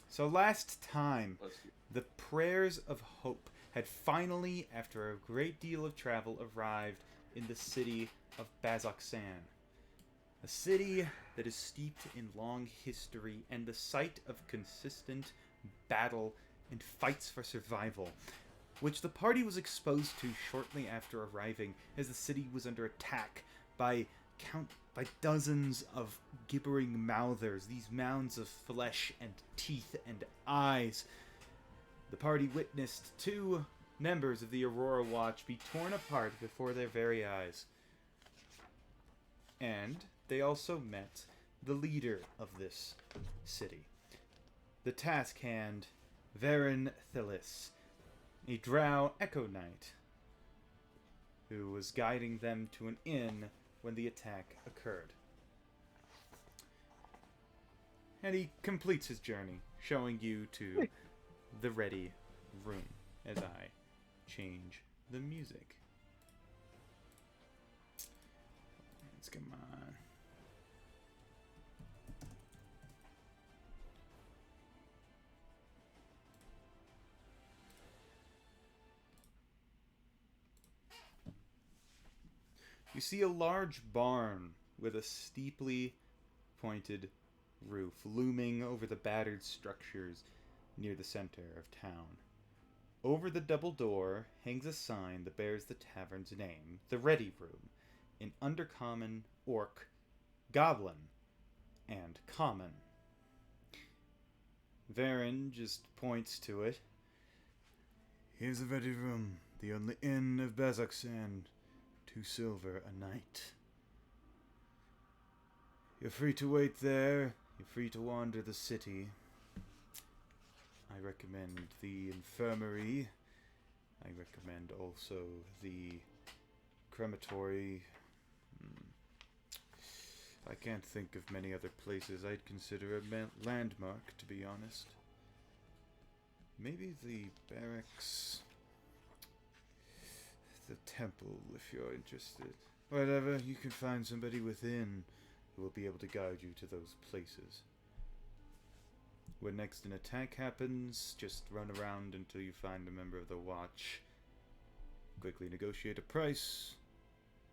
So last time, Let's do. the prayers of hope had finally, after a great deal of travel, arrived in the city of Bazoxan. A city that is steeped in long history and the site of consistent battle and fights for survival, which the party was exposed to shortly after arriving, as the city was under attack by by dozens of gibbering mouthers, these mounds of flesh and teeth and eyes. The party witnessed two members of the Aurora Watch be torn apart before their very eyes. And they also met the leader of this city, the task hand, Varen Thilis, a drow Echo Knight, who was guiding them to an inn when the attack occurred. And he completes his journey, showing you to the ready room as I change the music. Let's come on. You see a large barn with a steeply pointed roof looming over the battered structures near the center of town. Over the double door hangs a sign that bears the tavern's name, the Ready Room, in Undercommon, Orc, Goblin, and Common. Varen just points to it. Here's the Ready Room, the only inn of Bazoxan. 2 silver a night. You're free to wait there. You're free to wander the city. I recommend the infirmary. I recommend also the crematory. I can't think of many other places I'd consider a landmark, to be honest. Maybe the barracks. The temple, if you're interested. Whatever, you can find somebody within who will be able to guide you to those places. When next an attack happens, just run around until you find a member of the watch. Quickly negotiate a price.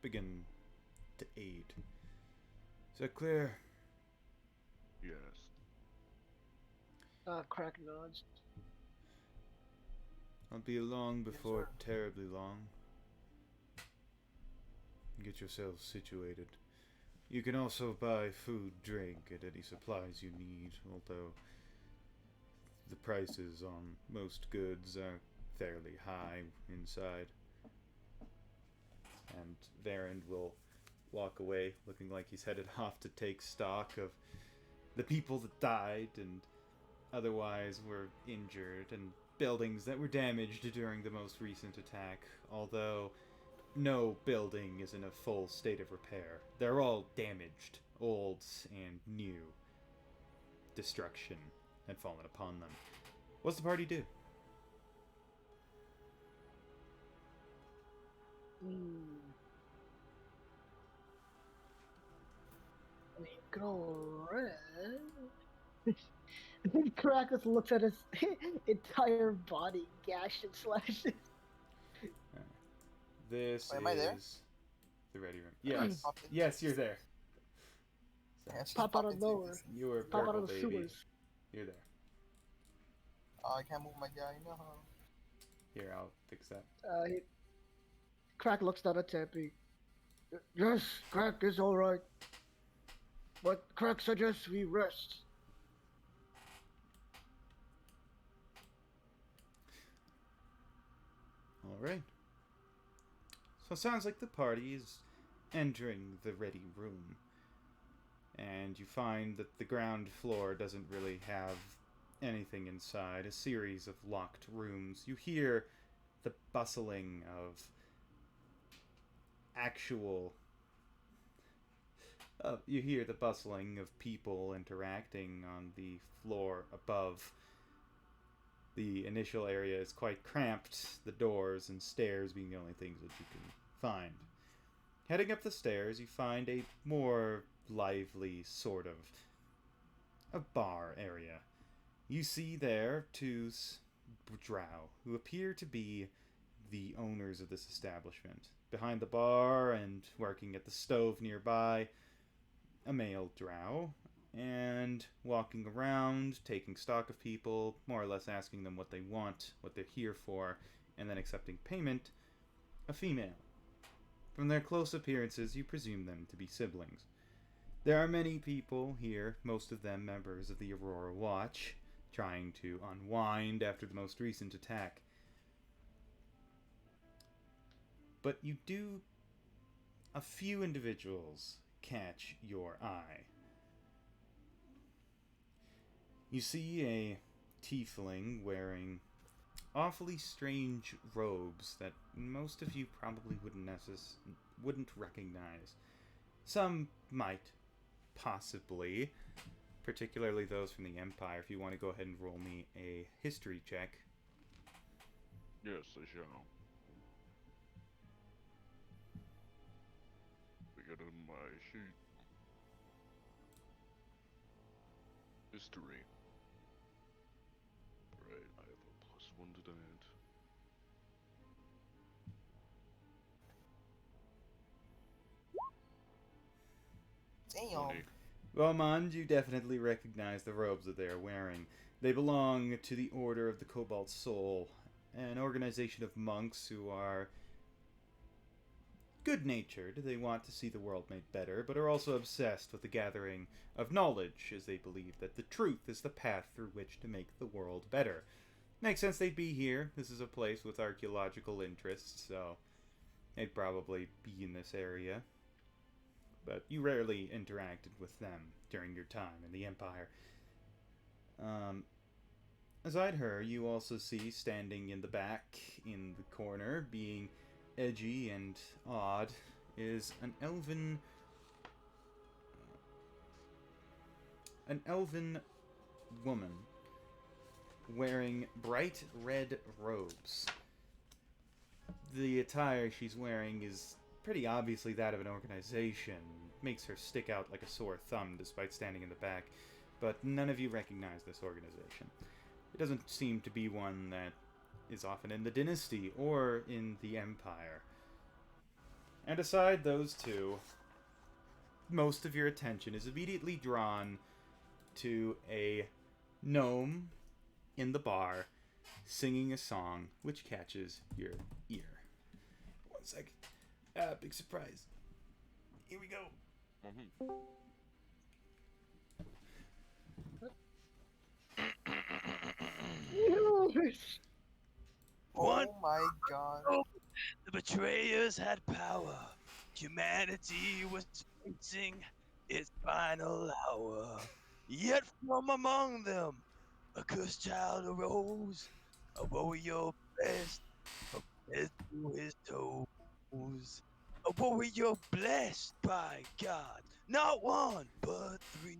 Begin to aid. Is that clear? Yes. Crack nods. I'll be along before sir. terribly long. Get yourselves situated. You can also buy food, drink, and any supplies you need, although the prices on most goods are fairly high inside. And Varen will walk away looking like he's headed off to take stock of the people that died and otherwise were injured and buildings that were damaged during the most recent attack, although no building is in a full state of repair. They're all damaged, old and new. Destruction had fallen upon them. What's the party do? We go red. I think Caracas looks at his entire body gashed and slashed. This Wait, am I there? is the ready room. Yes. Popped in. Yes, you're there. Yeah, just Pop out popped of into nowhere. this. You were Pop out purple, of the baby. sewers. You're there. Oh, I can't move my guy. No. Here, I'll fix that. Crack looks down at Tappy. Yes, Crack is alright. But Crack suggests we rest. Alright. So it sounds like the party is entering the ready room. And you find that the ground floor doesn't really have anything inside. A series of locked rooms. You hear the bustling of actual... you hear the bustling of people interacting on the floor above. The initial area is quite cramped, the doors and stairs being the only things that you can find. Heading up the stairs, you find a more lively sort of a bar area. You see there two drow who appear to be the owners of this establishment. Behind the bar and working at the stove nearby, a male drow, and walking around, taking stock of people, more or less asking them what they want, what they're here for, and then accepting payment, a female. From their close appearances, you presume them to be siblings. There are many people here, most of them members of the Aurora Watch, trying to unwind after the most recent attack. But you do. A few individuals catch your eye. You see a tiefling wearing awfully strange robes that most of you probably wouldn't recognize. Some might, possibly, particularly those from the Empire. If you want to go ahead and roll me a history check. Yes, I shall. We got it on my sheet. History. Right, I have a +1 to that. Damn. 20. Well, Mond, you definitely recognize the robes that they are wearing. They belong to the Order of the Cobalt Soul, an organization of monks who are good-natured. They want to see the world made better, but are also obsessed with the gathering of knowledge, as they believe that the truth is the path through which to make the world better. Makes sense they'd be here. This is a place with archaeological interests, so they'd probably be in this area. But you rarely interacted with them during your time in the Empire. Aside her, you also see standing in the back, in the corner, being edgy and odd, is an elven woman wearing bright red robes. The attire she's wearing is pretty obviously that of an organization. Makes her stick out like a sore thumb despite standing in the back, but none of you recognize this organization. It doesn't seem to be one that is often in the dynasty or in the empire. And aside those two, most of your attention is immediately drawn to a gnome in the bar singing a song which catches your ear. 1 second. Big surprise. Here we go. Oh my god. The betrayers had power. Humanity was facing its final hour. Yet from among them, a cursed child arose. A warrior blessed from head to his toes. A warrior blessed by God, not one but 3.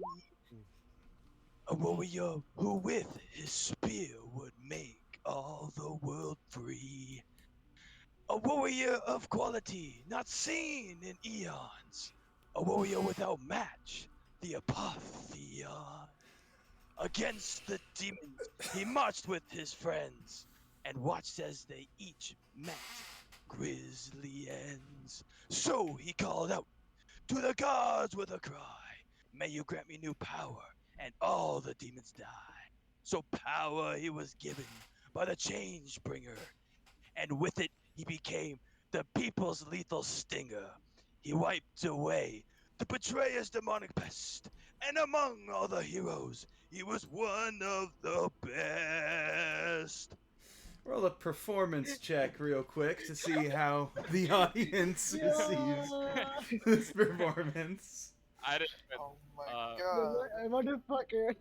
A warrior who with his spear would make all the world free. A warrior of quality not seen in eons. A warrior without match, the Apotheon. Against the demons, he marched with his friends and watched as they each met grisly ends. So he called out to the gods with a cry, "May you grant me new power and all the demons die." So power he was given by the change bringer, and with it he became the people's lethal stinger. He wiped away the betrayer's demonic pest, and among all the heroes, he was one of the best. Roll a performance check real quick to see how the audience receives this performance. I didn't. Oh my Uh, god. Motherfucker.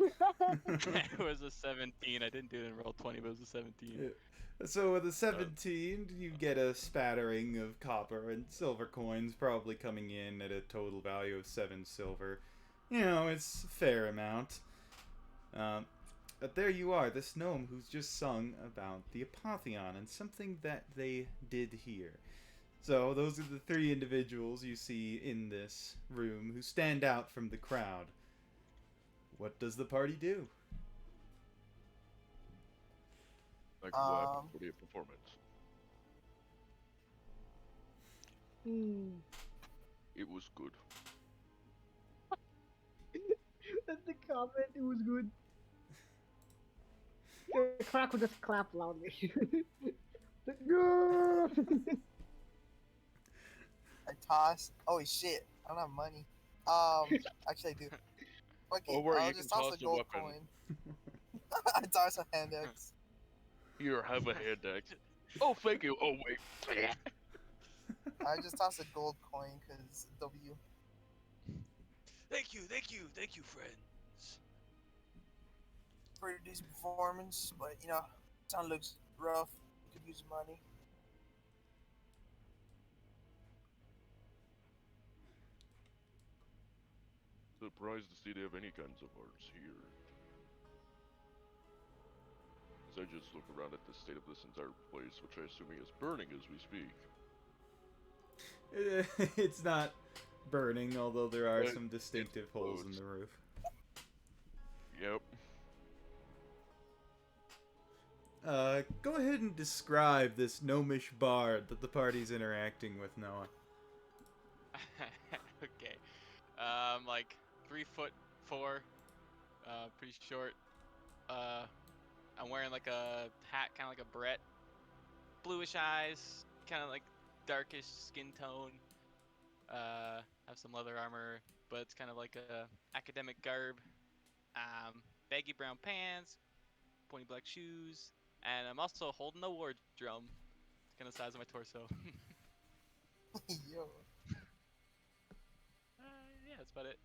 It was a 17. I didn't do it in roll 20, but it was a 17. Yeah. So with a 17, you get a spattering of copper and silver coins, probably coming in at a total value of 7 silver. You know, it's a fair amount. But there you are, this gnome who's just sung about the Apotheon and something that they did here. So those are the 3 individuals you see in this room who stand out from the crowd. What does the party do? Like what happened for the performance? Hmm. It was good. That's the comment. It was good. The crack would just clap loudly. I toss. Oh shit! I don't have money. Actually I do. Fuck Oh, it. wait, I'll you just can toss toss a a gold weapon. coin. I toss a hand axe. Here, have a hand axe. Oh, thank you. Oh, wait. I just toss a gold coin because W. Thank you, friends. Pretty decent performance, but you know, sound looks rough. Could use money. Surprised to see they have any kinds of arts here. As I just look around at the state of this entire place, which I assume is burning as we speak. It's not burning, although there are But some distinctive holes in close. the roof. Yep. Go ahead and describe this gnomish bard that the party's interacting with, Noah. Okay. Like 3'4", pretty short. I'm wearing like a hat, kind of like a beret. Bluish eyes, kind of like darkish skin tone. Have some leather armor, but it's kind of like a academic garb. Baggy brown pants, pointy black shoes, and I'm also holding a war drum. It's kind of the size of my torso. Yo. Yeah, that's about it.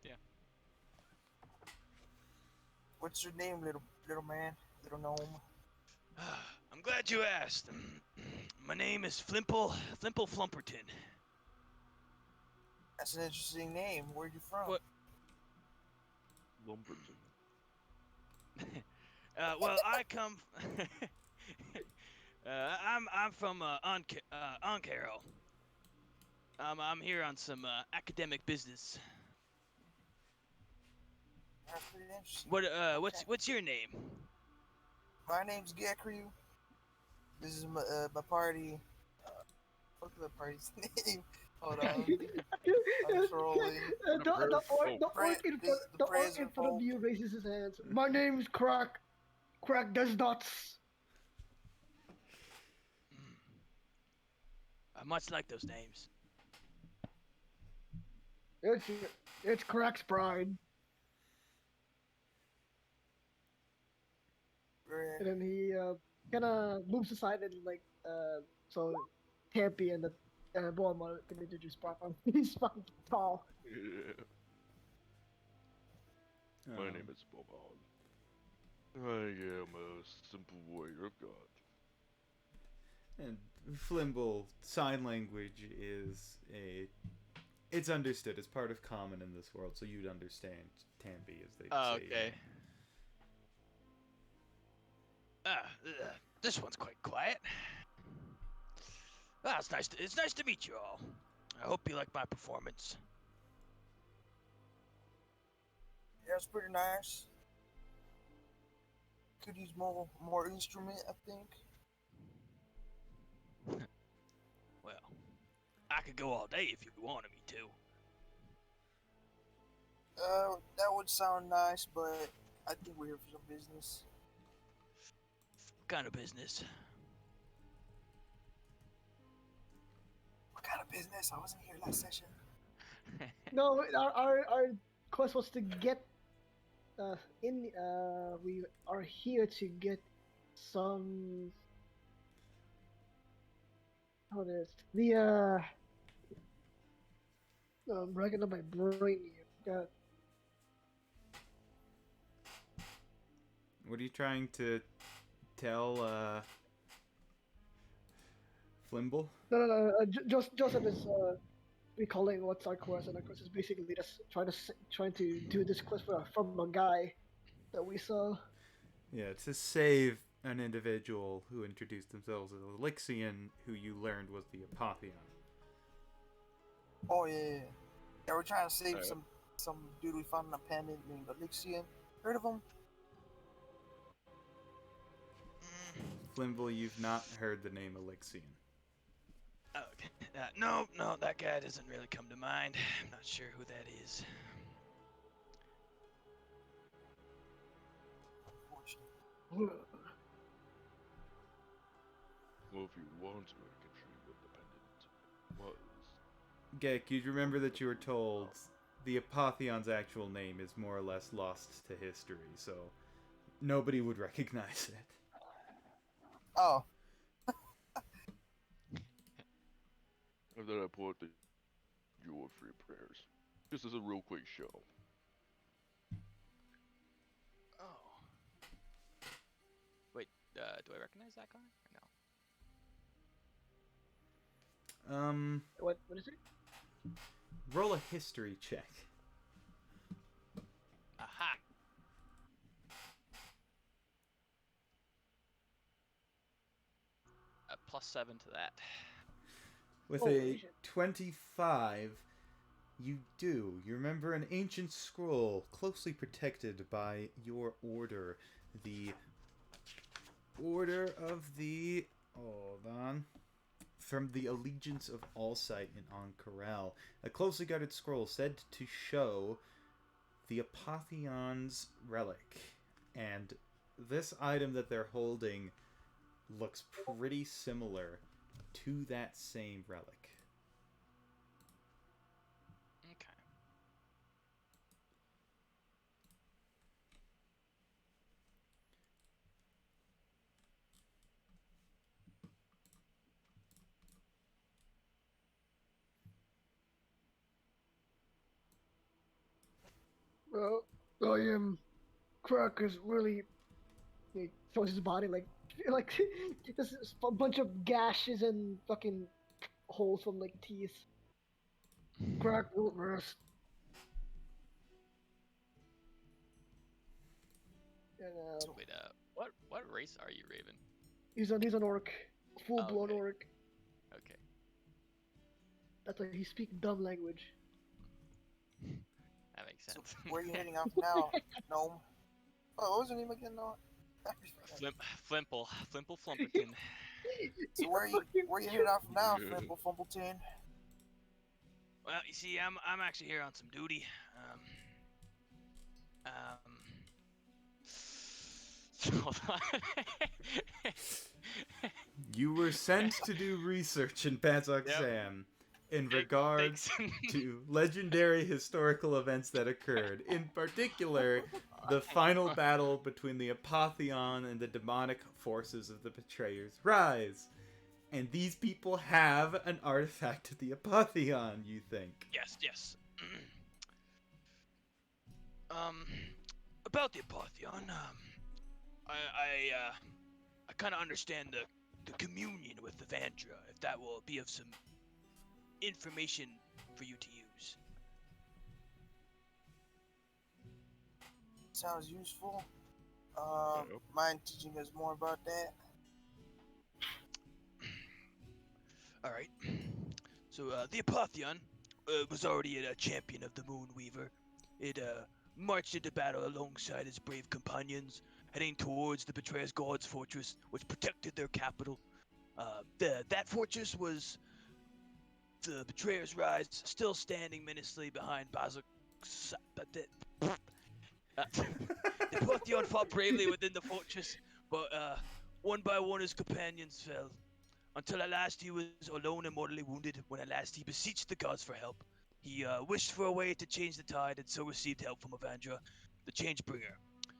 Yeah. What's your name, little man? Little gnome? I'm glad you asked. My name is Flimple Flumperton. That's an interesting name. Where you from? What? Lumberton. Well, I come. I'm from Oncarroll. I'm here on some academic business. That's pretty interesting. What's your name? My name's Gekru. This is my party. Fuck the party's name. Hold on. I'm trolling. The The orc in front of you raises his hands. My name's Crack. Crack does nuts. Much like those names. It's Crack's pride. And then he kind of moves aside and so Tampy and the Boamon can introduce Papa. He's fucking tall. Yeah. My Um, name is Bobon. I am a simple warrior of God. And Flimble sign language is it's understood as part of common in this world, so you'd understand Tambi as they Oh, say. okay. This one's quite quiet. It's nice to meet you all. I hope you like my performance. Yeah, it's pretty nice. Could use more instrument, I think. Well, I could go all day if you wanted me to. That would sound nice, but I think we're here for some business. What kind of business? What kind of business? I wasn't here last session. No, our quest was to get we are here to get some how it is I'm racking up my brain here. God. What are you trying to tell Flimble? No. Joseph is recalling what's our quest, and our quest is basically just trying to do this quest from a guy that we saw. Yeah, to save an individual who introduced themselves as Elixian, who you learned was the Apotheon. Oh yeah. Yeah, we're trying to save Alright. some dude we found in a pendant named Elixian. Heard of him? Flimble, you've not heard the name Elixion. Okay. No, that guy doesn't really come to mind. I'm not sure who that is. Well, if you want to, I can show you what the pendant was. Gek, you remember that you were told the Apotheon's actual name is more or less lost to history, so nobody would recognize it. Oh, And then I pull out the jewel for your prayers. Just as a real quick show. Oh. Wait, do I recognize that guy? Or no? What is it? Roll a history check. Aha! +7 to that. With Holy a shit. 25, you do. You remember an ancient scroll closely protected by your order. The Order of the... Hold on. From the Allegiance of Allsight in Ank'Harel. A closely guarded scroll said to show the Apotheon's relic. And this item that they're holding looks pretty similar to that same relic. Okay. Well, I am. Crack is really. He throws his body like just a bunch of gashes and fucking holes from like teeth. Crack won't rest. And Wait, what race are you, Raven? he's an orc, full blown Okay. orc. Okay. That's why he speaks dumb language. That makes so sense. where are you heading off now, gnome? Oh, what was your name again, Noah? Flimple Flumperton. So where are you heading off now, Flimple Fumbleton? Well, you see, I'm actually here on some duty. Hold on. You were sent to do research in Kazakhstan in regards to legendary historical events that occurred. In particular, the final battle between the Apotheon and the demonic forces of the Betrayer's Rise. And these people have an artifact of the Apotheon, you think? Yes. About the Apotheon, I kind of understand the communion with the Vandra, if that will be of some information for you to use. Sounds useful. Yep. Mind teaching us more about that? Alright. So, the Apotheon was already a champion of the Moonweaver. It marched into battle alongside his brave companions, heading towards the Betrayer's God's fortress, which protected their capital. That fortress was the Betrayer's Rise, still standing menacingly behind the Apotheon fought bravely within the fortress, but one by one his companions fell. Until at last he was alone and mortally wounded. When at last he beseeched the gods for help. He wished for a way to change the tide, and so received help from Avandra, the Changebringer.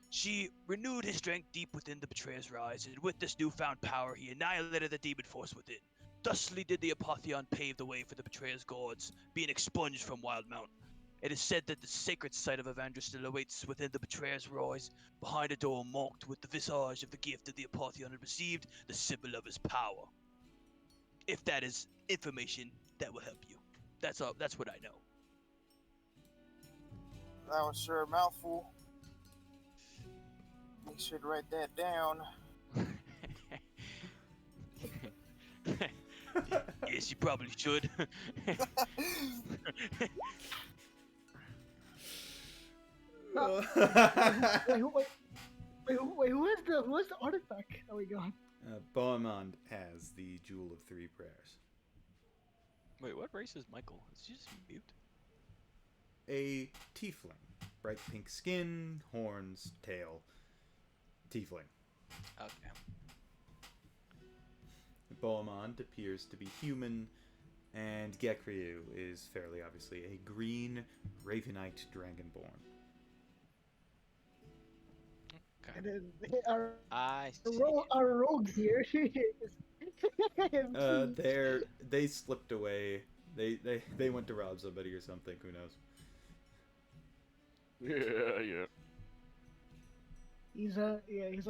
She renewed his strength deep within the Betrayer's Rise, and with this newfound power he annihilated the demon force within. Thusly did the Apotheon pave the way for the Betrayer's gods, being expunged from Wild Mount. It is said that the sacred site of Avandra still awaits within the Betrayer's Rise, behind a door marked with the visage of the gift that the Apotheon had received, the symbol of his power. If that is information that will help you. That's all. That's what I know. That was sure a mouthful. Make sure to write that down. Yes, you probably should. Wait, who is the artifact that we got? Bohemond has the Jewel of Three Prayers. Wait, what race is Michael? Is he just mute? A tiefling. Bright pink skin, horns, tail. Tiefling. Okay. Bohemond appears to be human, and Gekryu is fairly obviously a green Ravenite Dragonborn. Okay. And then our I see. our rogue here is They slipped away. They went to rob somebody or something. Who knows? Yeah. he's a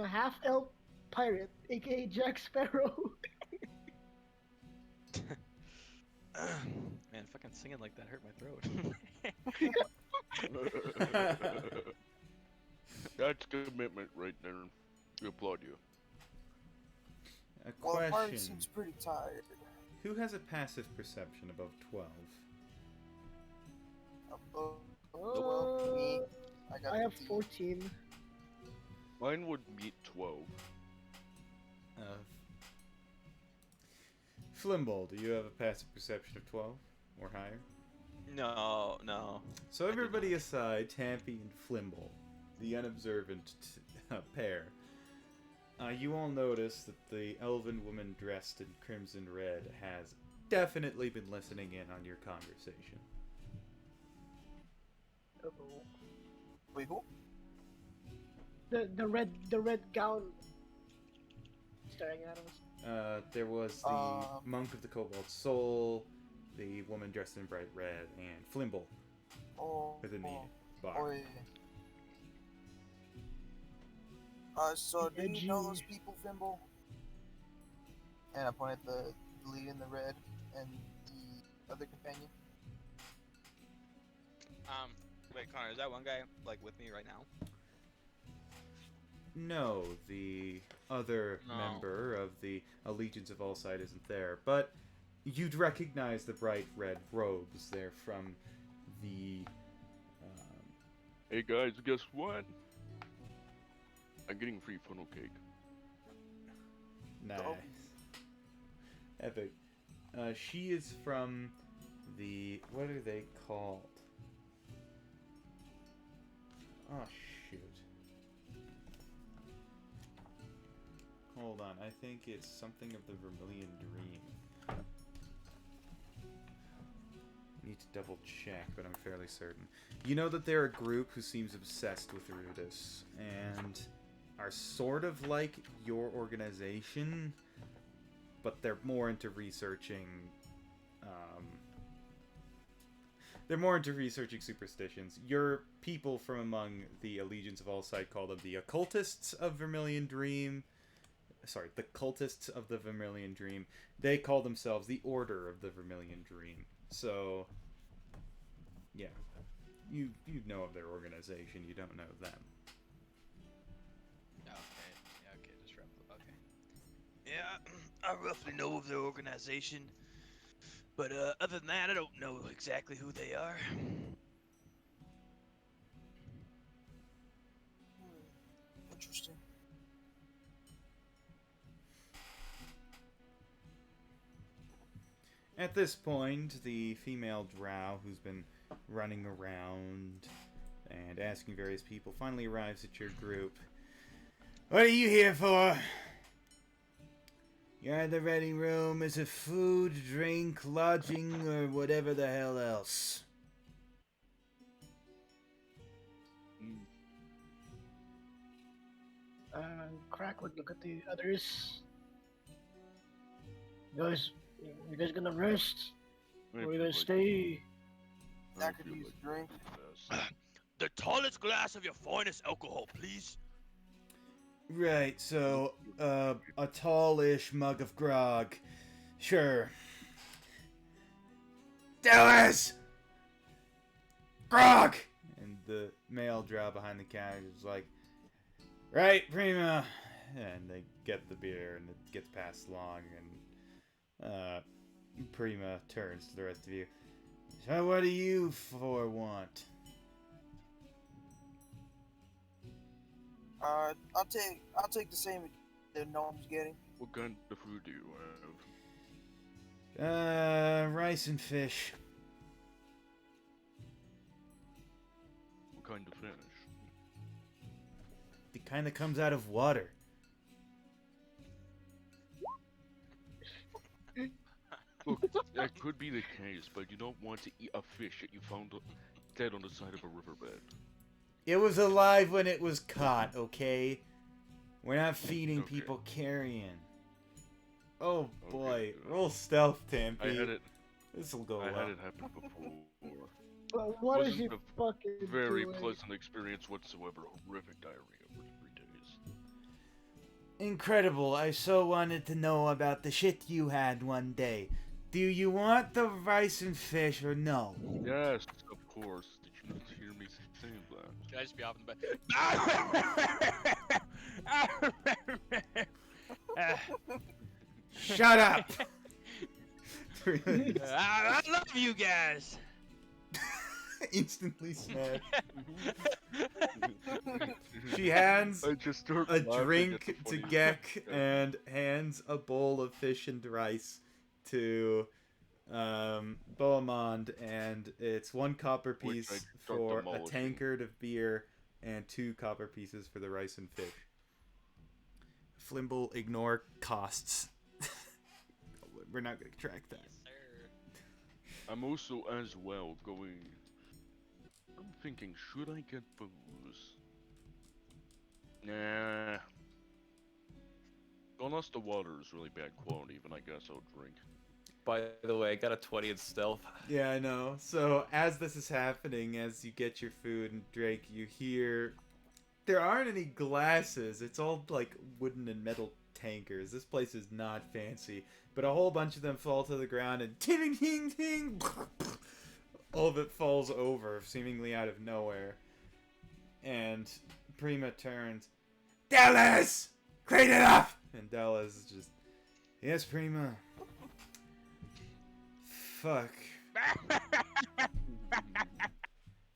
half elf pirate, aka Jack Sparrow. Man, fucking singing like that hurt my throat. That's commitment right there. We applaud you. A Well, the party question: seems pretty tired. Who has a passive perception above 12? Well, me. I have 15. 14. Mine would meet 12. Flimble, do you have a passive perception of 12 or higher? No. So everybody aside, Tampy and Flimble, the unobservant pair, you all notice that the elven woman dressed in crimson red has definitely been listening in on your conversation. Uh-oh. Wait, who? The red gown staring at us. There was the monk of the Cobalt Soul, the woman dressed in bright red, and Flimble within the bar. Oh, yeah. So do you know those people, Fimble? And I point at the lead in the red and the other companion. Wait, Connor, is that one guy like with me right now? No, the other member of the Allegiance of Allsight isn't there, but you'd recognize the bright red robes. They're from the... Hey guys, guess what? I'm getting free funnel cake. Nice. Oh. Epic. She is from the... What are they called? Oh, shoot. Hold on, I think it's something of the Vermilion Dream. Need to double check, but I'm fairly certain. You know that they're a group who seems obsessed with Rudis, and are sort of like your organization, but they're more into researching, they're more into researching superstitions. Your people from among the Allegiance of Allsight call them the Occultists of Vermilion Dream. Sorry, the Cultists of the Vermilion Dream. They call themselves the Order of the Vermilion Dream. So, yeah. You know of their organization, you don't know them. Okay, just okay. Yeah, I roughly know of their organization, but other than that, I don't know exactly who they are. Interesting. At this point, the female drow who's been running around and asking various people finally arrives at your group. What are you here for? You're in the ready room. Is it food, drink, lodging, or whatever the hell else? Crack would look at the others. You guys gonna rest? Or you gonna stay? I could use a drink. The tallest glass of your finest alcohol, please. Right, so, a tallish mug of grog. Sure. Dallas! Grog! And the male drow behind the counter is like, right, Prima. And they get the beer and it gets passed along and, Prima turns to the rest of you. So what do you four want? I'll take the same the gnome's getting? What kind of food do you have? Rice and fish. What kind of fish? It kind of comes out of water. Look, that could be the case, but you don't want to eat a fish that you found dead on the side of a riverbed. It was alive when it was caught, okay? We're not feeding Okay. people carrion. Oh boy. Okay. Roll stealth, Tampy. I had it. This'll go I well. had it happen before. Well, what is Wasn't you a fucking Very doing? pleasant experience whatsoever. Horrific diarrhea for 3 days. Incredible. I so wanted to know about the shit you had one day. Do you want the rice and fish or no? Yes, of course. Did you not hear me say that? Can I just be off in the bed? Shut up! I love you guys. Instantly sad. She hands I just start a laughing at drink the to funny- Gek and hands a bowl of fish and rice to Bohemond, and it's 1 copper Which piece I start for a demolishing. tankard of beer and 2 copper pieces for the rice and fish. Flimble, ignore costs. We're not going to track that. Yes, sir. I'm also as well going. I'm thinking, should I get booze? Nah. Unless the water is really bad quality, then I guess I'll drink. By the way, I got a 20 in stealth. Yeah, I know. So as this is happening, as you get your food and drink, you hear there aren't any glasses. It's all like wooden and metal tankers. This place is not fancy, but a whole bunch of them fall to the ground and ting ting ting. All of it falls over, seemingly out of nowhere. And Prima turns, Dallas, clean it up. And Dallas is just, yes, Prima. Fuck.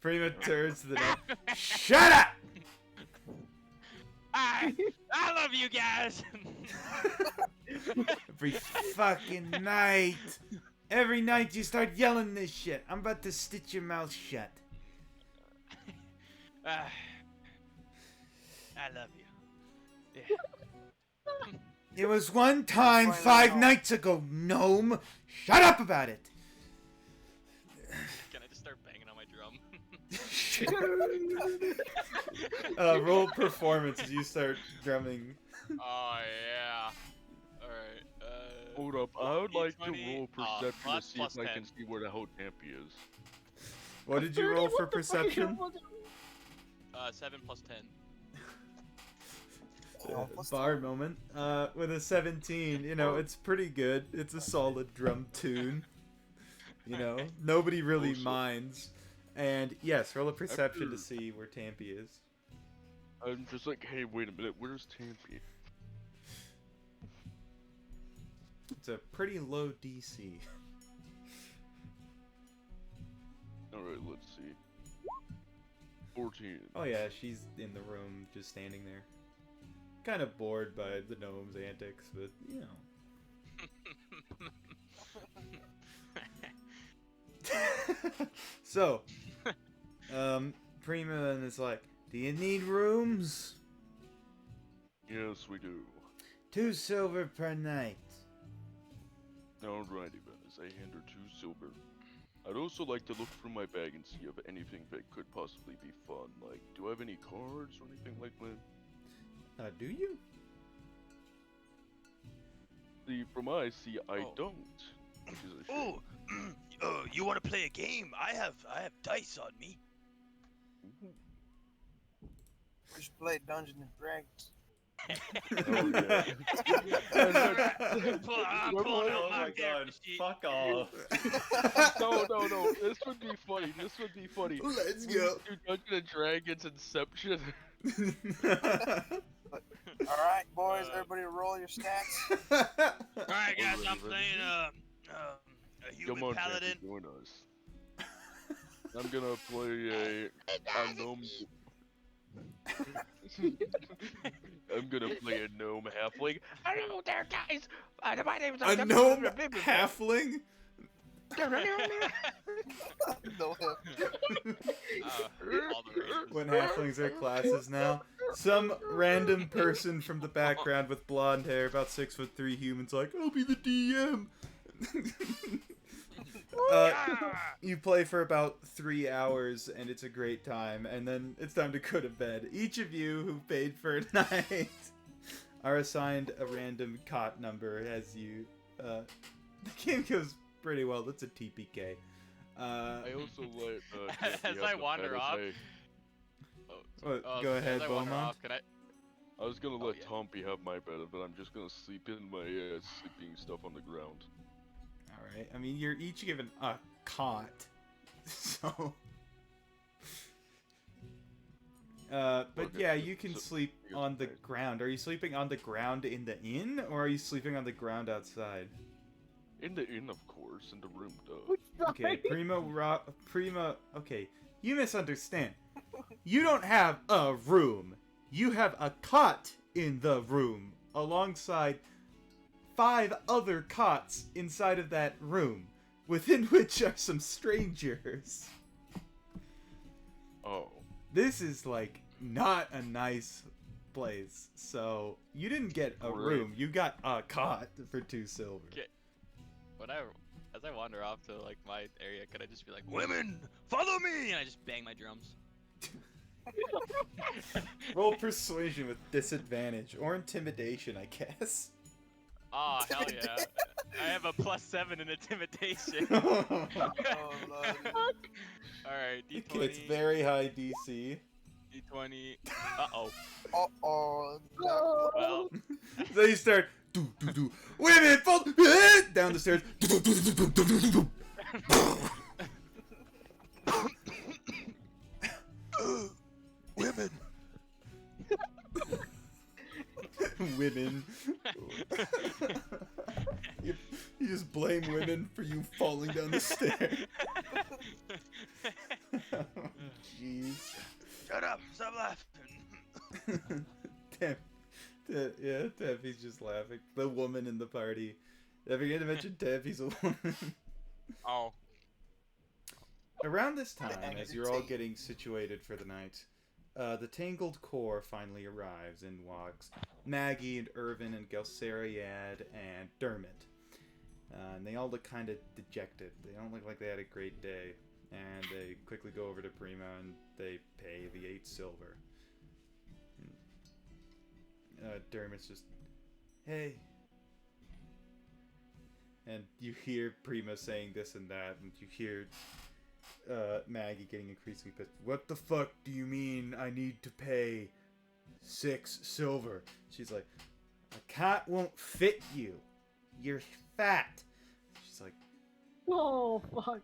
Prima turns to the net. Shut up! I love you guys. Every fucking night. Every night you start yelling this shit. I'm about to stitch your mouth shut. I love you. Yeah. It was one time 5 nights ago, gnome. Shut up about it. Can I just start banging on my drum? Roll performance as you start drumming. Oh yeah. All right. Hold up, I would like to D20, roll perception to plus- see plus if I 10. can see where the hell Tampy is. What did you roll for perception? 7 plus 10. Bard moment. With a 17, you know, it's pretty good. It's a solid drum tune. You know, nobody really Also- minds. And yes, roll a perception to After- see where Tampy is. I'm just like, hey, wait a minute, where's Tampy? It's a pretty low DC. Alright, let's see. 14. Oh yeah, she's in the room, just standing there. Kind of bored by the gnome's antics, but you know. So, Prima is like, do you need rooms? Yes, we do. 2 silver per night. Alrighty then, as I hand her 2 silver. I'd also like to look through my bag and see if anything that could possibly be fun. Like, do I have any cards or anything like that? Do you? See, from what I see, I Oh. don't. Which is a shame. Oh, you want to play a game? I have dice on me. We should play Dungeons and Dragons. Oh, yeah. I'm pulling out Oh my my god, sheet. fuck off. No, this would be funny. This would be funny. Let's We go. do Dungeons and Dragons Inception. Alright, boys, everybody roll your stats. All right, guys, I'm Alright, playing a human Come on, paladin. Tampy, join us. I'm gonna play a gnome. I'm gonna play a gnome halfling. Hello there, guys. My name's A gnome halfling? No, All the races. When halflings are classes now. Some random person from the background with blonde hair, about 6'3" humans, like, I'll be the DM. You play for about 3 hours, and it's a great time, and then it's time to go to bed. Each of you who paid for a night are assigned a random cot number as you. The game goes pretty well. That's a TPK. I also let As Cappy I have the wander final off. say. Go ahead, as I wander Beaumont. off, can I? I was gonna Oh, let yeah. Tompy have my bed, but I'm just gonna sleep in my sleeping stuff on the ground. Alright, I mean, you're each given a cot. So. But Okay, yeah, you can so- sleep I guess on the right. ground. Are you sleeping on the ground in the inn, or are you sleeping on the ground outside? In the inn, of course, in the room, duh. Okay, Prima. Okay, you misunderstand. You don't have a room. You have a cot in the room, alongside 5 other cots inside of that room, within which are some strangers. Oh. This is like not a nice place. So you didn't get a Great. room. You got a cot for 2 silver. Okay. As I wander off to like my area, could I just be like, Women, follow me! And I just bang my drums. Roll persuasion with disadvantage or intimidation, I guess. oh hell yeah! I have a +7 in intimidation. oh Lord. All right, D20. It's very high DC. D20. Uh-oh. Oh. Well, So you start do. Women fall down the stairs. Women! Women. you just blame women for you falling down the stairs. Jeez. Shut up! Stop laughing! Taffy's just laughing. The woman in the party. I forget to mention Taffy's a woman. oh. Around this time, as you're all getting situated for the night, the Tangled Core finally arrives and walks Maggie and Irvin and Gelsariad and Dermot. And they all look kind of dejected. They don't look like they had a great day. And they quickly go over to Prima and they pay the 8 silver. Dermot's just, hey. And you hear Prima saying this and that, and you hear Maggie getting increasingly pissed. What the fuck do you mean I need to pay 6 silver? She's like, a cat won't fit you. You're fat. She's like, Oh fuck.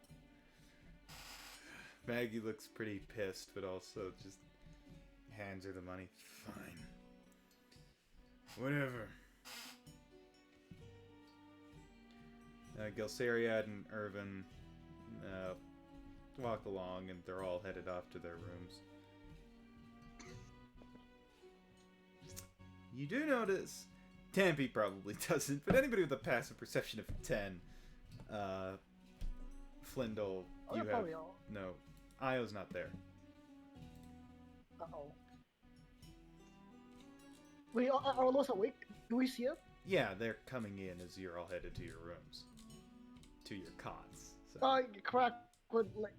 Maggie looks pretty pissed, but also just hands her the money. Fine. Whatever. Gelsariad and Irvin walk along, and they're all headed off to their rooms. You do notice, Tampy probably doesn't, but anybody with a passive perception of 10, Flindle, Oh, you they're have... probably all. No, Io's not there. Uh-oh. Wait, are those awake? Do we see them? Yeah, they're coming in as you're all headed to your rooms. To your cots. So. Crack would like.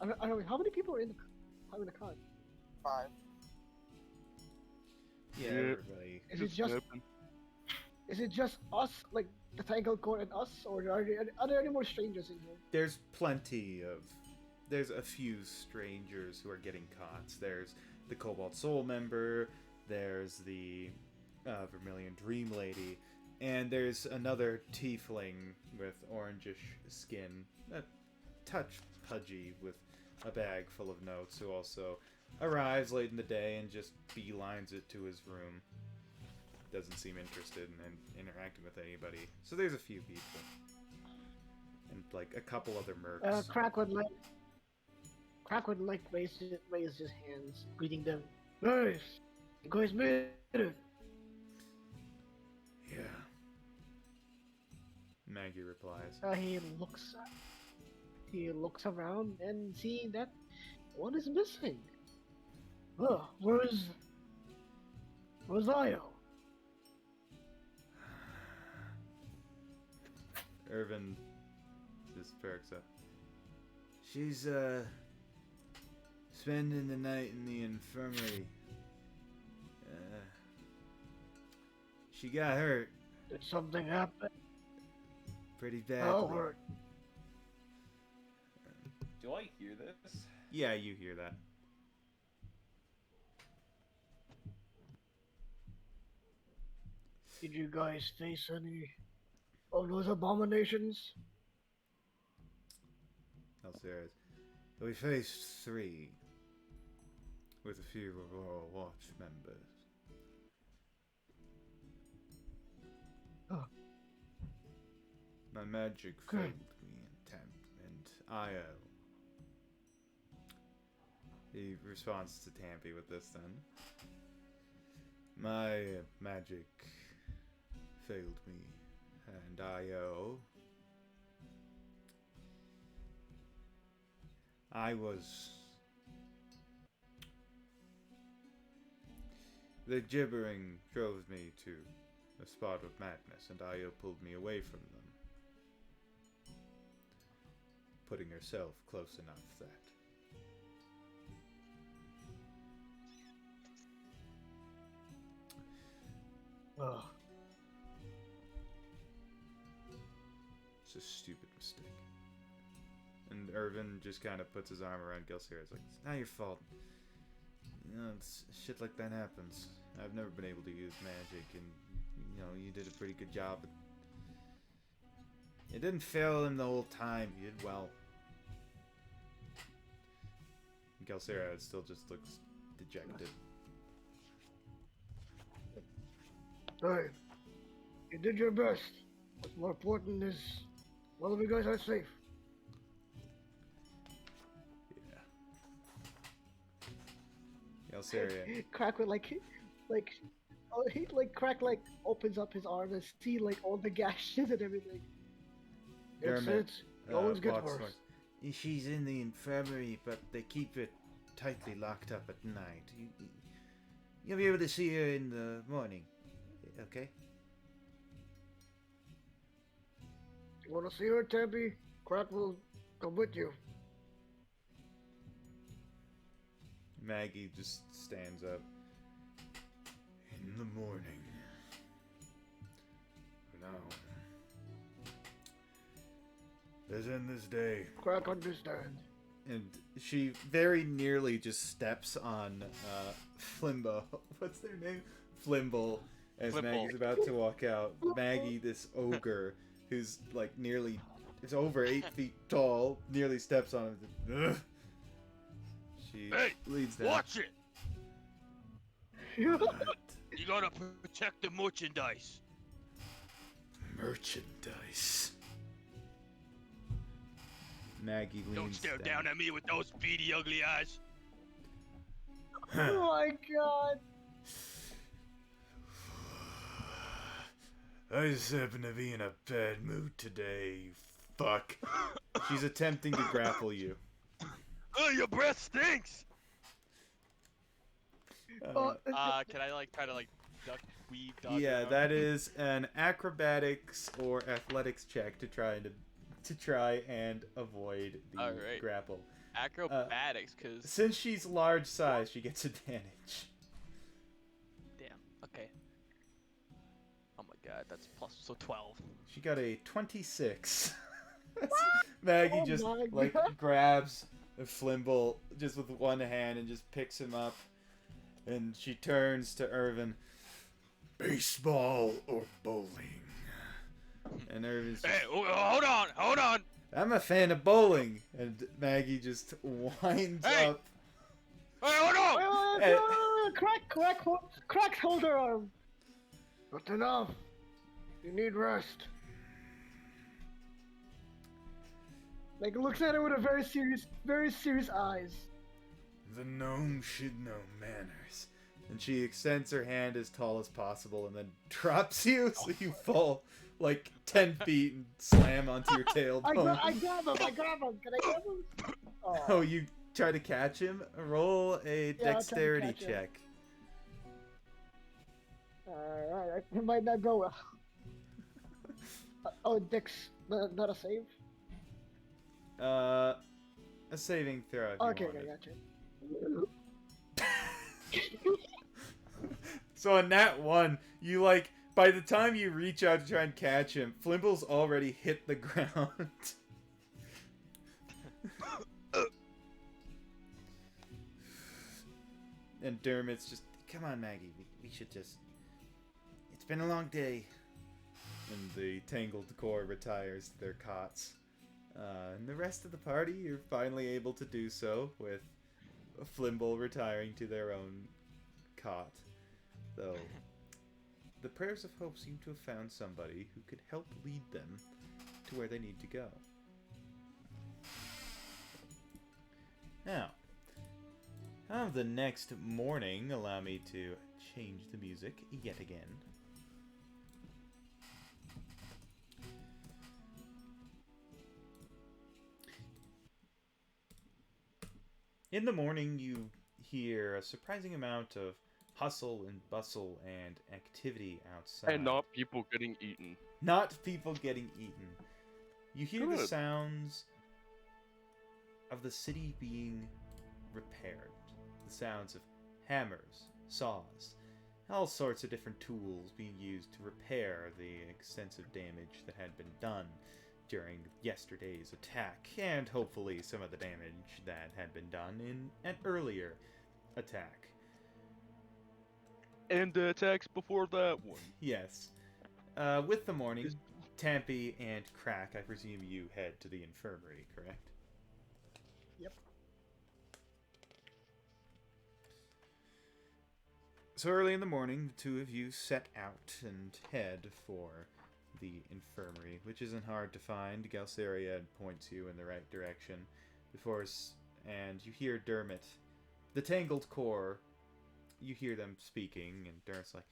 I don't know. How many people are in the car? 5. Yeah, Yeah. everybody. Is it just us, like the Tangled Core and us, or are there any more strangers in here? There's plenty of... There's a few strangers who are getting cots. There's the Cobalt Soul member, there's the Vermilion Dream Lady, and there's another tiefling with orangish skin, a touch pudgy with a bag full of notes, who also arrives late in the day and just beelines it to his room. Doesn't seem interested in interacting with anybody. So there's a few people. And like a couple other mercs. Crack would like raise his hands, greeting them. Nice. You guys made it. Yeah. Maggie replies. He looks around and seeing that one is missing. Oh, where's Io? Irvin just perks up. She's spending the night in the infirmary. She got hurt Did something happen? pretty How badly. hurt? Do I hear this? Yeah, you hear that. Did you guys face any of those abominations? Alcera's. We faced 3 with a few of our watch members. Oh. My magic Good. failed me in temp and Io. He responds to Tampy with this then. My magic failed me and Io. The gibbering drove me to a spot of madness, and Io pulled me away from them, putting herself close enough that Oh, it's a stupid mistake. And Irvin just kind of puts his arm around Gilsira. It's like, it's not your fault. You know, shit like that happens. I've never been able to use magic, and you know, you did a pretty good job. It didn't fail him the whole time. You did well. Gelsera still just looks dejected. hey, you did your best. What's more important is all of you guys are safe. Yeah. Gelsera. Crack would Crack opens up his arm and see like all the gashes and everything. Dermot, It always gets walks worse. towards- She's in the infirmary, but they keep it tightly locked up at night. You'll be able to see her in the morning, okay? You want to see her, Tabby? Crack will come with you. Maggie just stands up. In the morning. Now. Let's end this day. Crack understands. And she very nearly just steps on Flimbo. What's their name? Flimble. As Flimble. Maggie's about to walk out. Maggie, this ogre, who's like is over 8 feet tall, nearly steps on him. Ugh. She Hey, leads down. Watch it! You gotta protect the merchandise. Merchandise. Maggie leans Don't stare down at me with those beady, ugly eyes. Oh my god. I just happen to be in a bad mood today, you fuck. She's attempting to grapple you. Oh, your breath stinks! Oh, Can I like try to like duck, weave, dodge? Yeah, around? that is an acrobatics or athletics check to try and avoid the Alright. grapple. Acrobatics, cause Since she's large size, she gets advantage. damn. Okay. Oh my god, that's plus so 12. She got a 26. Maggie Oh just my like God. grabs Flimble just with one hand and just picks him up, and she turns to Irvin. Baseball or bowling? And Irvin's just, Hey, hold on! I'm a fan of bowling, and Maggie just winds Hey! up. Hey, hold on! Crack, hold her arm. Not enough. You need rest. Like looks at her with a very serious eyes. The gnome should know manners. And she extends her hand as tall as possible and then drops you so you fall like 10 feet and slam onto your I tailbone. grab him. Can I grab him? Oh, you try to catch him? Roll a Yeah, I'll try to dexterity catch him. check. Alright, it might not go well. Dex, not a save? A saving throw if Okay, you I wanted. got you. So in that one, you like, by the time you reach out to try and catch him, Flimble's already hit the ground. And Dermot's just, come on, Maggie, we should just... It's been a long day. And the tangled core retires to their cots. And the rest of the party, you're finally able to do so, with Flimble retiring to their own cot. Though, the Prayers of Hope seem to have found somebody who could help lead them to where they need to go. Now, on the next morning, allow me to change the music yet again. In the morning, you hear a surprising amount of hustle and bustle and activity outside. And not people getting eaten. Not people getting eaten. You hear the Good. sounds of the city being repaired. The sounds of hammers, saws, all sorts of different tools being used to repair the extensive damage that had been done during yesterday's attack, and hopefully some of the damage that had been done in an earlier attack. And the attacks before that one. Yes. With the morning, Tampy and Crack, I presume you head to the infirmary, correct? Yep. So early in the morning, the two of you set out and head for the infirmary, which isn't hard to find. Galceria points you in the right direction and you hear Dermot. The Tangled Core, you hear them speaking, and Dermot's like,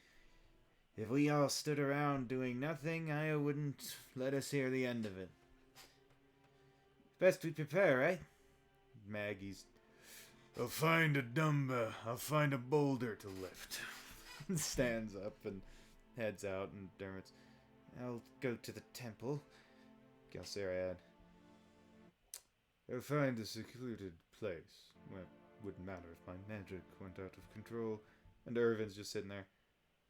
if we all stood around doing nothing, I wouldn't let us hear the end of it. Best we prepare, right? Maggie's, I'll find a boulder to lift. Stands up and heads out, and Dermot's, I'll go to the temple. Galceria, I'll find a secluded place. Well, it wouldn't matter if my magic went out of control. And Irvin's just sitting there.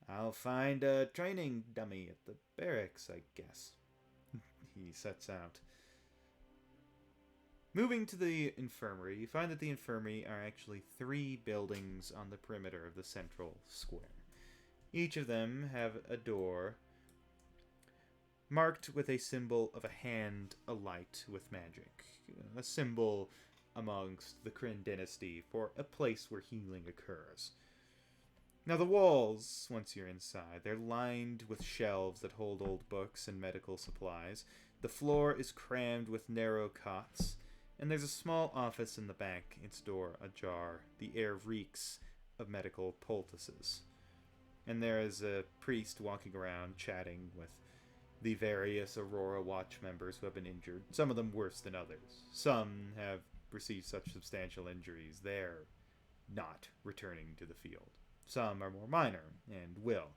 I'll find a training dummy at the barracks, I guess. He sets out. Moving to the infirmary, you find that the infirmary are actually 3 buildings on the perimeter of the central square. Each of them have a door marked with a symbol of a hand alight with magic. A symbol amongst the Kryn dynasty for a place where healing occurs. Now the walls, once you're inside, they're lined with shelves that hold old books and medical supplies. The floor is crammed with narrow cots, and there's a small office in the back, its door ajar. The air reeks of medical poultices. And there is a priest walking around chatting with the various Aurora Watch members who have been injured, some of them worse than others. Some have received such substantial injuries they're not returning to the field. Some are more minor and will.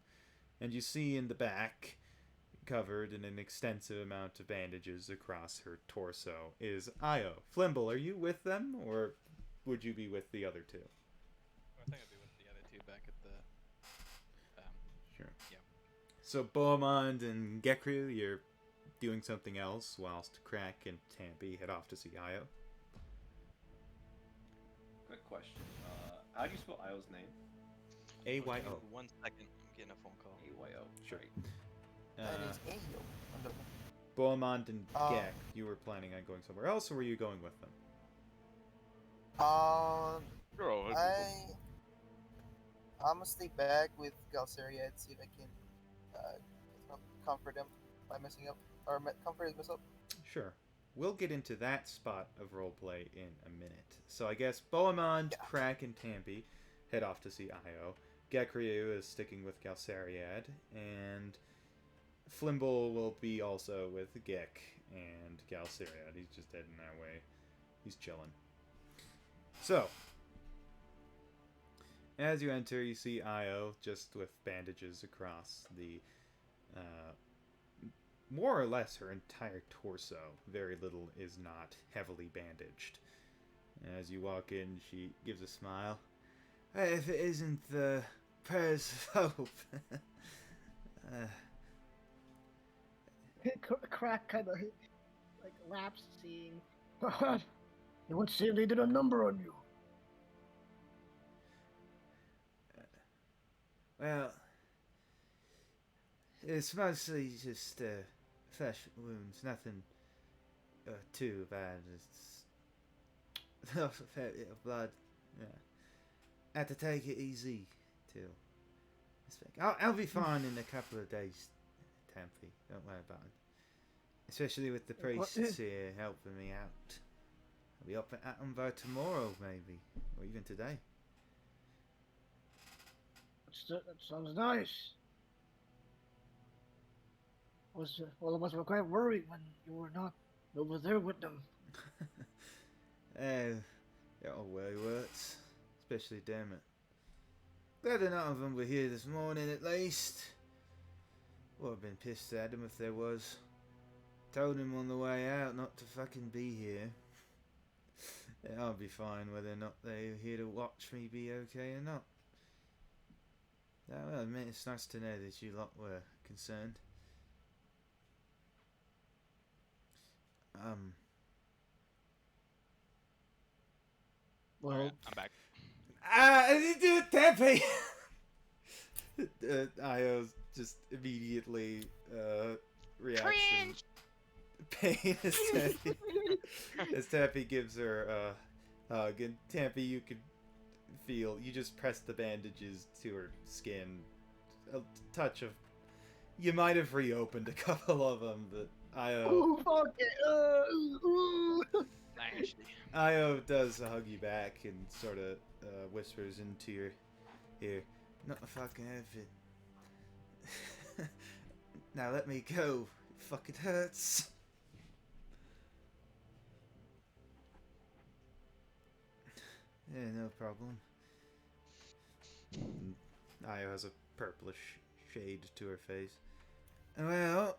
And you see in the back, covered in an extensive amount of bandages across her torso, is Io. Flimble, are you with them, or would you be with the other two? I think I'd be with the other two back at the. Sure. Yeah. So Bohemond and Gekru, you're doing something else, whilst Crack and Tampy head off to see Io. Quick question. How do you spell Io's name? A-Y-O. 1 second, I'm getting a phone call. A-Y-O. Sure. That is Ayo. Wonderful. Bohemond and Um, Gek, you were planning on going somewhere else, or were you going with them? Girl, I'm gonna stay back with Galceria and see if I can comfort him by messing up, or comfort his mess up. Sure. We'll get into that spot of roleplay in a minute. So I guess Bohemond, Yeah. Crack, and Tampy head off to see Io. Gekryu is sticking with Galceriad, and Flimble will be also with Gek and Galceriad. He's just heading that way. He's chilling. So, as you enter, you see Io just with bandages across the, more or less her entire torso. Very little is not heavily bandaged. As you walk in, she gives a smile. If it isn't the prayers of hope. Crack kind of like laps, seeing. You would say they did a number on you. Well, it's mostly just flesh wounds, nothing too bad. It's loss of fair bit of blood. Yeah. Had to take it easy too. I'll be fine in a couple of days, Tampy. Don't worry about it. Especially with the priests here helping me out. I'll be up at them by tomorrow, maybe, or even today. That sounds nice. All of us were quite worried when you were not over there with them. It all really works. Especially damn it. Glad that none of them were here this morning at least. Would have been pissed at them if there was. Told him on the way out not to fucking be here. I'll be fine whether or not they're here to watch me be okay or not. Well, I mean, it's nice to know that you lot were concerned. Well, I'm back. Tempe! Io's just immediately reacts in pain as Tappy gives her a hug. And Tappy, you could feel, you just press the bandages to her skin. A touch of, you might have reopened a couple of them, but Io... Ooh, fuck it. Nasty. Io does hug you back and sort of whispers into your ear, "Not a fucking effing. Now let me go. It fucking hurts." Yeah, no problem. Io has a purplish shade to her face. Well,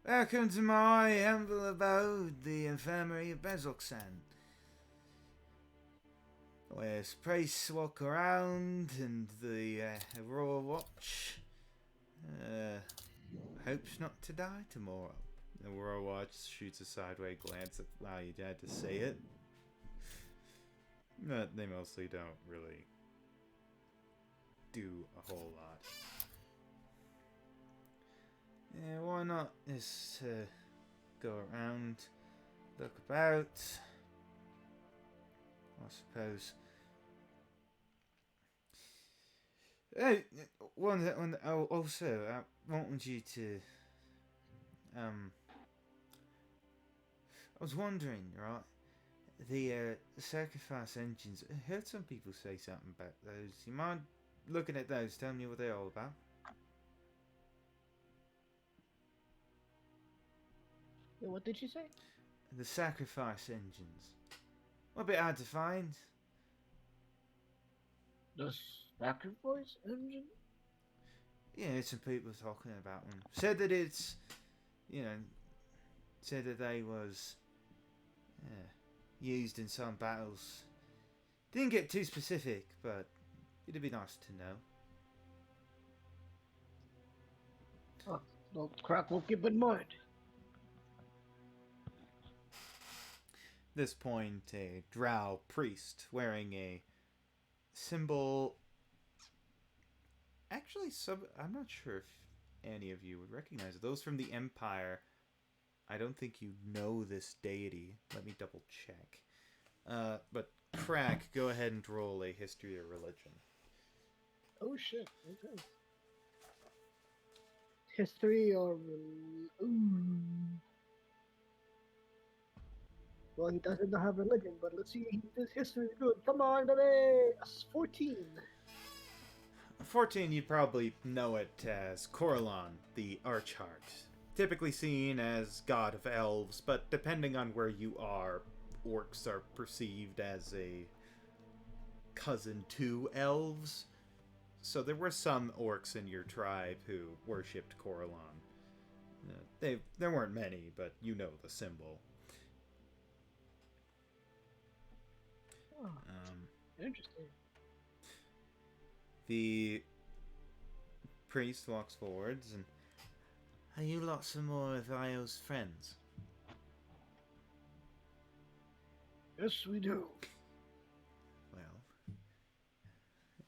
welcome to my humble abode, the infirmary of Bezoxan. Where priests walk around and the Aurora watch. Hopes not to die tomorrow. The Aurora watch shoots a sideways glance at wow, you had to say it. But they mostly don't really do a whole lot. Yeah, why not just go around, look about, I suppose. Hey, also, I wanted you to, I was wondering, right, the sacrifice engines, I heard some people say something about those. You mind looking at those, telling me what they're all about? What did you say? The sacrifice engines. A bit hard to find. The sacrifice engine? Yeah, some people talking about them. Said that it's, said that they was used in some battles. Didn't get too specific, but it'd be nice to know. Oh, no crap, we'll keep in mind. This point, a drow priest wearing a symbol. Actually, I'm not sure if any of you would recognize it. Those from the Empire, I don't think you know this deity. Let me double check. But Crack, go ahead and roll a history or religion. Oh shit, okay. History or... Ooh. Well, he doesn't have religion, but let's see if his history is good. Come on, baby! 14. 14, you probably know it as Coralon, the Archheart. Typically seen as god of elves, but depending on where you are, orcs are perceived as a cousin to elves. So there were some orcs in your tribe who worshipped Coralon. There weren't many, but you know the symbol. Oh, interesting. The priest walks forwards and... Are you lot some more of Io's friends? Yes, we do. Well,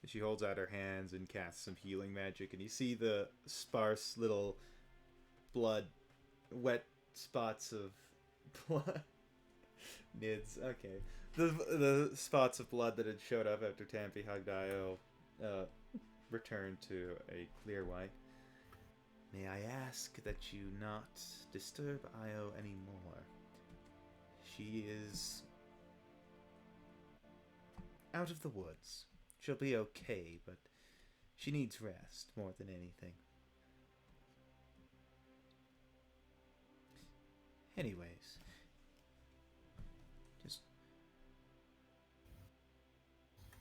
she holds out her hands and casts some healing magic, and you see the sparse little wet spots of blood. Nids, okay. The spots of blood that had showed up after Tampy hugged Io returned to a clear white. May I ask that you not disturb Io anymore? She is out of the woods. She'll be okay, but she needs rest more than anything. Anyways, just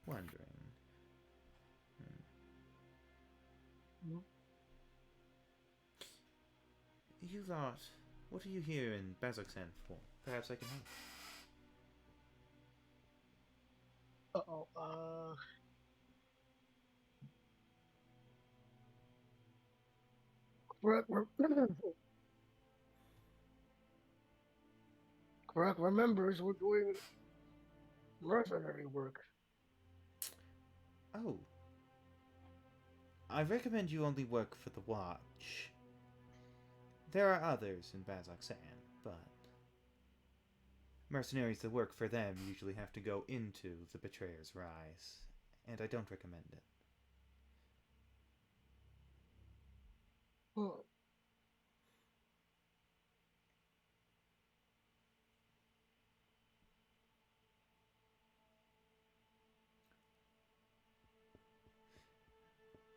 wondering. You lot, what are you here in Bazoksan for? Perhaps I can help. Uh-oh, correct, correct, remembers we're doing mercenary work. Oh. I recommend you only work for the Watch. There are others in Bazoksan, but mercenaries that work for them usually have to go into the Betrayer's Rise, and I don't recommend it. Oh.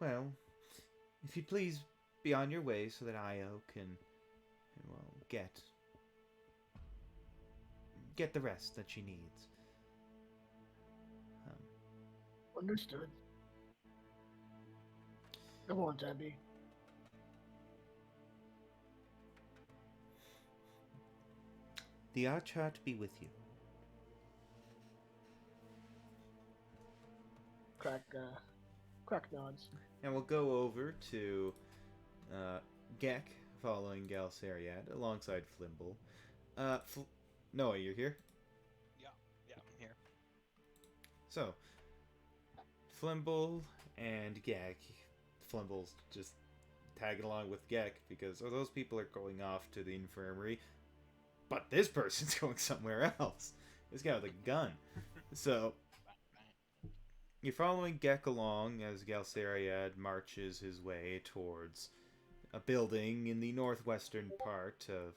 Well, if you'd please be on your way so that Io can, well, get the rest that she needs. Understood. Come on, Tabby. The Archheart be with you. Crack nods. And we'll go over to Gek following Galsariad alongside Flimble. Noah, you're here? Yeah, I'm here. So, Flimble and Gek. Flimble's just tagging along with Gek because those people are going off to the infirmary, but this person's going somewhere else. This guy with a gun. So, you're following Gek along as Galsariad marches his way towards a building in the northwestern part of...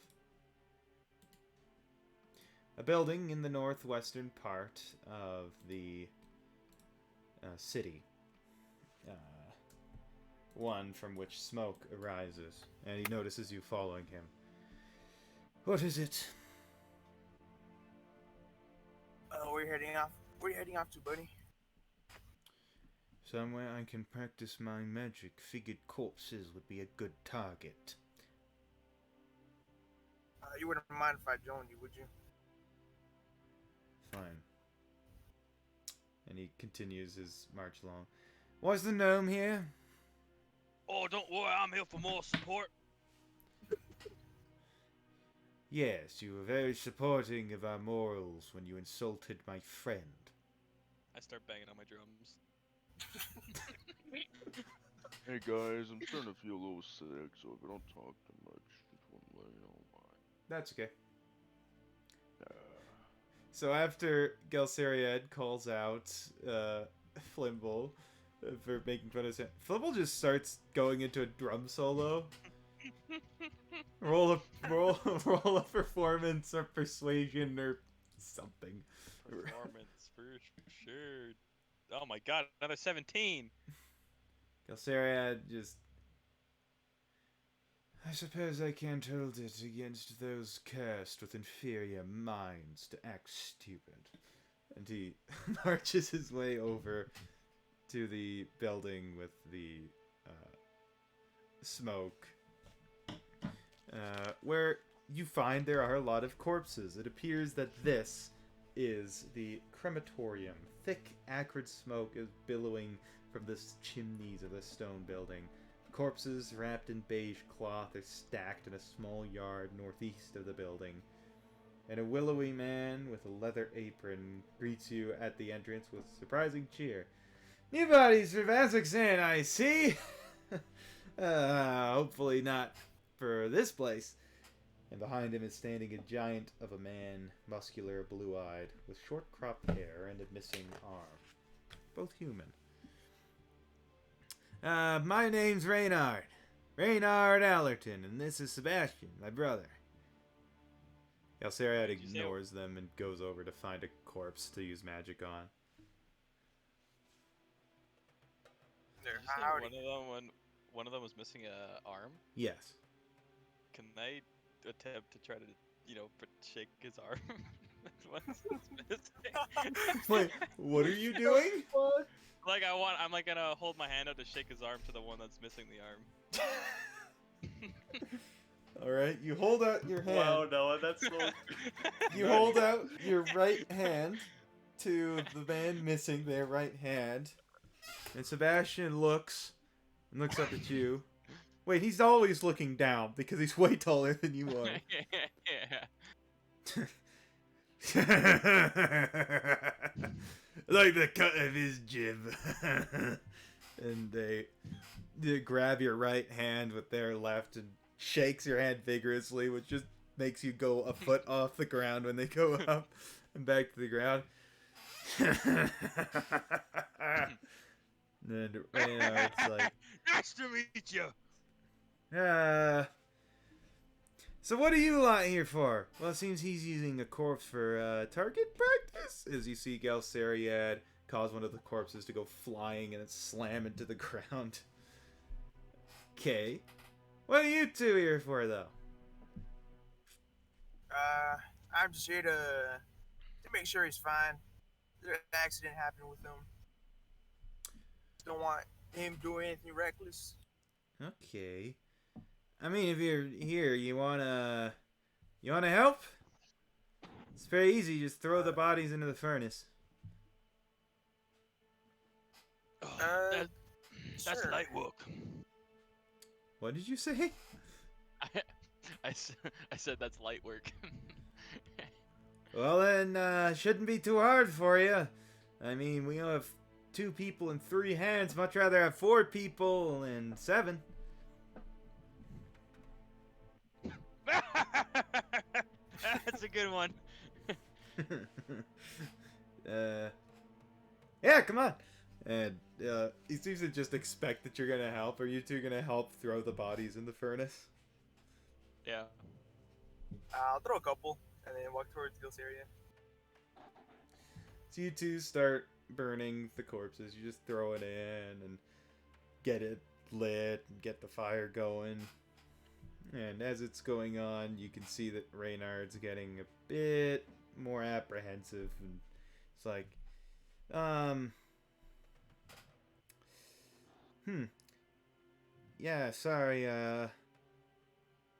the city. One from which smoke arises, and he notices you following him. What is it? Where you heading off? Where you heading off to, buddy? Somewhere I can practice my magic. Figured corpses would be a good target. You wouldn't mind if I joined you, would you? Fine. And he continues his march along. Was the gnome here? Oh, don't worry, I'm here for more support. Yes, you were very supporting of our morals when you insulted my friend. I start banging on my drums. Hey guys, I'm starting to feel a little sick, so if I don't talk too much, just want to let you know why. That's okay. So after Galsariad calls out Flimble for making fun of him, Flimble just starts going into a drum solo. roll a performance or persuasion or something. Performance for sure. Oh my god, another 17. Galceria just... I suppose I can't hold it against those cursed with inferior minds to act stupid. And he marches his way over to the building with the smoke, where you find there are a lot of corpses. It appears that this is the crematorium. Thick, acrid smoke is billowing from the chimneys of the stone building. Corpses wrapped in beige cloth are stacked in a small yard northeast of the building. And a willowy man with a leather apron greets you at the entrance with surprising cheer. New bodies for Vazoxan, I see! Hopefully not for this place. And behind him is standing a giant of a man, muscular, blue-eyed, with short cropped hair and a missing arm. Both human. My name's Reynard. Reynard Allerton, and this is Sebastian, my brother. Galceria ignores them and goes over to find a corpse to use magic on. There, Did you say howdy. one of them was missing a arm? Yes. Can I attempt to try to, shake his arm? That's what's missing. Wait, what are you doing? Fuck. Like I'm like gonna hold my hand out to shake his arm to the one that's missing the arm. Alright, you hold out your hand. Wow, Noah, that's so... You hold out your right hand to the man missing their right hand. And Sebastian looks up at you. Wait, he's always looking down because he's way taller than you are. Like the cut of his jib. And they grab your right hand with their left and shakes your hand vigorously, which just makes you go a foot off the ground when they go up and back to the ground. And it's like, Nice to meet you. so what do you lot here for? Well, it seems he's using a corpse for target practice. As you see Galceria cause one of the corpses to go flying and then slam into the ground. Okay. What are you two here for, though? I'm just here to make sure he's fine. There's an accident happened with him. Don't want him doing anything reckless. Okay. I mean, if you're here, you wanna help? It's very easy. Just throw the bodies into the furnace. Oh, that's Sure. light work. What did you say? I said that's light work. Well, then, shouldn't be too hard for you. I mean, we have 2 people and 3 hands. Much rather have 4 people and 7. That's a good one. Yeah, come on. And he seems to just expect that you're gonna help. Are you two gonna help throw the bodies in the furnace? Yeah. I'll throw a couple and then walk towards Gil's area. So you two start burning the corpses. You just throw it in and get it lit and get the fire going. And as it's going on, you can see that Reynard's getting a bit more apprehensive. And it's like, yeah, sorry,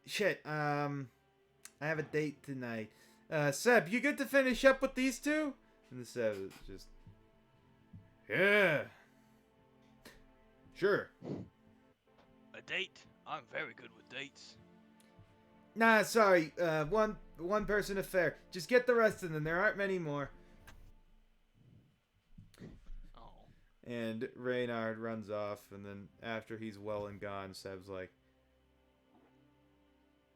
shit, I have a date tonight. Seb, you good to finish up with these two? And the Seb is just, yeah, sure. A date? I'm very good with dates. Nah, sorry, one person affair. Just get the rest of them, there aren't many more. Oh. And Reynard runs off, and then after he's well and gone, Seb's like,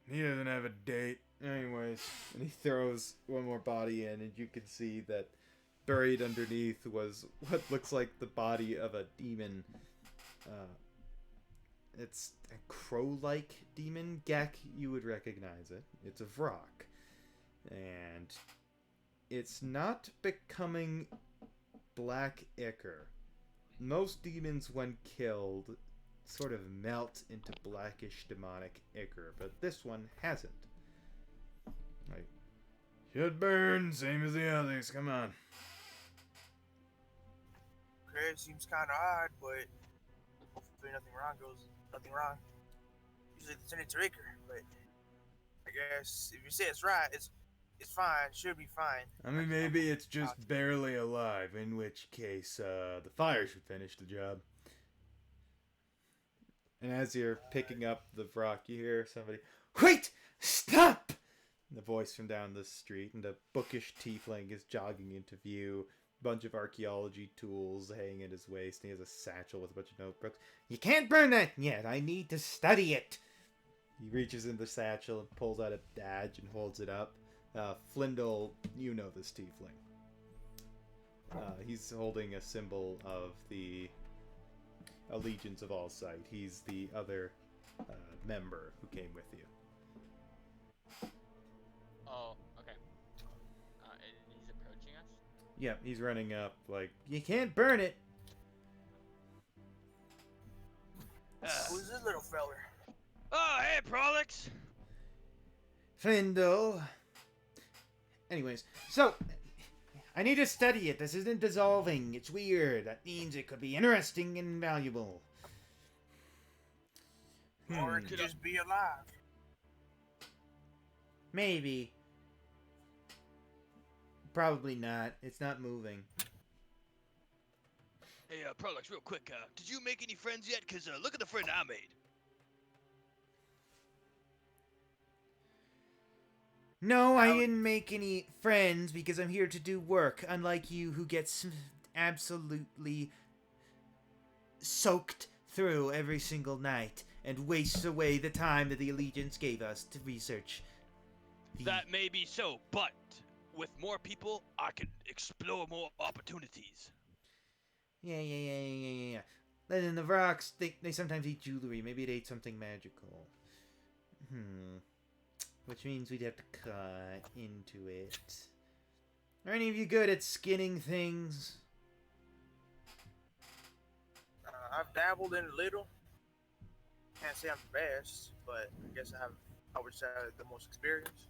he doesn't have a date. Anyways, and he throws one more body in, and you can see that buried underneath was what looks like the body of a demon. It's a crow-like demon. Gek, you would recognize it. It's of rock. And it's not becoming black ichor. Most demons, when killed, sort of melt into blackish demonic ichor, but this one hasn't. Like, should burn, same as the others, come on. Okay, it seems kind of odd, but hopefully nothing wrong. Usually the Senator Iker, but I guess if you say it's right, it's fine. Should be fine. I mean, maybe it's just barely alive, in which case, the fire should finish the job. And as you're picking up the rock, you hear somebody, "Wait! Stop!" The voice from down the street, and a bookish tiefling is jogging into view. Bunch of archaeology tools hanging at his waist, and he has a satchel with a bunch of notebooks. "You can't burn that yet! I need to study it!" He reaches in the satchel and pulls out a badge and holds it up. Flindle, you know this tiefling. He's holding a symbol of the Allegiance of All Sight. He's the other member who came with you. Oh, okay. And he's approaching us? Yeah, he's running up like, "You can't burn it!" Who's this little feller? Oh, hey, Prolix! Flindle. Anyways, so I need to study it. This isn't dissolving. It's weird. That means it could be interesting and valuable. Or it could just be alive. Maybe. Probably not. It's not moving. Hey, Prolix, real quick, did you make any friends yet? Cause look at the friend I made. No, I didn't make any friends because I'm here to do work, unlike you who gets absolutely soaked through every single night and wastes away the time that the Allegiance gave us to research. That may be so, but with more people, I can explore more opportunities. Yeah. Then the rocks, they sometimes eat jewelry. Maybe it ate something magical. Which means we'd have to cut into it. Are any of you good at skinning things? I've dabbled in a little. Can't say I'm the best, but I guess I would say the most experience.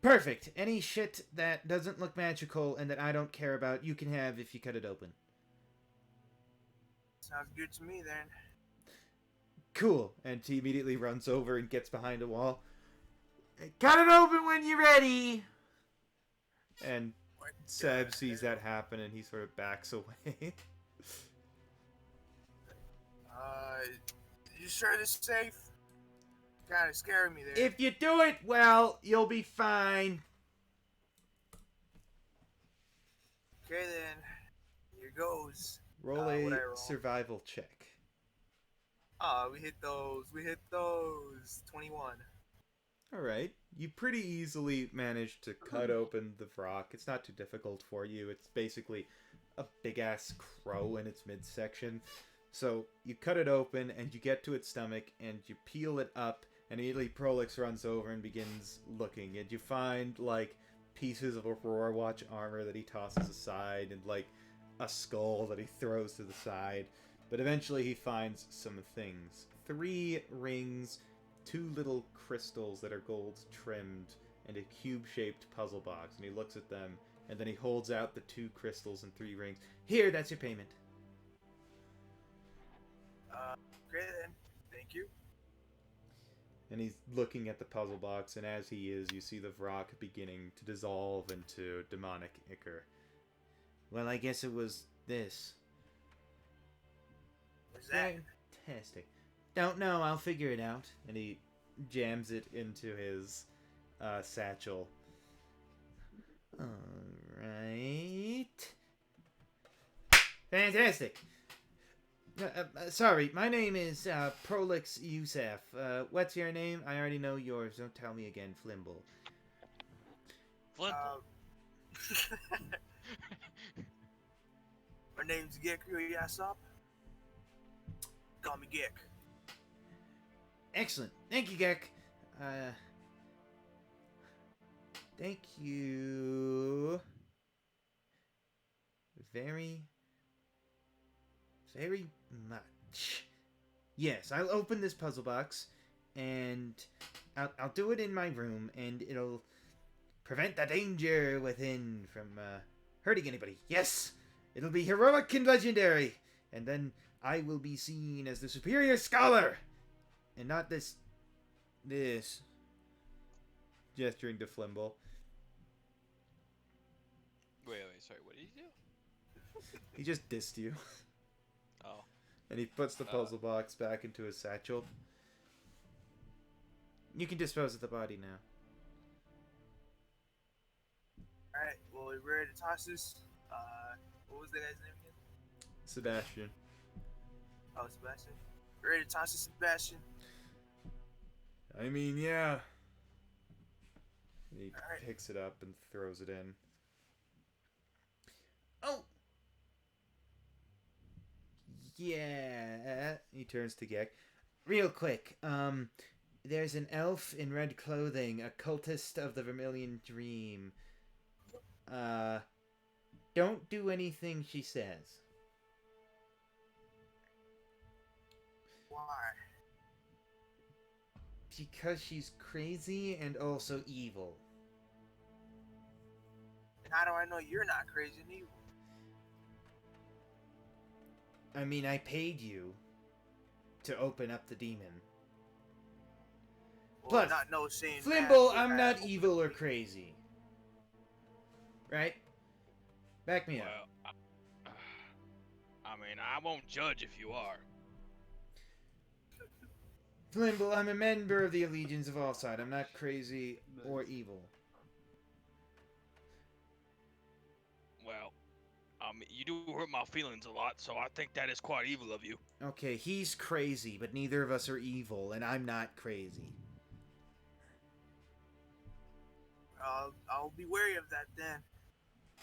Perfect. Any shit that doesn't look magical and that I don't care about, you can have if you cut it open. Sounds good to me then. Cool. And he immediately runs over and gets behind a wall. "Cut it open when you're ready!" And Seb sees that happen and he sort of backs away. You sure this is safe? Kinda scaring me there. If you do it well, you'll be fine. Okay then, here goes. Roll What'd I a roll? survival check. We hit those. 21. Alright. You pretty easily managed to cut open the rock. It's not too difficult for you. It's basically a big-ass crow in its midsection. So you cut it open, and you get to its stomach, and you peel it up, and immediately Prolix runs over and begins looking. And you find, like, pieces of Aurora Watch armor that he tosses aside, and, like, a skull that he throws to the side. But eventually he finds some things. 3 rings, 2 little crystals that are gold trimmed, and a cube-shaped puzzle box. And he looks at them, and then he holds out the 2 crystals and 3 rings. "Here, that's your payment." Okay then. Thank you. And he's looking at the puzzle box, and as he is, you see the rock beginning to dissolve into demonic ichor. "Well, I guess it was this." What's that? Fantastic. "Don't know, I'll figure it out." And he jams it into his satchel. Alright. Fantastic. Sorry, my name is Prolix Youssef. What's your name? I already know yours. Don't tell me again, Flimble. Flimble. My name's Gekru Yasop. Call me Gek. Excellent. Thank you, Gek. Thank you very, very much. Yes, I'll open this puzzle box, and I'll do it in my room, and it'll prevent the danger within from hurting anybody. Yes, it'll be heroic and legendary, and then I will be seen as the superior scholar, and not this, gesturing to Flimble. Wait, sorry, what did you do? He just dissed you. Oh. And he puts the puzzle box back into his satchel. You can dispose of the body now. Alright, well, we're ready to toss this. What was the guy's name again? Sebastian. Oh, Sebastian. We're ready to toss this, Sebastian. I mean, yeah. He Alright. picks it up and throws it in. Oh! Yeah. He turns to Gek. Real quick, there's an elf in red clothing, a cultist of the Vermilion Dream. Don't do anything she says. Why? Because she's crazy and also evil. And how do I know you're not crazy and evil? I mean, I paid you to open up the demon. Well, Plus, not no saying Flimble, that, I'm I not opened evil the or demon. crazy. Right? Back me up. Well, I mean, I won't judge if you are. Flimble, I'm a member of the Allegiance of Allside. I'm not crazy or evil. Well, you do hurt my feelings a lot, so I think that is quite evil of you. Okay, he's crazy, but neither of us are evil, and I'm not crazy. I'll be wary of that then.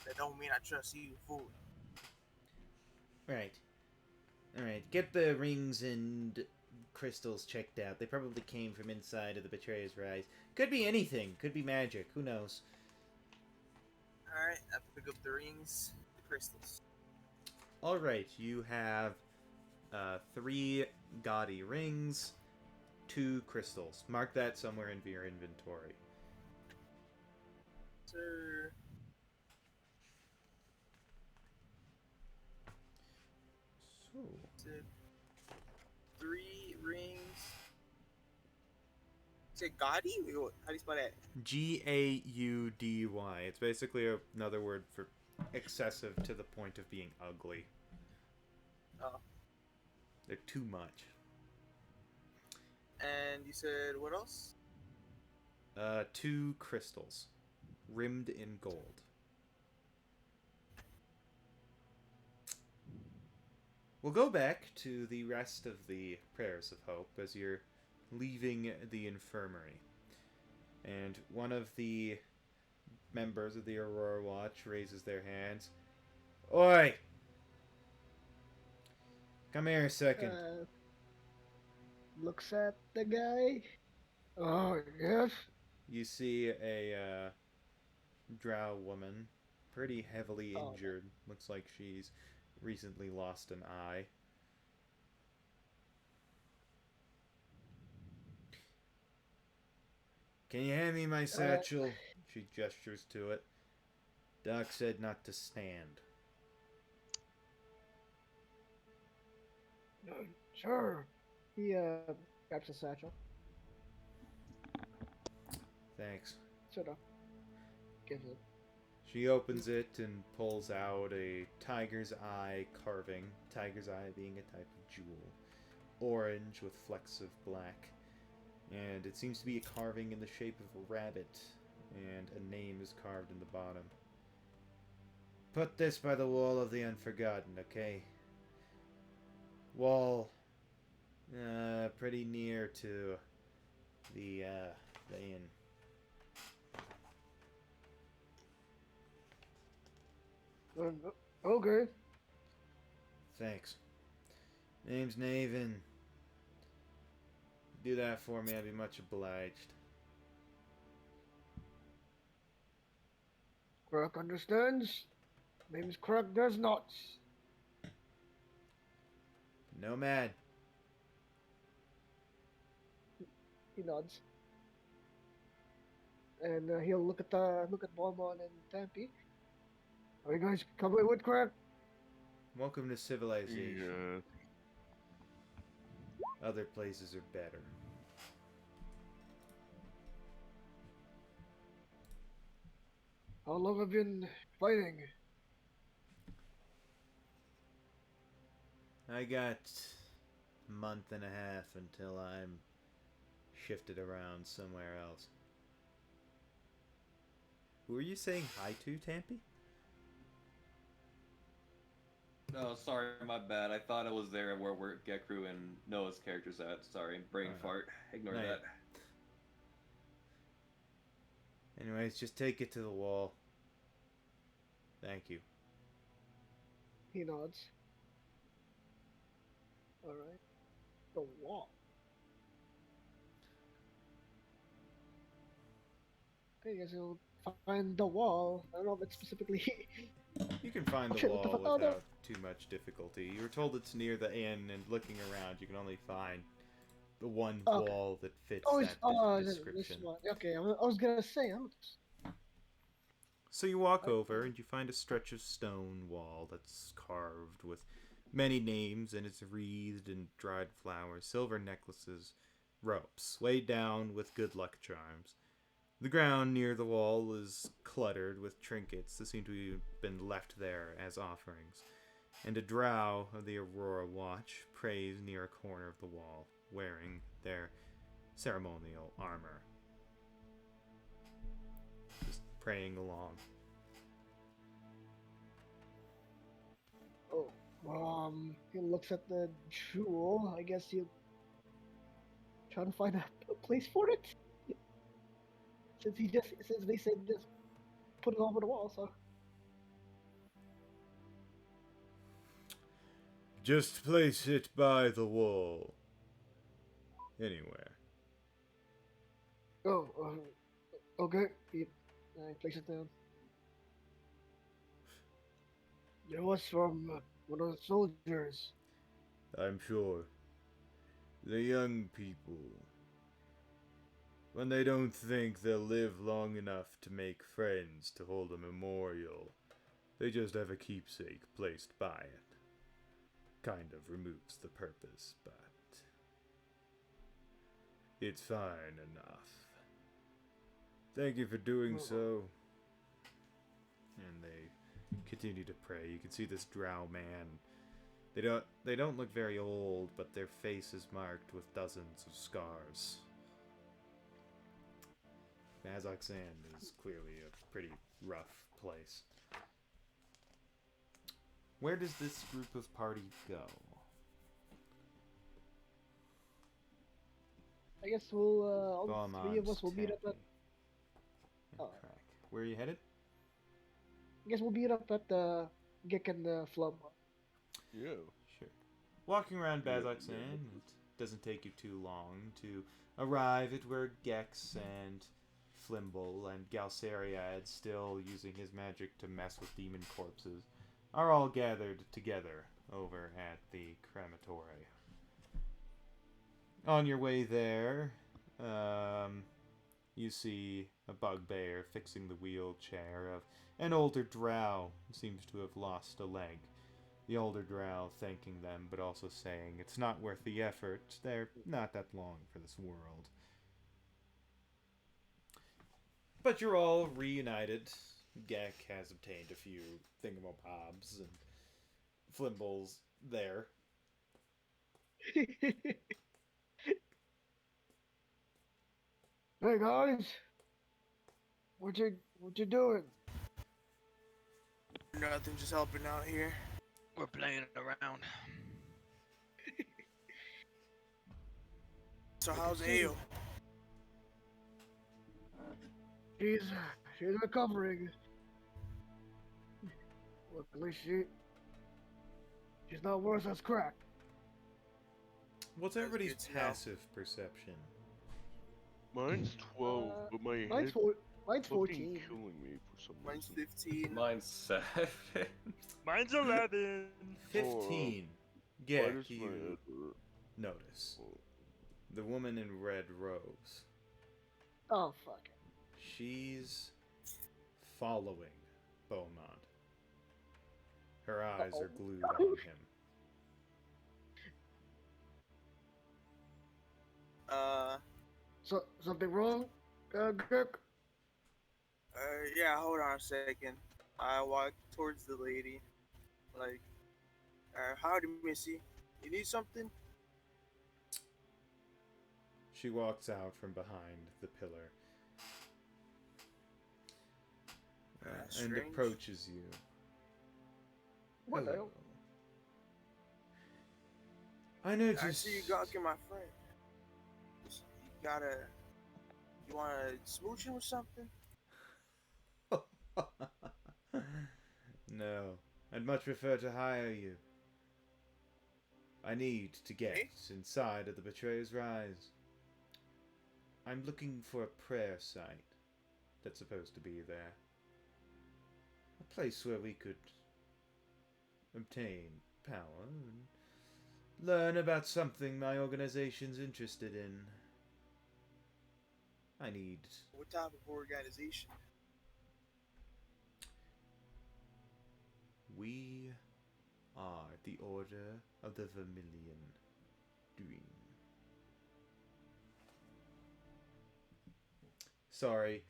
That don't mean I trust you fully. Right. Alright, get the rings and crystals checked out. They probably came from inside of the Betrayer's Rise. Could be anything. Could be magic. Who knows? Alright, I pick up the rings, the crystals. Alright, you have 3 gaudy rings, 2 crystals. Mark that somewhere in your inventory. Sir. So, Said 3 rings. Say Gaudy? Wait, what? How do you spell that? Gaudy. It's basically another word for excessive to the point of being ugly. Oh. They're too much. And you said what else? 2 crystals, rimmed in gold. We'll go back to the rest of the prayers of hope as you're leaving the infirmary. And one of the members of the Aurora Watch raises their hands. Oi! Come here a second. Looks at the guy. Oh, yes? You see a drow woman, pretty heavily Oh. injured. Looks like she's recently lost an eye. Can you hand me my satchel? She gestures to it. Doc said not to stand. Sure. He grabs a satchel. Thanks. Sort of gives it. She opens it and pulls out a tiger's eye carving. Tiger's eye being a type of jewel. Orange with flecks of black. And it seems to be a carving in the shape of a rabbit. And a name is carved in the bottom. Put this by the wall of the Unforgotten, okay? Wall. Pretty near to the inn. Okay. Thanks. Name's Naven. Do that for me, I'd be much obliged. Croc understands. Name's Croc does not. Nomad. He nods. And he'll look at Bonbon and Tampy. Are you guys coming with crack? Welcome to civilization. Yeah. Other places are better. How long have you been fighting? I got a month and a half until I'm shifted around somewhere else. Who are you saying hi to, Tampy? No, sorry, my bad. I thought it was there where Gekru and Noah's character's at. Sorry, brain fart. Ignore Right. that. Anyways, just take it to the wall. Thank you. He nods. Alright. The wall. Okay, I guess you'll find the wall. I don't know if it's specifically. You can find Oh, the shit, what the wall fuck? Oh, no. without too much difficulty. You were told it's near the inn, and looking around, you can only find the one Okay. wall that fits Oh, that it's this description. one. Okay, I was gonna say. So you walk Okay. over, and you find a stretch of stone wall that's carved with many names, and it's wreathed in dried flowers, silver necklaces, ropes, weighed down with good luck charms. The ground near the wall is cluttered with trinkets that seem to have been left there as offerings, and a drow of the Aurora Watch prays near a corner of the wall, wearing their ceremonial armor. Just praying along. Oh, he looks at the jewel. I guess he'll try to find a place for it. Since they said just put it over the wall, so. Just place it by the wall. Anywhere. Oh, okay. I place it down. It was from one of the soldiers. I'm sure. The young people. When they don't think they'll live long enough to make friends to hold a memorial, they just have a keepsake placed by it. Kind of removes the purpose, but it's fine enough. Thank you for doing so. And they continue to pray. You can see this drow man. They don't look very old, but their face is marked with dozens of scars. Kazakhstan is clearly a pretty rough place. Where does this group of party go? I guess we'll all Beaumont, three of us will meet up at. Tampy, and Crack. Where are you headed? I guess we'll meet up at the Gek and the Flum. Yeah. Sure. Walking around Yeah, Kazakhstan, yeah. it doesn't take you too long to arrive at where Gex and Flimble and Galceriad, still using his magic to mess with demon corpses, are all gathered together over at the crematory. On your way there, you see a bugbear fixing the wheelchair of an older drow who seems to have lost a leg. The older drow thanking them, but also saying it's not worth the effort. They're not that long for this world. But you're all reunited. Gek has obtained a few thingamabobs, and Flimble's there. Hey guys, what you doing? Nothing, just helping out here. We're playing around. So how's Ale? She's recovering. Well, at least she's not worse as crack. What's That's everybody's good to know. passive perception? Mine's 12, but my head Mine's fucking 14. killing me for some Mine's reason. 15. Mine's 7. Mine's 11. 15. Why Gek, does my you head hurt? notice. the woman in red robes. Oh fuck. She's following Beaumont. Her eyes are glued on him. So something wrong, Kirk? Yeah, hold on a second. I walk towards the lady. Like, howdy, Missy. You need something? She walks out from behind the pillar and Strange. approaches you. What the Hello. hell? I noticed. I see you gawking my friend. You wanna smooch him or something? No, I'd much prefer to hire you. I need to get inside of the Betrayer's Rise. I'm looking for a prayer site that's supposed to be there. A place where we could obtain power and learn about something my organization's interested in. I need... What type of organization? We are the Order of the Vermilion Dream. Sorry.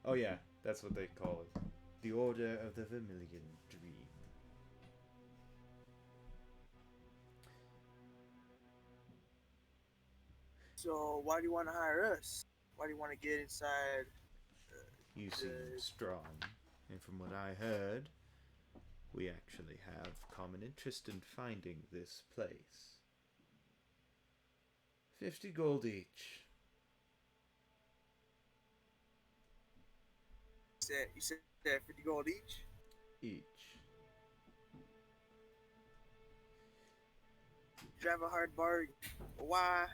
Oh yeah, that's what they call it. The Order of the Vermilion Dream. So why do you want to hire us? Why do you want to get inside? You seem strong, and from what I heard, we actually have common interest in finding this place. 50 gold each. You said 50 gold each? Each. You have a hard bargain. Why?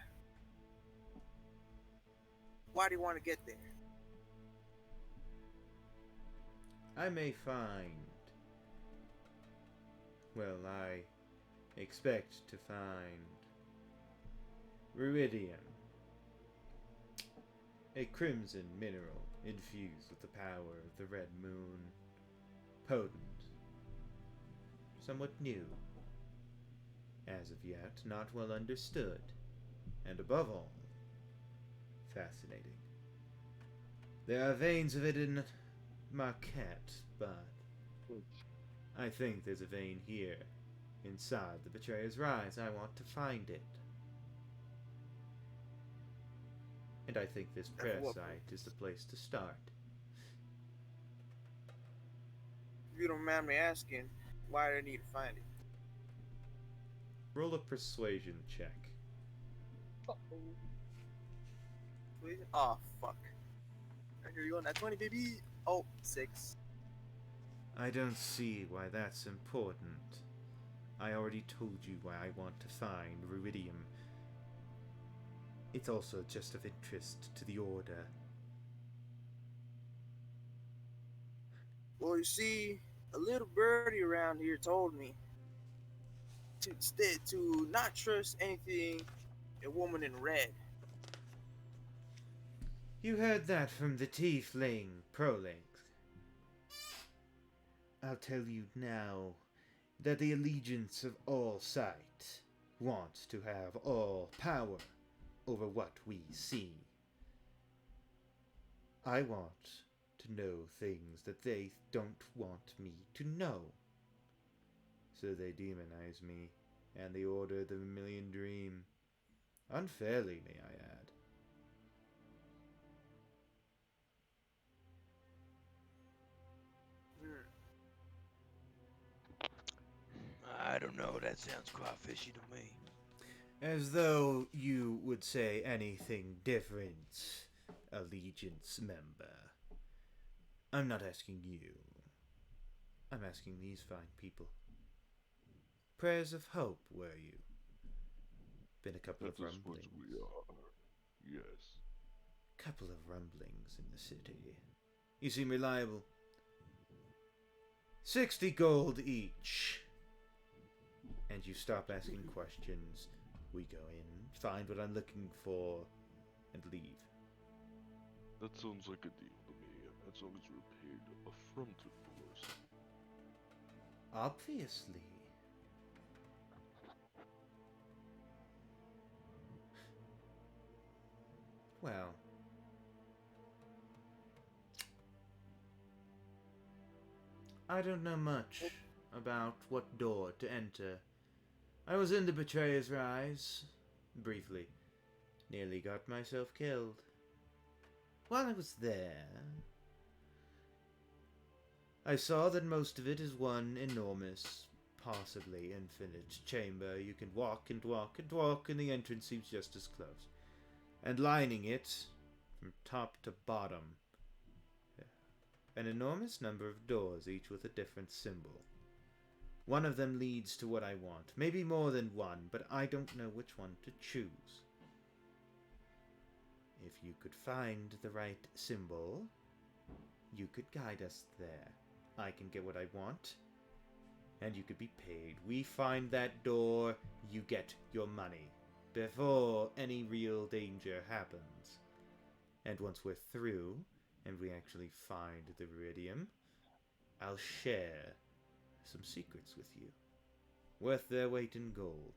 Why do you want to get there? I may find... Well, I expect to find... Ruidium. A crimson mineral infused with the power of the red moon. Potent. Somewhat new. As of yet, not well understood. And above all, fascinating. There are veins of it in Marquette, but I think there's a vein here, inside the Betrayer's Rise. I want to find it. And I think this prayer site is the place to start. If you don't mind me asking, why do I need to find it? Roll a persuasion check. Please? Oh, fuck. Here you go, not 20, baby. Oh, 6. I don't see why that's important. I already told you why I want to find Ruidium. It's also just of interest to the Order. Well, you see, a little birdie around here told me to not trust anything a woman in red. You heard that from the tiefling, Prolix. I'll tell you now that the allegiance of all sight wants to have all power over what we see. I want to know things that they don't want me to know. So they demonize me and the Order of the Vermilion Dream. Unfairly, may I add. I don't know, that sounds quite fishy to me. As though you would say anything different, Allegiance member. I'm not asking you. I'm asking these fine people. Prayers of hope, were you? Been a couple of That is what rumblings. we are. Yes. Couple of rumblings in the city. You seem reliable. 60 gold each. And you stop asking questions. We go in, find what I'm looking for, and leave. That sounds like a deal to me, as long as you're paid upfront, of course. Obviously. Well. I don't know much about what door to enter. I was in the Betrayer's Rise, briefly. Nearly got myself killed. While I was there, I saw that most of it is one enormous, possibly infinite chamber. You can walk and walk and walk, and the entrance seems just as close. And lining it, from top to bottom, an enormous number of doors, each with a different symbol. One of them leads to what I want. Maybe more than one, but I don't know which one to choose. If you could find the right symbol, you could guide us there. I can get what I want, and you could be paid. We find that door, you get your money, before any real danger happens. And once we're through, and we actually find the Viridium, I'll share some secrets with you. Worth their weight in gold.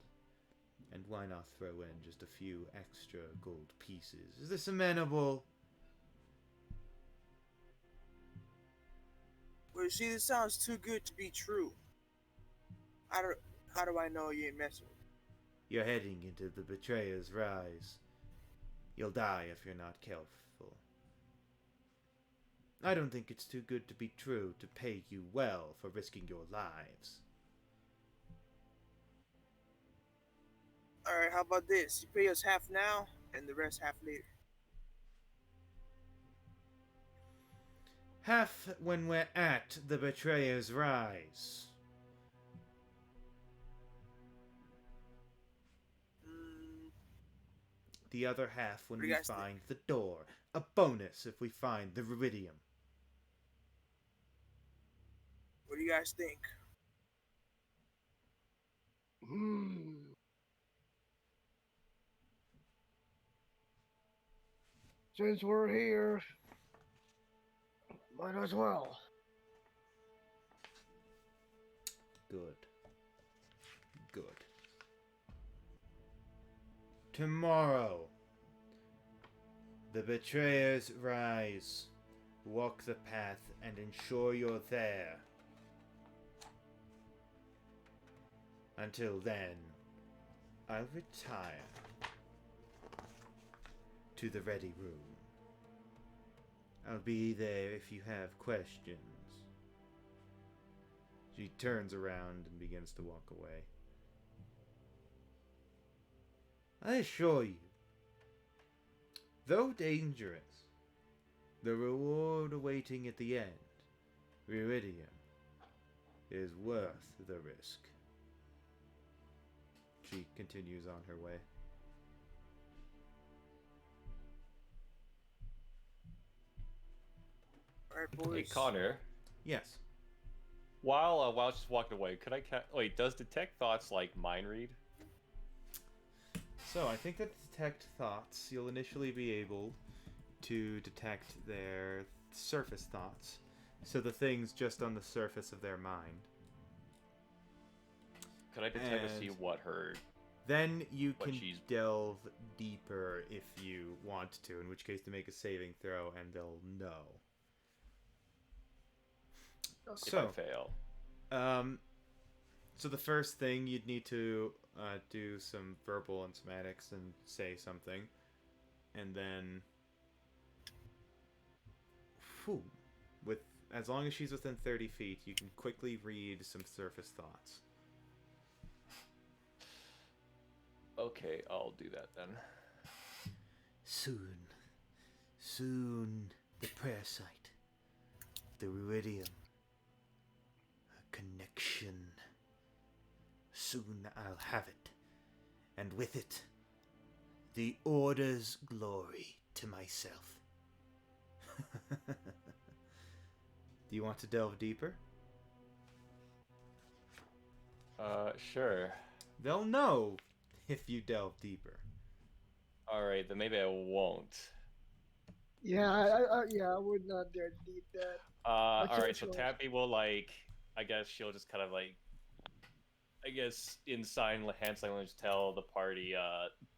And why not throw in just a few extra gold pieces? Is this amenable? Well, you see, this sounds too good to be true. How do I know you ain't messing with me? You're heading into the Betrayer's Rise. You'll die if you're not careful. I don't think it's too good to be true to pay you well for risking your lives. Alright, how about this? You pay us half now, and the rest half later. Half when we're at the Betrayer's Rise. The other half when What do we you guys find the door. A bonus if we find the Viridium. What do you guys think? Since we're here, might as well. Good. Good. Tomorrow, the Betrayers rise. Walk the path and ensure you're there. Until then, I'll retire to the ready room. I'll be there if you have questions. She turns around and begins to walk away. I assure you, though dangerous, the reward awaiting at the end, Viridium, is worth the risk. She continues on her way. Alright, boys. Hey, Connor. Yes. While she's walking away, could I wait? Does detect thoughts like mind read? So I think that detect thoughts, you'll initially be able to detect their surface thoughts. So the things just on the surface of their mind. Could I detect to see And what her? Then you What can she's- delve deeper if you want to, in which case to make a saving throw and they'll know. If I So, fail, so the first thing you'd need to do some verbal and somatics and say something, and then, with as long as she's within 30 feet, you can quickly read some surface thoughts. okay, I'll do that then. Soon, the prayer site, the Viridium, a connection. Soon I'll have it, and with it, the Order's glory to myself. Do you want to delve deeper? Sure. They'll know if you delve deeper. Alright, then maybe I won't. Yeah, I would not dare to eat that. What's your Alright, so choice? Tappy will, like, I guess she'll just kind of, like, I guess in hand sign language tell the party,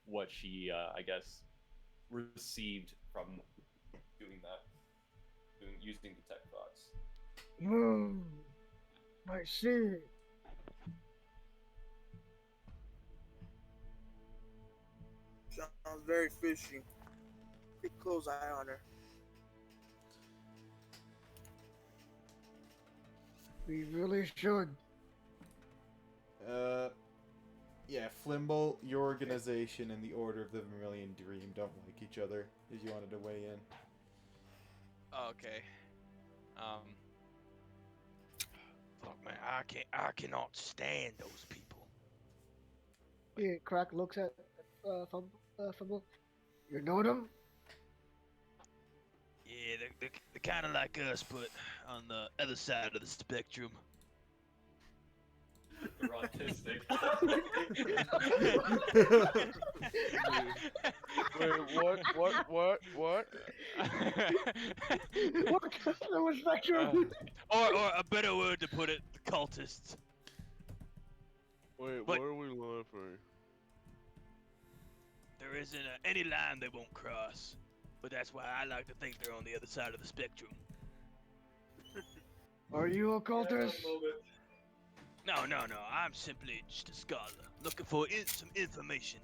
what she, I guess, received from doing that. Using detect thoughts. I see. Sounds very fishy. Keep a close eye on her. We really should. Yeah, Flimble, your organization and the Order of the Vermilion Dream don't like each other. If you wanted to weigh in. Okay. Fuck man, I cannot stand those people. Yeah, Crack looks at Fumble. You know them? Yeah, they're kind of like us, but on the other side of the spectrum. They're autistic. Wait, what? What customer spectrum? or a better word to put it, the cultists. Wait, But- why are we laughing? There isn't any line they won't cross. But that's why I like to think they're on the other side of the spectrum. Are you a cultist? No, I'm simply just a scholar, looking for some information.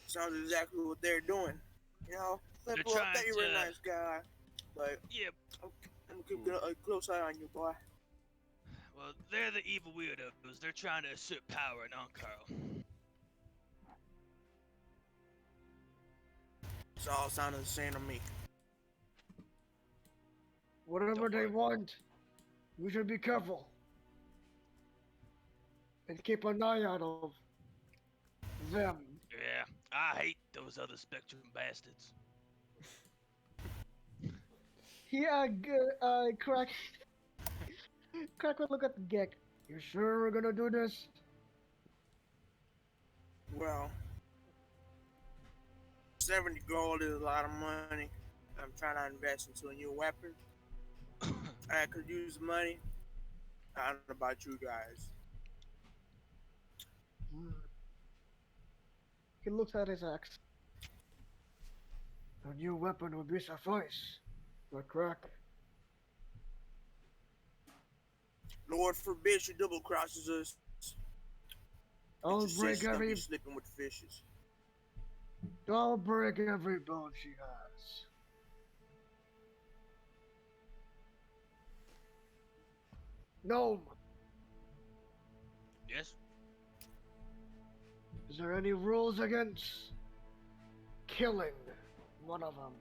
Sounds exactly what they're doing. You know, They're Flimble, I bet trying you're a to- nice guy, but Yeah, I'm gonna keep a close eye on you, boy. well, they're the evil weirdos. They're trying to assert power in Ankara. It's all sounding the same to me. Whatever Don't they worry. want, we should be careful. And keep an eye out of them. Yeah, I hate those other spectrum bastards. Yeah, Crack. Crack would look at the Gek. You sure we're gonna do this? Well, 70 gold is a lot of money. I'm trying to invest into a new weapon. I could use the money. I don't know about you guys. He looks at his axe. A new weapon would be suffice. But Crack. Lord forbid she double crosses us. I'll Your break sis gonna every be sleeping with the fishes. I'll break every bone she has. Gnome, Yes? is there any rules against killing one of them?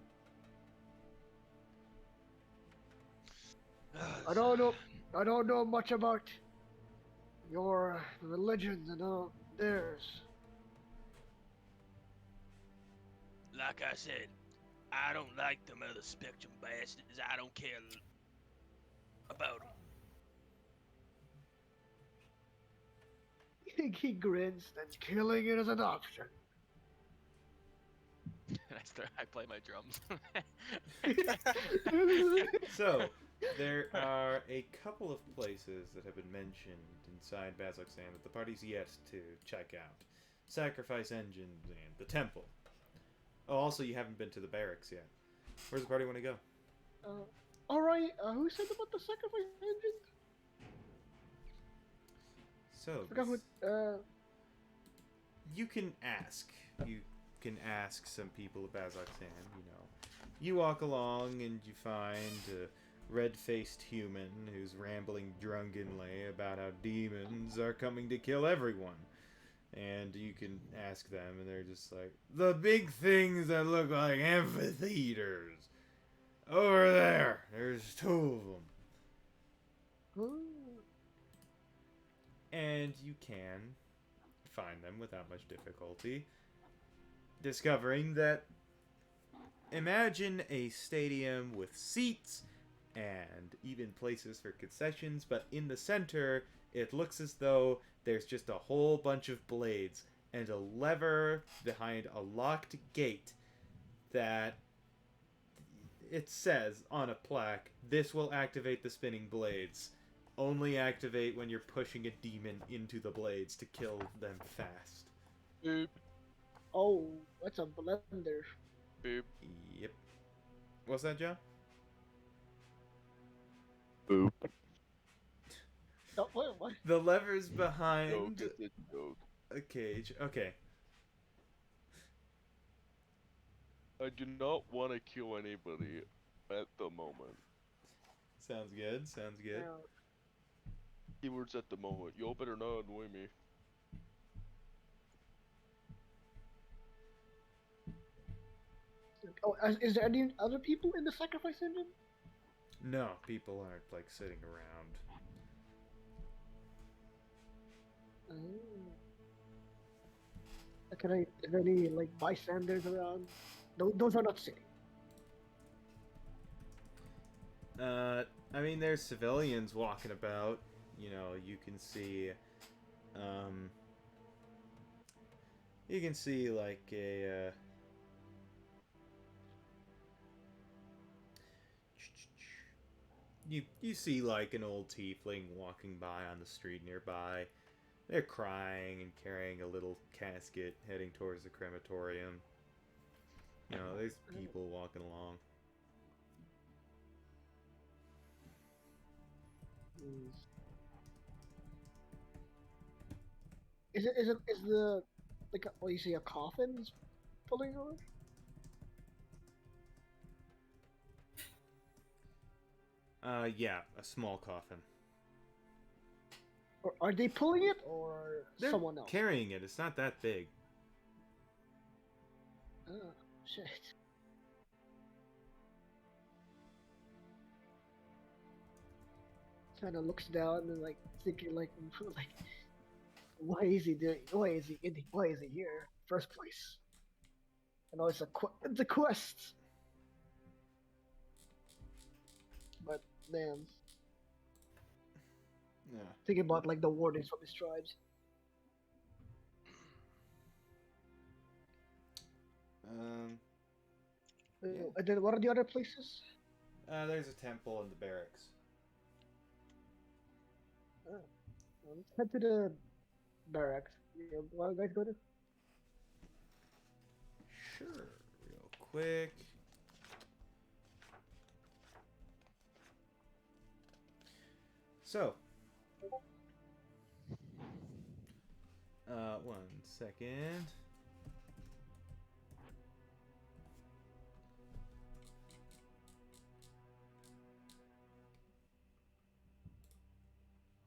I don't know much about your religions and all theirs. Like I said, I don't like them other spectrum bastards. I don't care about them. He grins, then killing it is an option. I play my drums. So, there are a couple of places that have been mentioned inside Bazzoxan that the party's yet to check out. Sacrifice Engines and the Temple. Oh, also, you haven't been to the barracks yet. Where's the party want to go? Alright, who said about the sacrifice engine? So, Forgot what, you can ask. You can ask some people of Bazzoxan, you know. You walk along and you find a red-faced human who's rambling drunkenly about how demons are coming to kill everyone. And you can ask them, and they're just like, the big things that look like amphitheaters. Over there. There's 2 of them. And you can find them without much difficulty. Discovering that, imagine a stadium with seats and even places for concessions, but in the center It looks as though there's just a whole bunch of blades and a lever behind a locked gate that it says on a plaque, this will activate the spinning blades. Only activate when you're pushing a demon into the blades to kill them fast. Boop, Oh, that's a blender. boop, Yep. What's that, John? boop. Oh, what? The lever's Joke, behind it's a joke. a cage. Okay. I do not want to kill anybody at the moment. Sounds good. Sounds good. Keywords at the moment. Y'all better not annoy me. Oh, is there any other people in the sacrifice engine? No, people aren't like sitting around. Oh. Can I? Is there any like bystanders around? Those are not sitting. I mean, there's civilians walking about. You know, you can see like a you see like an old tiefling walking by on the street nearby. They're crying and carrying a little casket heading towards the crematorium. You know, there's people walking along. Is the like what you see a coffin's pulling over? Yeah, a small coffin. Or are they pulling it, or They're someone else? carrying it. It's not that big. Oh shit! Kind of looks down and like thinking like why is he doing? Why is he here? First place. I know it's a quest. But damn, Yeah. thinking about like the wardens from his tribes. Yeah. And then what are the other places? There's a temple in the barracks. Well, let's head to the barracks. You want to guys go to? Sure. Real quick. So. 1 second.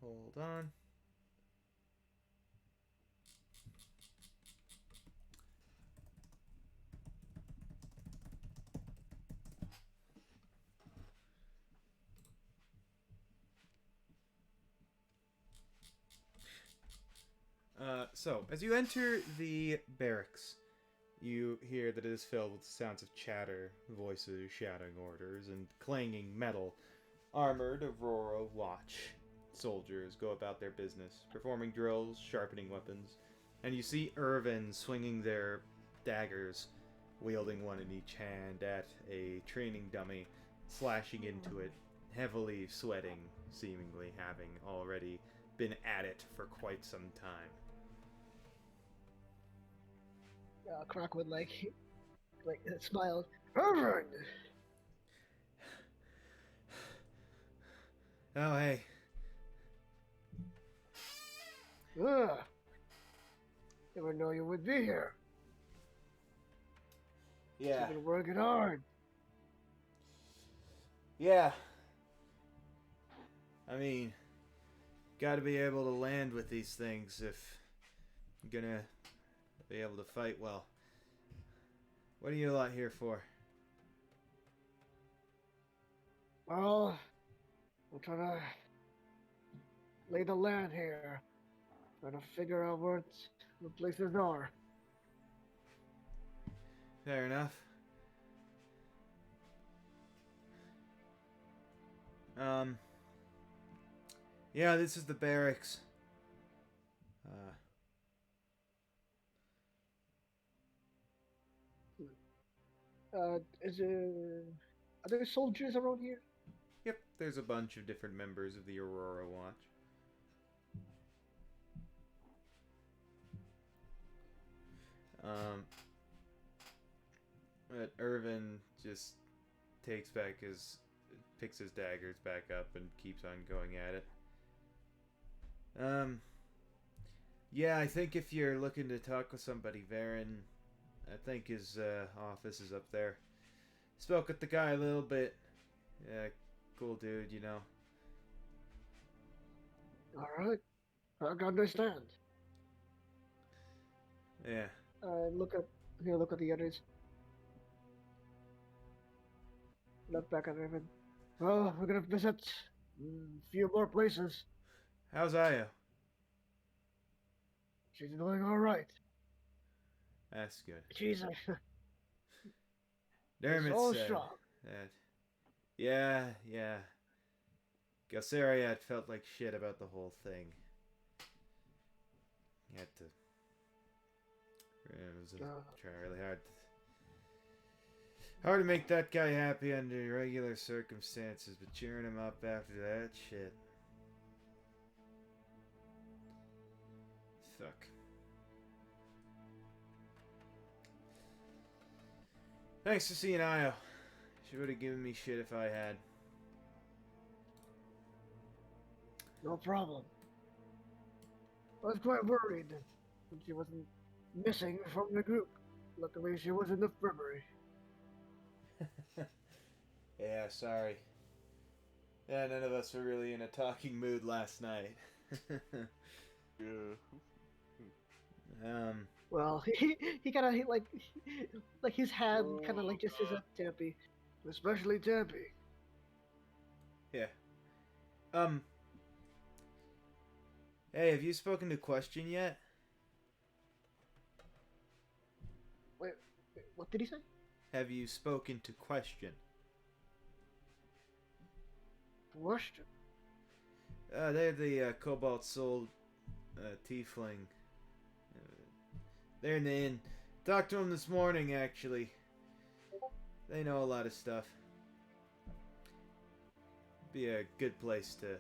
Hold on. So, as you enter the barracks, you hear that it is filled with sounds of chatter, voices shouting orders, and clanging metal. Armored Aurora watch. Soldiers go about their business, performing drills, sharpening weapons, and you see Irvin swinging their daggers, wielding one in each hand at a training dummy, slashing into it, heavily sweating, seemingly having already been at it for quite some time. Croc would like smile. Irvin! Oh, hey. Never know you would be here. Yeah. You've been working hard. Yeah. I mean, gotta be able to land with these things if you're gonna be able to fight well. What are you lot here for? Well, we're trying to lay the land here. Trying to figure out where the places are. Fair enough. Yeah, this is the barracks. Is there are there soldiers around here? Yep, there's a bunch of different members of the Aurora Watch. But Irvin just picks his daggers back up and keeps on going at it. Yeah, I think if you're looking to talk with somebody, Varen, I think his office is up there. Spoke with the guy a little bit. Yeah, cool dude, you know. All right, I can understand. Yeah. Look at here. Look at the others. Look back at Evan. Well, we're gonna visit a few more places. How's Io? She's doing all right. That's good. She's Dermot so said strong. that. Yeah. Gelsariad felt like shit about the whole thing. He had to. It was trying really hard to make that guy happy under regular circumstances, but cheering him up after that shit. Fuck. Thanks for seeing Io. She would have given me shit if I had. No problem. I was quite worried when she wasn't missing from the group. Luckily, she was in the infirmary. Yeah, sorry. Yeah, none of us were really in a talking mood last night. Yeah. Well, he kind of like his hand kind of like just is at Tampy, especially Tampy. Yeah. Hey, have you spoken to Question yet? Wait, what did he say? Have you spoken to Question? Question. They're the Cobalt Soul Tiefling. They're in the inn. Talked to them this morning, actually. They know a lot of stuff. Be a good place to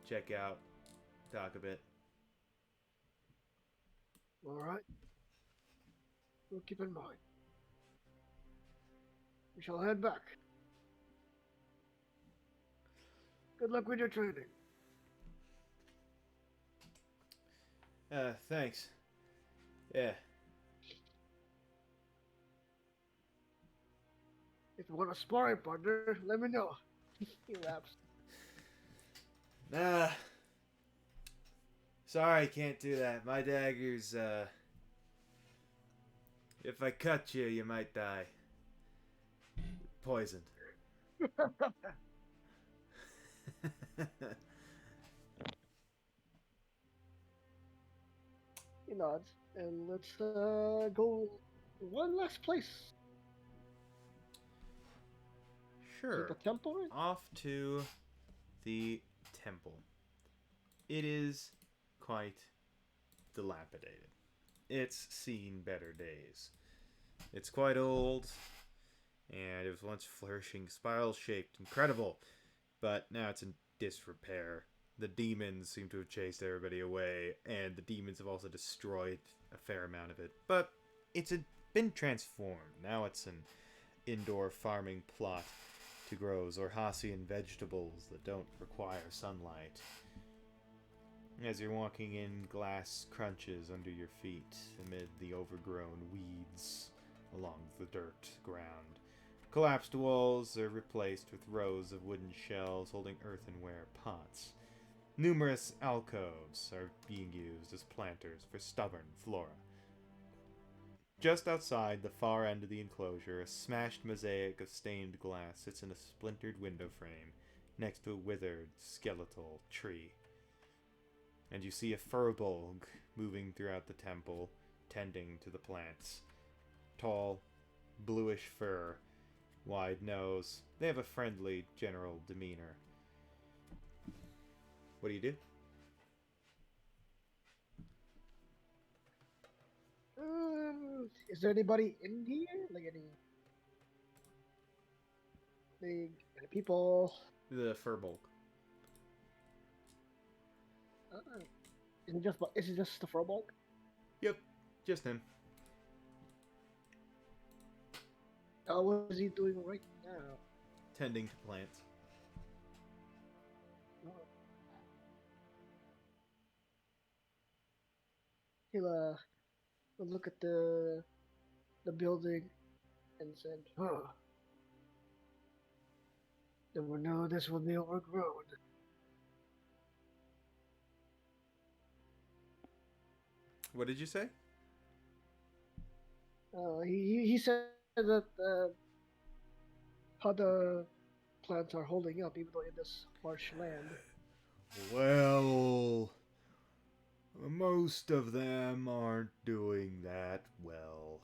check out, talk a bit. All right. We'll keep in mind. We shall head back. Good luck with your training. Thanks. Yeah. If you want a sparring partner, let me know. He laughs. Nah. Sorry, can't do that. My dagger's, if I cut you, you might die. Poisoned. He nods, and let's go one last place. Sure. The temple? Off to the temple. It is quite dilapidated. It's seen better days. It's quite old, and it was once flourishing, spiral-shaped, incredible, but now it's in disrepair. The demons seem to have chased everybody away, and the demons have also destroyed a fair amount of it. But it's been transformed. Now it's an indoor farming plot to grow Zorhasian vegetables that don't require sunlight. As you're walking in, glass crunches under your feet amid the overgrown weeds along the dirt ground. Collapsed walls are replaced with rows of wooden shelves holding earthenware pots. Numerous alcoves are being used as planters for stubborn flora. Just outside the far end of the enclosure, a smashed mosaic of stained glass sits in a splintered window frame next to a withered, skeletal tree. And you see a furbolg moving throughout the temple, tending to the plants. Tall, bluish fur, wide nose. They have a friendly, general demeanor. What do you do? Is there anybody in here? Like any people? The Furbolg. Uh, is it just the Furbolg? Yep, just him. What is he doing right now? Tending to plants. He'll look at the building and said, "Huh. Never knew this would be overgrown." What did you say? He said that how the plants are holding up, even though in this harsh land. Well, most of them aren't doing that well.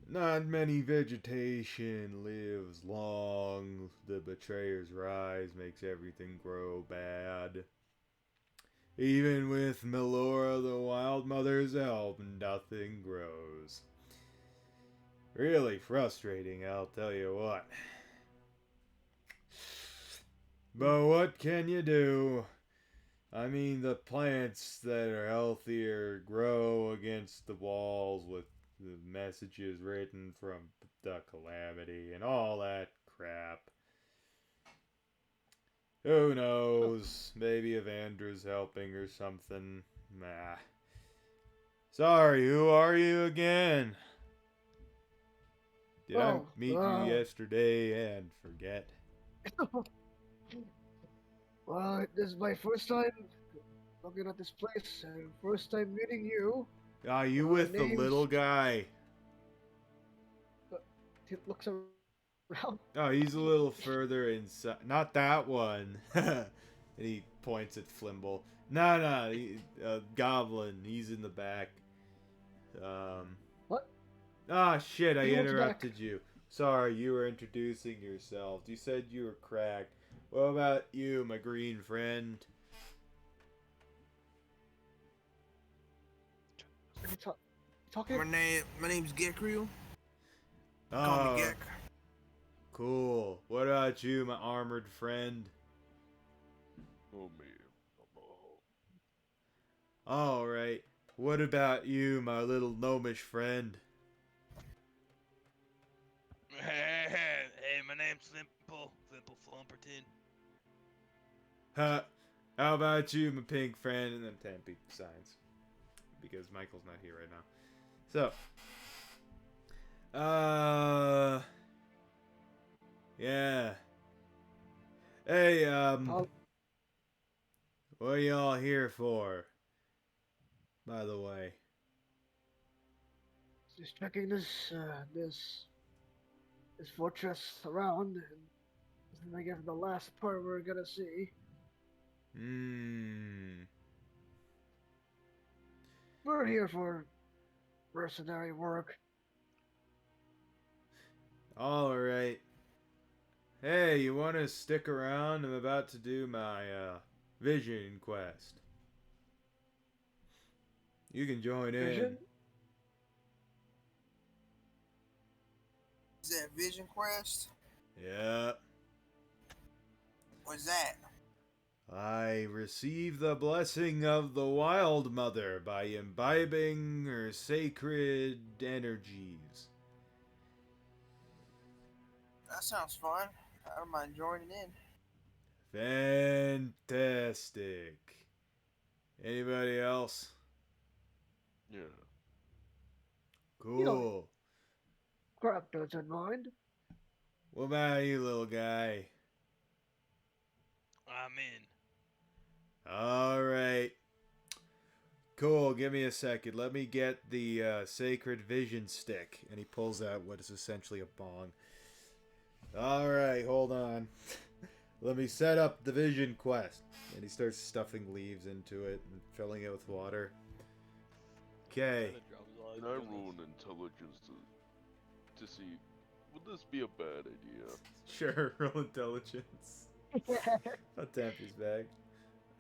Not many vegetation lives long. The betrayer's rise makes everything grow bad. Even with Melora the Wild Mother's help, nothing grows. Really frustrating, I'll tell you what. But what can you do? I mean, the plants that are healthier grow against the walls with the messages written from the calamity and all that crap. Who knows? Maybe Evandra's helping or something. Nah. Sorry, who are you again? Did I meet you yesterday and forget? Well, this is my first time looking at this place and first time meeting you. Ah, you with the little guy? He looks around. Oh, he's a little further inside. Not that one. And he points at Flimble. No, Goblin. He's in the back. What? Ah, shit, I He looks interrupted you. Sorry, you were introducing yourself. You said you were cracked. What about you, my green friend? Talking? My name's Gekru. Call Oh, me Gek. cool. What about you, my armored friend? Oh man. Alright. What about you, my little gnomish friend? Hey, my name's Flimple Flumperton. Huh. How about you, my pink friend? And then 10 signs. Because Michael's not here right now. So. Yeah. Hey, what are y'all here for? By the way. Just checking this fortress around, and I guess the last part we're gonna see. We're here for mercenary work. Alright. Hey, you want to stick around? I'm about to do my vision quest. You can join in. Is that Vision Quest? Yeah. What's that? I receive the blessing of the Wild Mother by imbibing her sacred energies. That sounds fun. I don't mind joining in. Fantastic. Anybody else? Yeah. Cool. Crap doesn't mind. What about you, little guy? I'm in. Alright. Cool, give me a second. Let me get the sacred vision stick. And he pulls out what is essentially a bong. Alright, hold on. Let me set up the vision quest. And he starts stuffing leaves into it and filling it with water. Okay. Can I roll an intelligence to see, would this be a bad idea? Sure, roll intelligence. I'll tap his bag.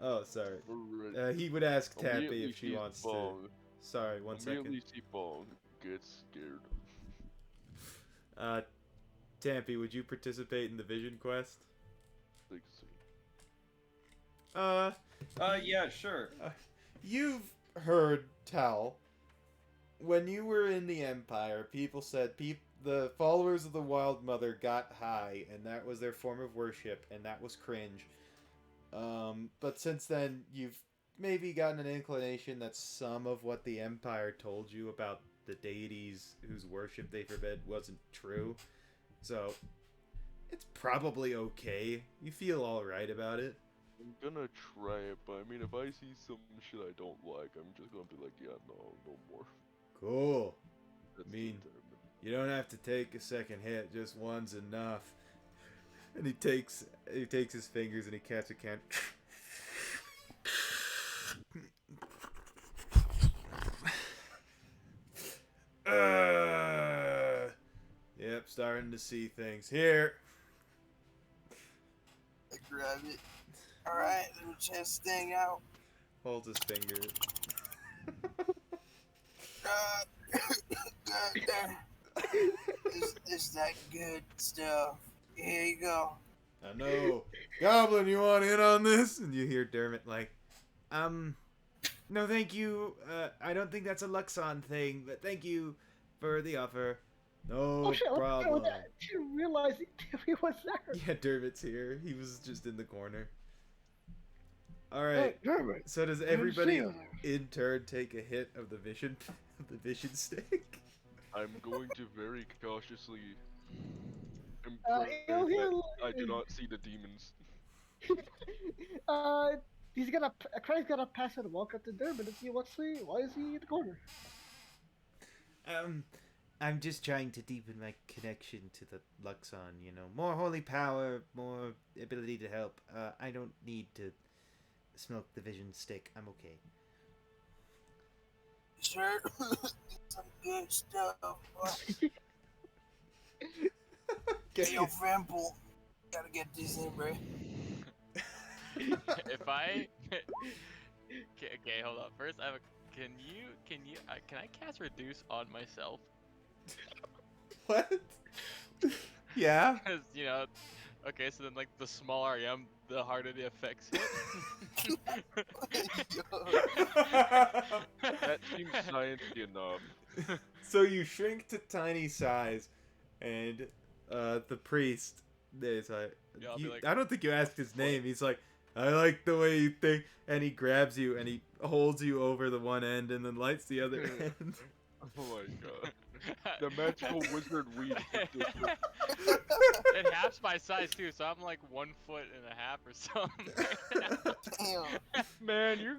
Oh, sorry. Alright. He would ask Tappy Immediately if she sees wants to. Bong. Sorry, one Immediately second. see Bong. Gets scared. Tappy, would you participate in the vision quest? Like, so- Yeah, sure. You've heard tell when you were in the Empire, people said the followers of the Wild Mother got high, and that was their form of worship, and that was cringe. But since then, you've maybe gotten an inclination that some of what the Empire told you about the deities whose worship they forbid wasn't true. So, it's probably okay. You feel alright about it. I'm gonna try it, but I mean, if I see some shit I don't like, I'm just gonna be like, yeah, no more. Cool. That's mean- determined. You don't have to take a second hit, just one's enough. And he takes his fingers and he casts a can. Yep, starting to see things here. I grab it. Alright, little chest thing out. Holds his finger. It's that good stuff. Here you go. I know. Goblin, you want in on this? And you hear Dermot like, no thank you. I don't think that's a Luxon thing, but thank you for the offer. No Oh shit! problem. I didn't realize he was there. Yeah, Dermot's here. He was just in the corner. Alright. Dermot. So does everybody in turn take a hit of the vision stick? I'm going to very cautiously he'll- that I do not see the demons. Craig's gonna pass it and walk up to Dermot and see why is he in the corner? I'm just trying to deepen my connection to the Luxon, you know. More holy power, more ability to help. I don't need to smoke the vision stick. I'm okay. Sure. Some good stuff. Hey, yo, Frample. Gotta get this in, bro. If I okay, hold on. First, I have a. Can I cast reduce on myself? What? Yeah? Because okay, so then like the smaller I am, the harder the effects hit. That seems sciencey enough. So you shrink to tiny size, and the priest is like, Yeah, I'll be like, I don't think you asked his name. He's like, I like the way you think, and he grabs you and he holds you over the one end and then lights the other end. Oh my god. The magical wizard weed. It halves my size too, so I'm like 1.5 foot or something. Damn. Man, you're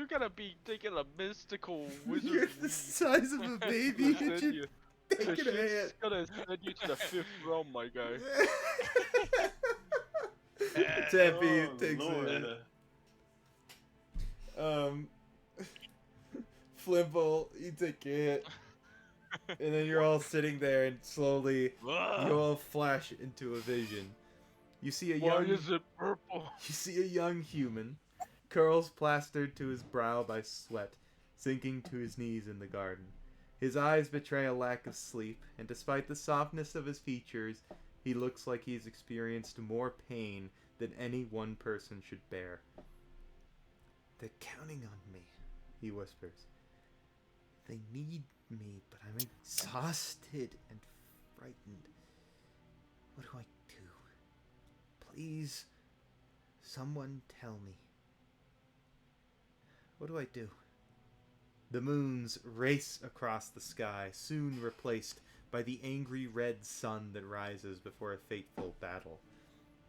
gonna be taking a mystical wizard You're the weed. size of a baby. Send It should you- take The it shit's ahead. gonna send you to the 5th realm, my guy. Tappy Oh, takes Lord. it. Flimple, you take your hit. And then you're all sitting there and slowly you all flash into a vision. You see a Why young is it purple? You see a young human, curls plastered to his brow by sweat, sinking to his knees in the garden. His eyes betray a lack of sleep, and despite the softness of his features, he looks like he's experienced more pain than any one person should bear. They're counting on me, he whispers. They need me, but I'm exhausted and frightened. What do I do? Please, someone tell me. What do I do? The moons race across the sky, soon replaced by the angry red sun that rises before a fateful battle.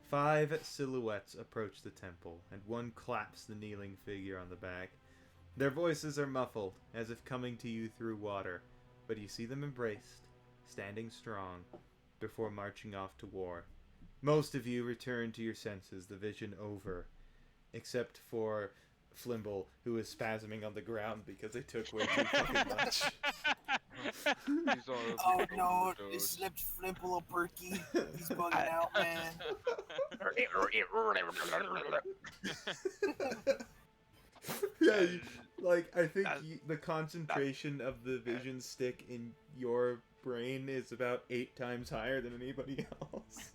5 silhouettes approach the temple, and one claps the kneeling figure on the back. Their voices are muffled, as if coming to you through water, but you see them embraced, standing strong, before marching off to war. Most of you return to your senses, the vision over, except for Flimble, who is spasming on the ground because they took way too fucking much. He's on a Oh no, they overdose. slipped Flimple a perky. He's bugging out, man. Yeah, I think the concentration of the vision stick in your brain is about 8 times higher than anybody else.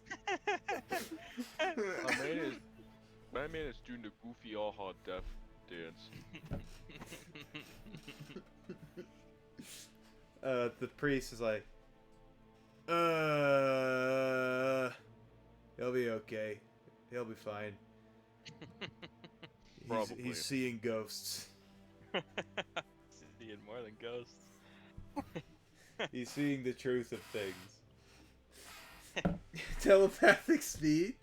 My man is doing the goofy aha death dance. The priest is like, he'll be okay. He'll be fine. Probably. He's seeing ghosts. Seeing more than ghosts. He's seeing the truth of things. Telepathic speech?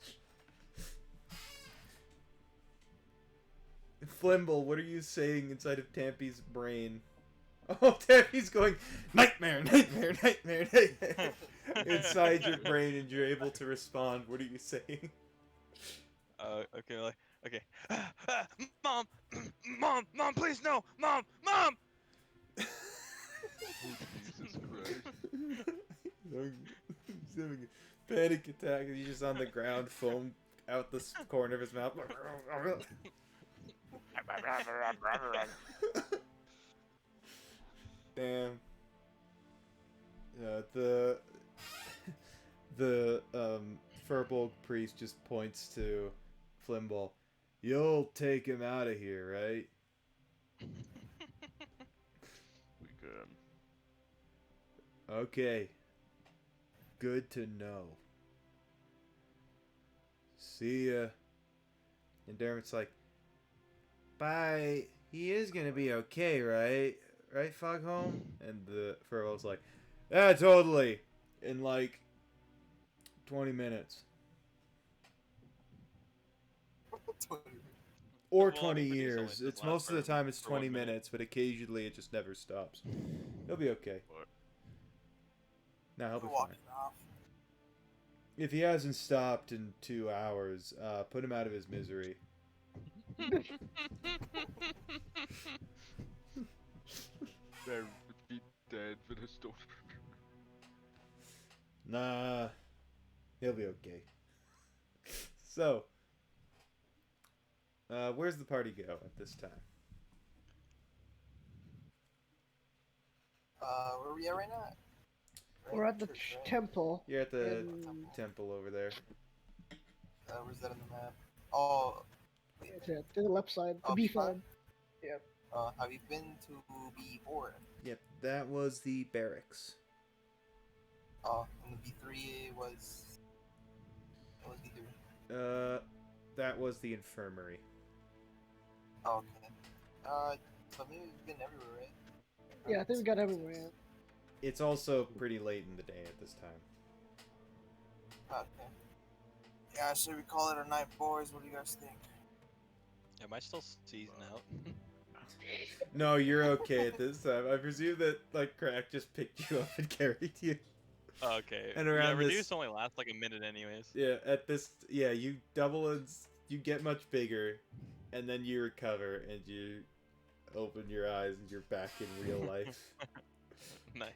Flimble, what are you saying inside of Tampy's brain? Oh, Tampy's going, nightmare, nightmare, nightmare, nightmare. Inside your brain, and you're able to respond. What are you saying? Okay, okay. Mom! Mom, please, no! Mom! Oh, Jesus Christ. He's having a panic attack, and he's just on the ground, foam out the corner of his mouth. Damn. The Furbolg priest just points to Flimble. You'll take him out of here, right? We can. Okay. Good to know. See ya. And Dermot's like, bye. He is gonna be okay, right? Right, Foghome? And the Furbolg's like, yeah, totally. In like 20 minutes. Or Well, 20 I mean, for these only years. does It's last most of the for- time it's for 1 20 minute. minutes, but occasionally it just never stops. He'll be okay. What? No, he'll be We're fine. walking off. If he hasn't stopped in 2 hours, put him out of his misery. Man would be dead for the storm. Nah, he'll be okay. So, where's the party go at this time? Where are we at right now? We're at the Church, right? temple. You're at the and temple over there. Where's that on the map? Oh, it's to the left side, the Oh, B fine. side. have you been to B4? Yep, that was the barracks. Oh, and the B3 was. What was B3? That was the infirmary. Oh, okay. So maybe we've been everywhere, right? Yeah, I think we got everywhere. It's also pretty late in the day at this time. Okay. Yeah, should we call it a night, boys? What do you guys think? Am I still seasoned out? No, you're okay at this time. I presume that, like, Crack just picked you up and carried you. Okay. And yeah, around this- reduce only lasts like a minute anyways. Yeah, you double and you get much bigger, and then you recover and you open your eyes and you're back in real life. Nice.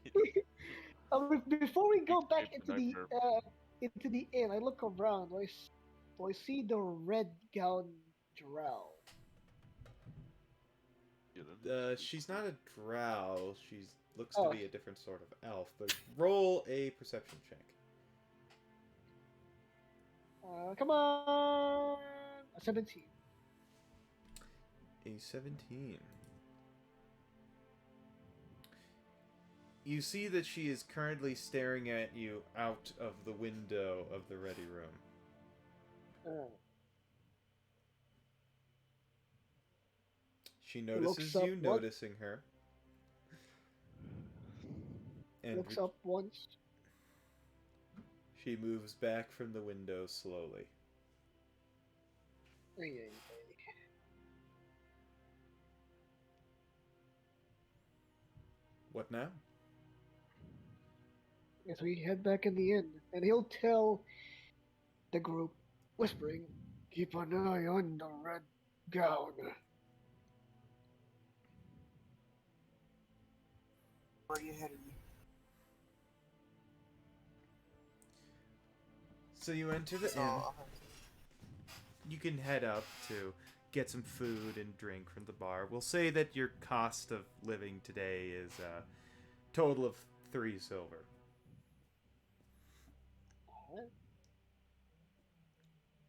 Before we go back It's into the inn, I look around. Do I see the red gown drow? Yeah, She's not a drow. She looks Oh. to be a different sort of elf. But roll a perception check. Come on, 17. A 17. You see that she is currently staring at you out of the window of the ready room. She notices Looks up you what? noticing her. And Looks up once. she moves back from the window slowly. Ay, ay, ay. What now? As we head back in the inn, and he'll tell the group, whispering, "Keep an eye on the red gown." already ahead of you. So you enter the So inn. I'll You can head up to get some food and drink from the bar. We'll say that your cost of living today is a total of 3 silver.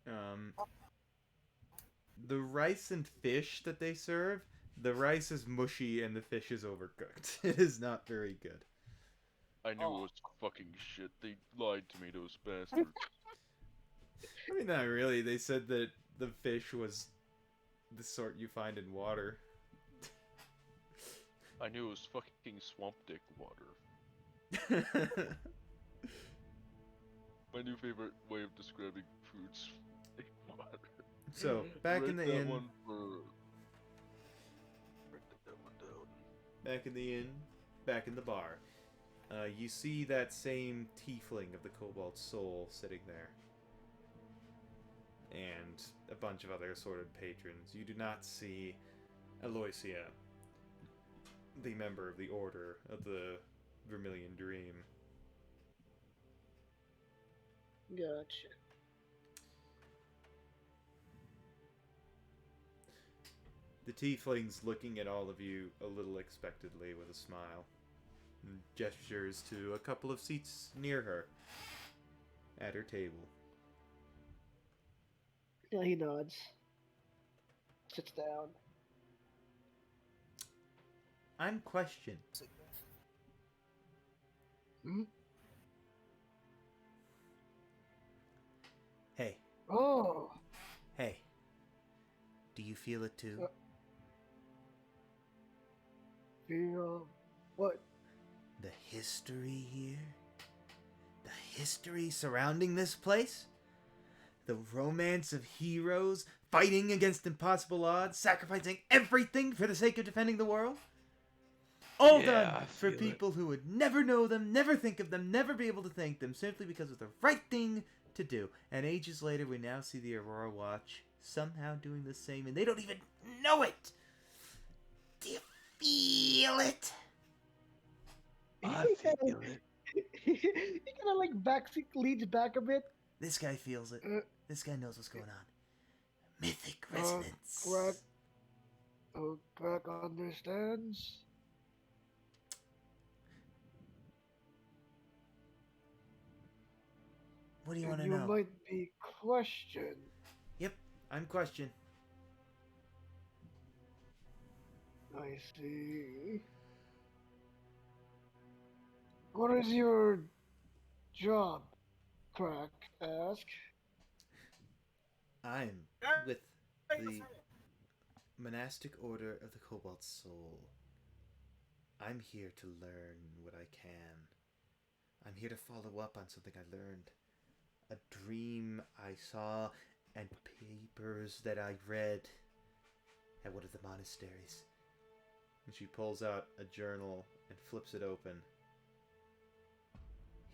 Um, the rice and fish that they serve, the rice is mushy and the fish is overcooked. It is not very good. I knew it was fucking shit. They lied to me, those bastards. I mean, not really. They said that the fish was the sort you find in water. I knew it was fucking swamp dick water. My new favorite way of describing foods. Water. So, back in Write the that inn. one for... Write that one down. Back in the inn, back in the bar. You see that same tiefling of the Cobalt Soul sitting there. And a bunch of other assorted patrons. You do not see Aloysia, the member of the Order of the Vermilion Dream. Gotcha. The tiefling's looking at all of you a little expectantly with a smile. And gestures to a couple of seats near her. At her table. Yeah, he nods. Sits down. I'm questioned. Hmm? Hey, Oh, hey. Do you feel it too? what? The history here? The history surrounding this place? The romance of heroes fighting against impossible odds, sacrificing everything for the sake of defending the world? All Yeah, I done for feel it. people who would never know them, never think of them, never be able to thank them, simply because of the right thing to do. And ages later, we now see the Aurora Watch somehow doing the same, and they don't even know it! Do you feel it? I feel it. He kind of like leads back a bit. This guy feels it. Uh, This guy knows what's going on. Mythic Uh, resonance. Crack. Crack understands. What do you And want to you know? might be questioned. Yep, I'm questioned. I see. What is your job? Crack ask. I'm with the monastic order of the Cobalt Soul. I'm here to learn what I can. I'm here to follow up on something I learned. A dream I saw and papers that I read at one of the monasteries. And she pulls out a journal and flips it open.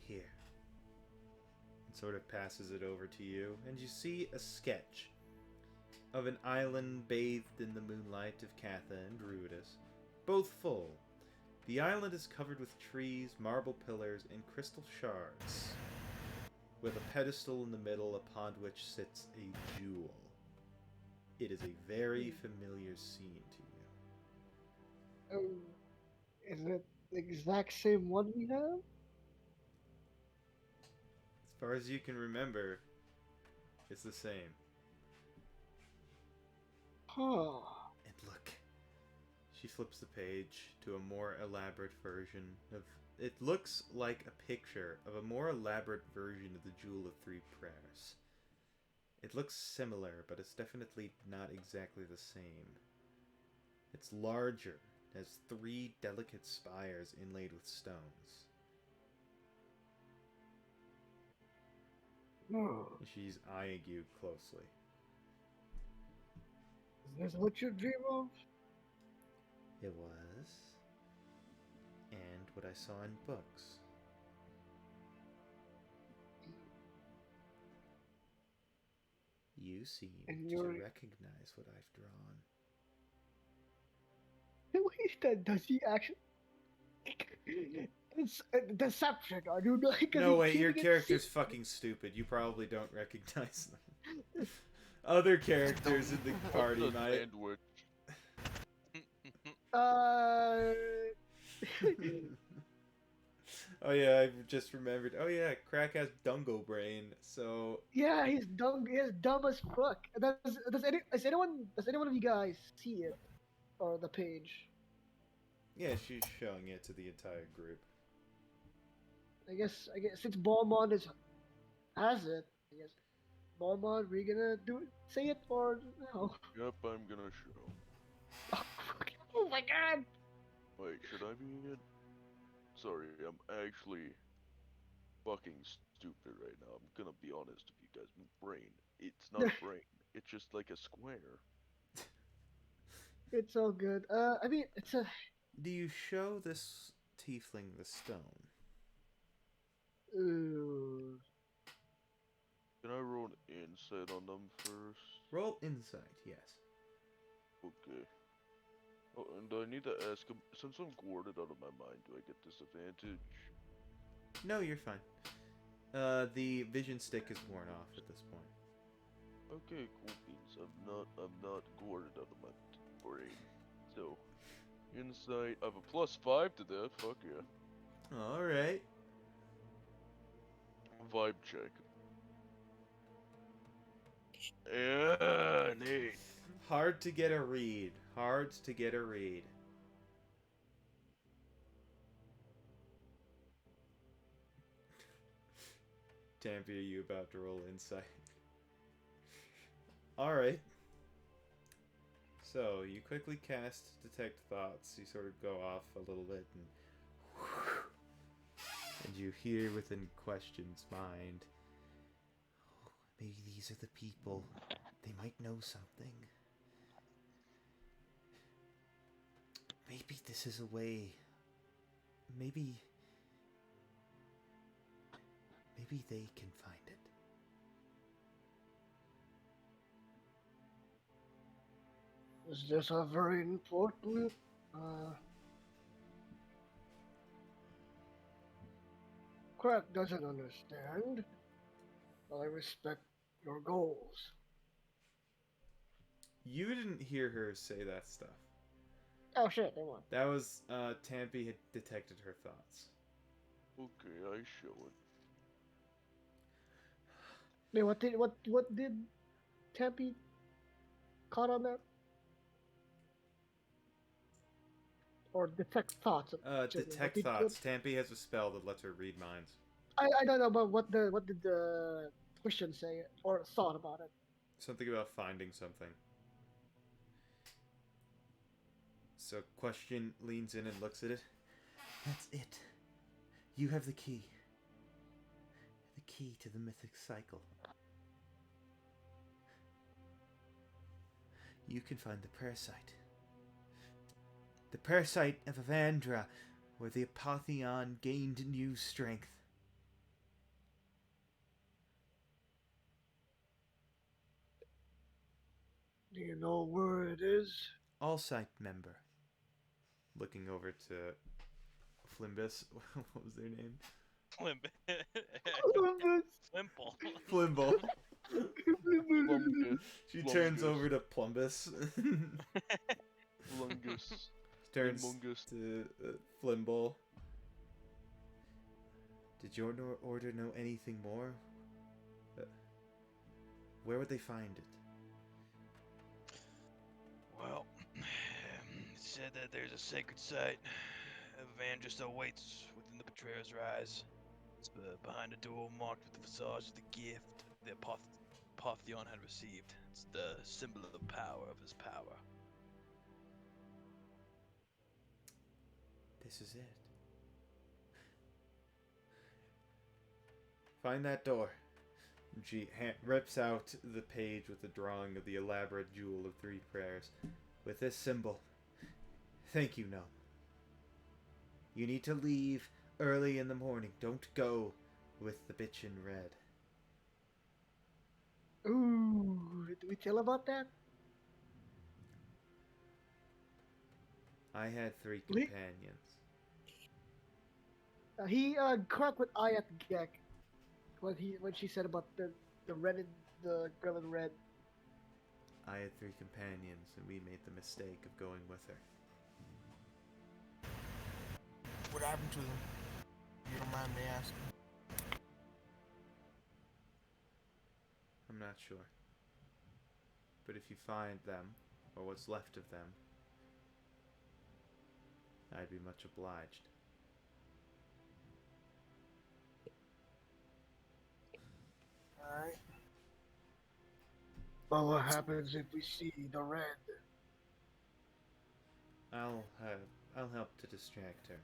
Here. And sort of passes it over to you. And you see a sketch of an island bathed in the moonlight of Catha and Druidus, both full. The island is covered with trees, marble pillars, and crystal shards, with a pedestal in the middle upon which sits a jewel. It is a very familiar scene to you. Oh, is it the exact same one we have? As far as you can remember, it's the same. Huh. And look, she flips the page to a more elaborate version of... It looks like a picture of a more elaborate version of the Jewel of Three Prayers. It looks similar, but it's definitely not exactly the same. It's larger, has 3 delicate spires inlaid with stones. Oh, She's eyeing you closely. is this what you dream of? It was. And what I saw in books. You seem And to you're- recognize what I've drawn. Wait, does he actually? It's a deception, are you like? No way, your character's fucking stupid. You probably don't recognize them. Other characters in the party What's a might. sandwich? Uh. Oh yeah, I just remembered. Oh yeah, Crack has Dungo Brain, so Yeah, he's dumb. He's dumb as fuck. Does anyone of you guys see it or the page? yeah, she's showing it to the entire group. I guess since Balmond has it. I guess Balmond, we gonna do it, say it or no? Yep, I'm gonna show. Oh my god! Wait, should I be in? Sorry, I'm actually fucking stupid right now. I'm gonna be honest with you guys. My brain. It's not a brain. It's just like a square. It's all good. I mean, it's a. Do you show this tiefling the stone? Ooh. Can I roll an insight on them first? Roll insight, yes. Okay. Oh, and I need to ask him, since I'm warded out of my mind, do I get disadvantage? No, you're fine. The vision stick is worn off at this point. Okay, cool beans. I'm not warded out of my brain. So, insight, I have a +5 to that, fuck yeah. Alright. Vibe check. Yeah, neat. Hard to get a read. Hard to get a read. Tampy, are you about to roll insight? Alright. So, you quickly cast Detect Thoughts. You sort of go off a little bit and you hear within Question's mind, oh, maybe these are the people. They might know something. Maybe this is a way. Maybe they can find it. Is this a very important? Crack doesn't understand, but I respect your goals. You didn't hear her say that stuff. Oh shit, they won. That was, Tampy had detected her thoughts. Okay, I show it. Wait, what did Tempe caught on that? Or detect thoughts? Detect thoughts. Tampy has a spell that lets her read minds. I don't know, but what did the question say or thought about it? Something about finding something. So Question leans in and looks at it. That's it. You have the key. The key to the mythic cycle. You can find the parasite. The parasite of Avandra, where the Apotheon gained new strength. Do you know where it is? All-Sight member. Looking over to Flimbus. What was their name? Flimple. Flimble. Flungus. She turns over to Plumbus. Flungus. Turns Humongous. to Flimble. Did your order know anything more? Where would they find it? Well, it said that there's a sacred site. Evangelist awaits within the Betrayer's Rise. It's behind a door marked with the visage of the gift the Apotheon had received. It's the symbol of the power of his power. This is it. Find that door. She rips out the page with the drawing of the elaborate jewel of 3 prayers. With this symbol. Thank you, Gnome. You need to leave early in the morning. Don't go with the bitch in red. Ooh, did we tell about that? I had 3 Le- companions. He cracked with eye at Gek when she said about the red and the girl in red. I had 3 companions, and we made the mistake of going with her. What happened to them? You don't mind me asking. I'm not sure. But if you find them, or what's left of them, I'd be much obliged. Alright. Well, what happens if we see the red? I'll help to distract her.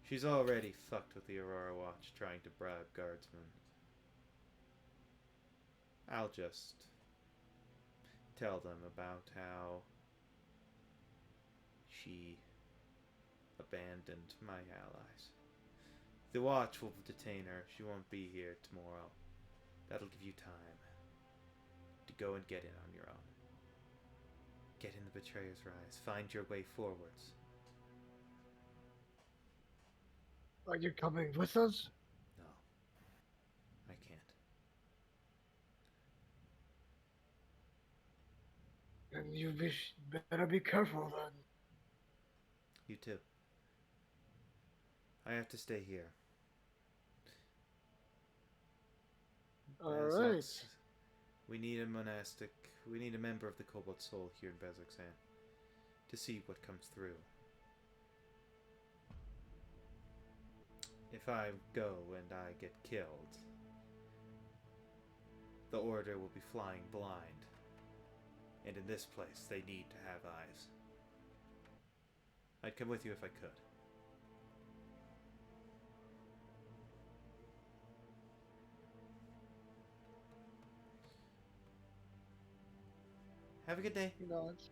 She's already fucked with the Aurora Watch trying to bribe guardsmen. I'll just tell them about how she abandoned my allies. The watch will detain her. She won't be here tomorrow. That'll give you time to go and get in on your own. Get in the Betrayer's Rise. Find your way forwards. Are you coming with us? No, I can't. And better be careful then. You too. I have to stay here. Alright. Bezos, we need a monastic. We need a member of the Cobalt Soul here in Bezoksan to see what comes through. If I go and I get killed, the Order will be flying blind. And in this place, they need to have eyes. I'd come with you if I could. Have a good day. He nods.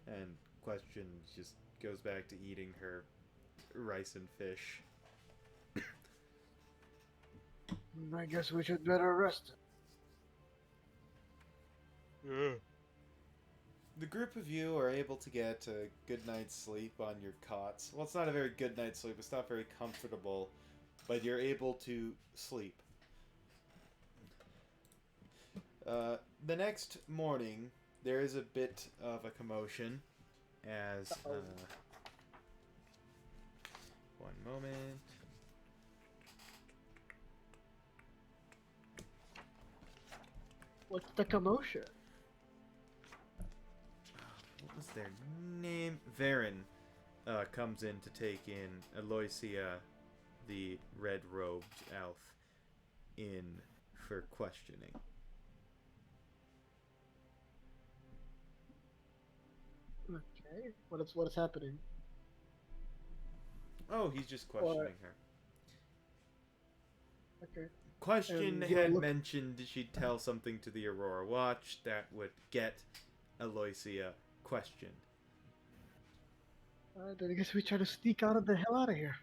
And Question just goes back to eating her rice and fish. I guess we should better rest. Yeah. The group of you are able to get a good night's sleep on your cots. Well, it's not a very good night's sleep. It's not very comfortable, but you're able to sleep. The next morning, there is a bit of a commotion as... one moment. What's the commotion? What was their name? Varen comes in to take in Aloysia, the red-robed elf, in for questioning. Okay. What is happening? Oh, he's just questioning her. Okay. Question you had look- mentioned she'd tell something to the Aurora Watch that would get Aloysia questioned. Then I guess we try to sneak the hell out of here.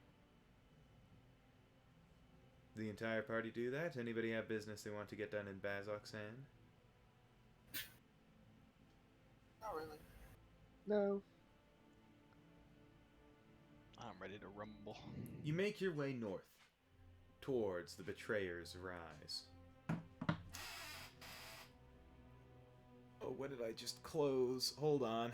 The entire party do that? Anybody have business they want to get done in Bazoksan? Not really. No. I'm ready to rumble. You make your way north, towards the Betrayer's Rise. Oh, what did I just close? Hold on.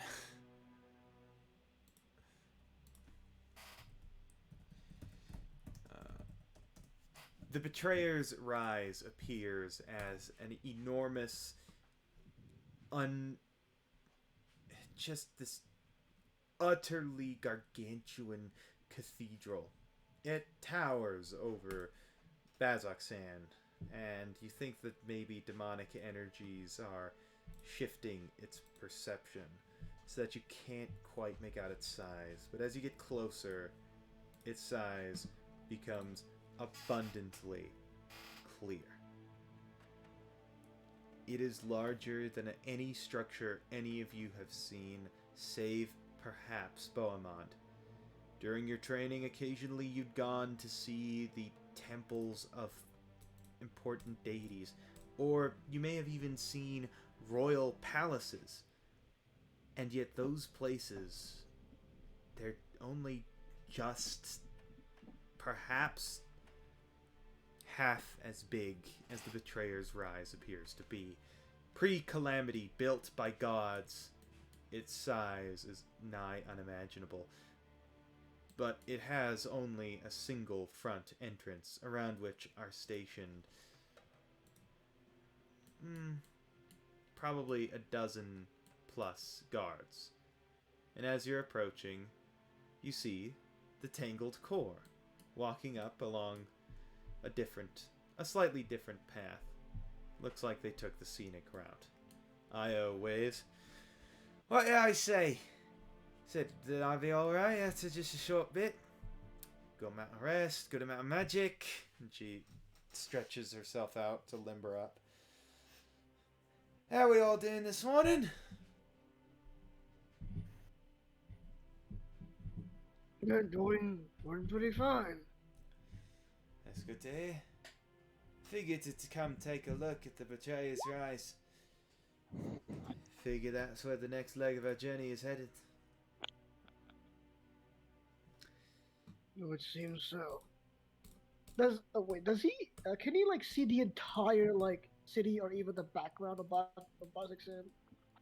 The Betrayer's Rise appears as an enormous, just this utterly gargantuan cathedral. It towers over Bazoksan, and you think that maybe demonic energies are shifting its perception so that you can't quite make out its size. But as you get closer, its size becomes abundantly clear. It is larger than any structure any of you have seen, save perhaps Bohemond. During your training, occasionally you'd gone to see the temples of important deities, or you may have even seen royal palaces. And yet those places, they're only just perhaps half as big as the Betrayer's Rise appears to be. Pre-calamity, built by gods, its size is nigh unimaginable. But it has only a single front entrance, around which are stationed probably a dozen plus guards. And as you're approaching, you see the Tangled Core walking up along a slightly different path. Looks like they took the scenic route. Io waves. What did I say? Said that I'd be alright after just a short bit. Good amount of rest, good amount of magic. And she stretches herself out to limber up. How are we all doing this morning? We're doing pretty fine. That's good to hear. Figured to come take a look at the Betrayer's Rise. Figure that's where the next leg of our journey is headed. It would seem so. Does he? Can he like see the entire like city or even the background of Bazaksan,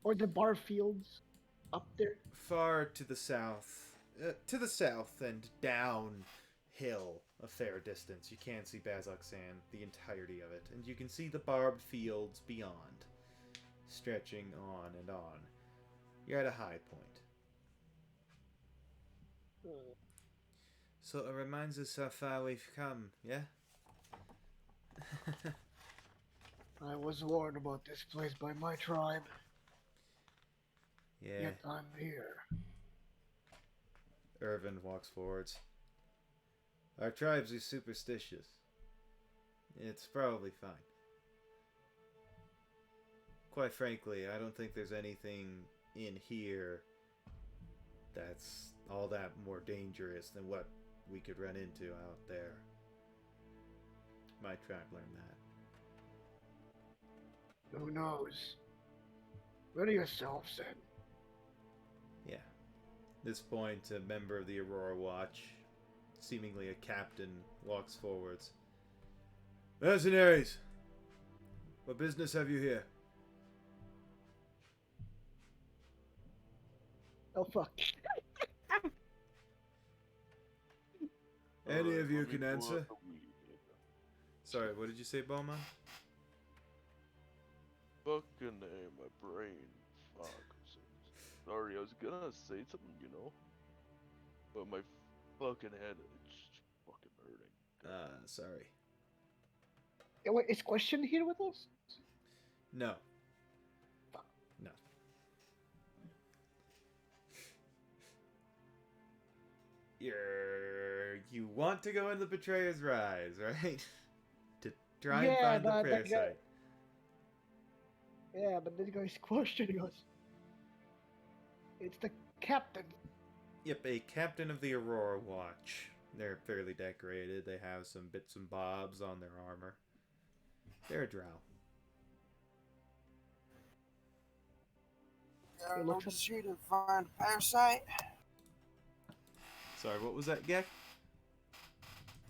or the bar fields up there? Far to the south and downhill a fair distance, you can see Bazaksan, the entirety of it, and you can see the barbed fields beyond, stretching on and on. You're at a high point. So it reminds us how far we've come, yeah? I was warned about this place by my tribe. Yeah. Yet I'm here. Irvin walks forwards. Our tribes are superstitious. It's probably fine. Quite frankly, I don't think there's anything in here that's all that more dangerous than what we could run into out there. My tribe learned that. Who knows? Ready yourself, then. Yeah. At this point, a member of the Aurora Watch, seemingly a captain, walks forwards. Mercenaries! What business have you here? Oh fuck. Any Alright, of you let me can pull answer? up the weed. Sorry, what did you say, Boma? Fucking A, my brain. Fuck. Sorry, I was gonna say something, but my fucking head is just fucking hurting. Sorry. Yeah, wait, is Question here with us? No. No. You want to go in the Betrayer's Rise, right? To try and find the prayer site. Yeah, but this guy's questioning us. It's the captain. Yep, a captain of the Aurora Watch. They're fairly decorated. They have some bits and bobs on their armor. They're a drow. It I'm looks just here to find a parasite. Sorry, what was that, Gek?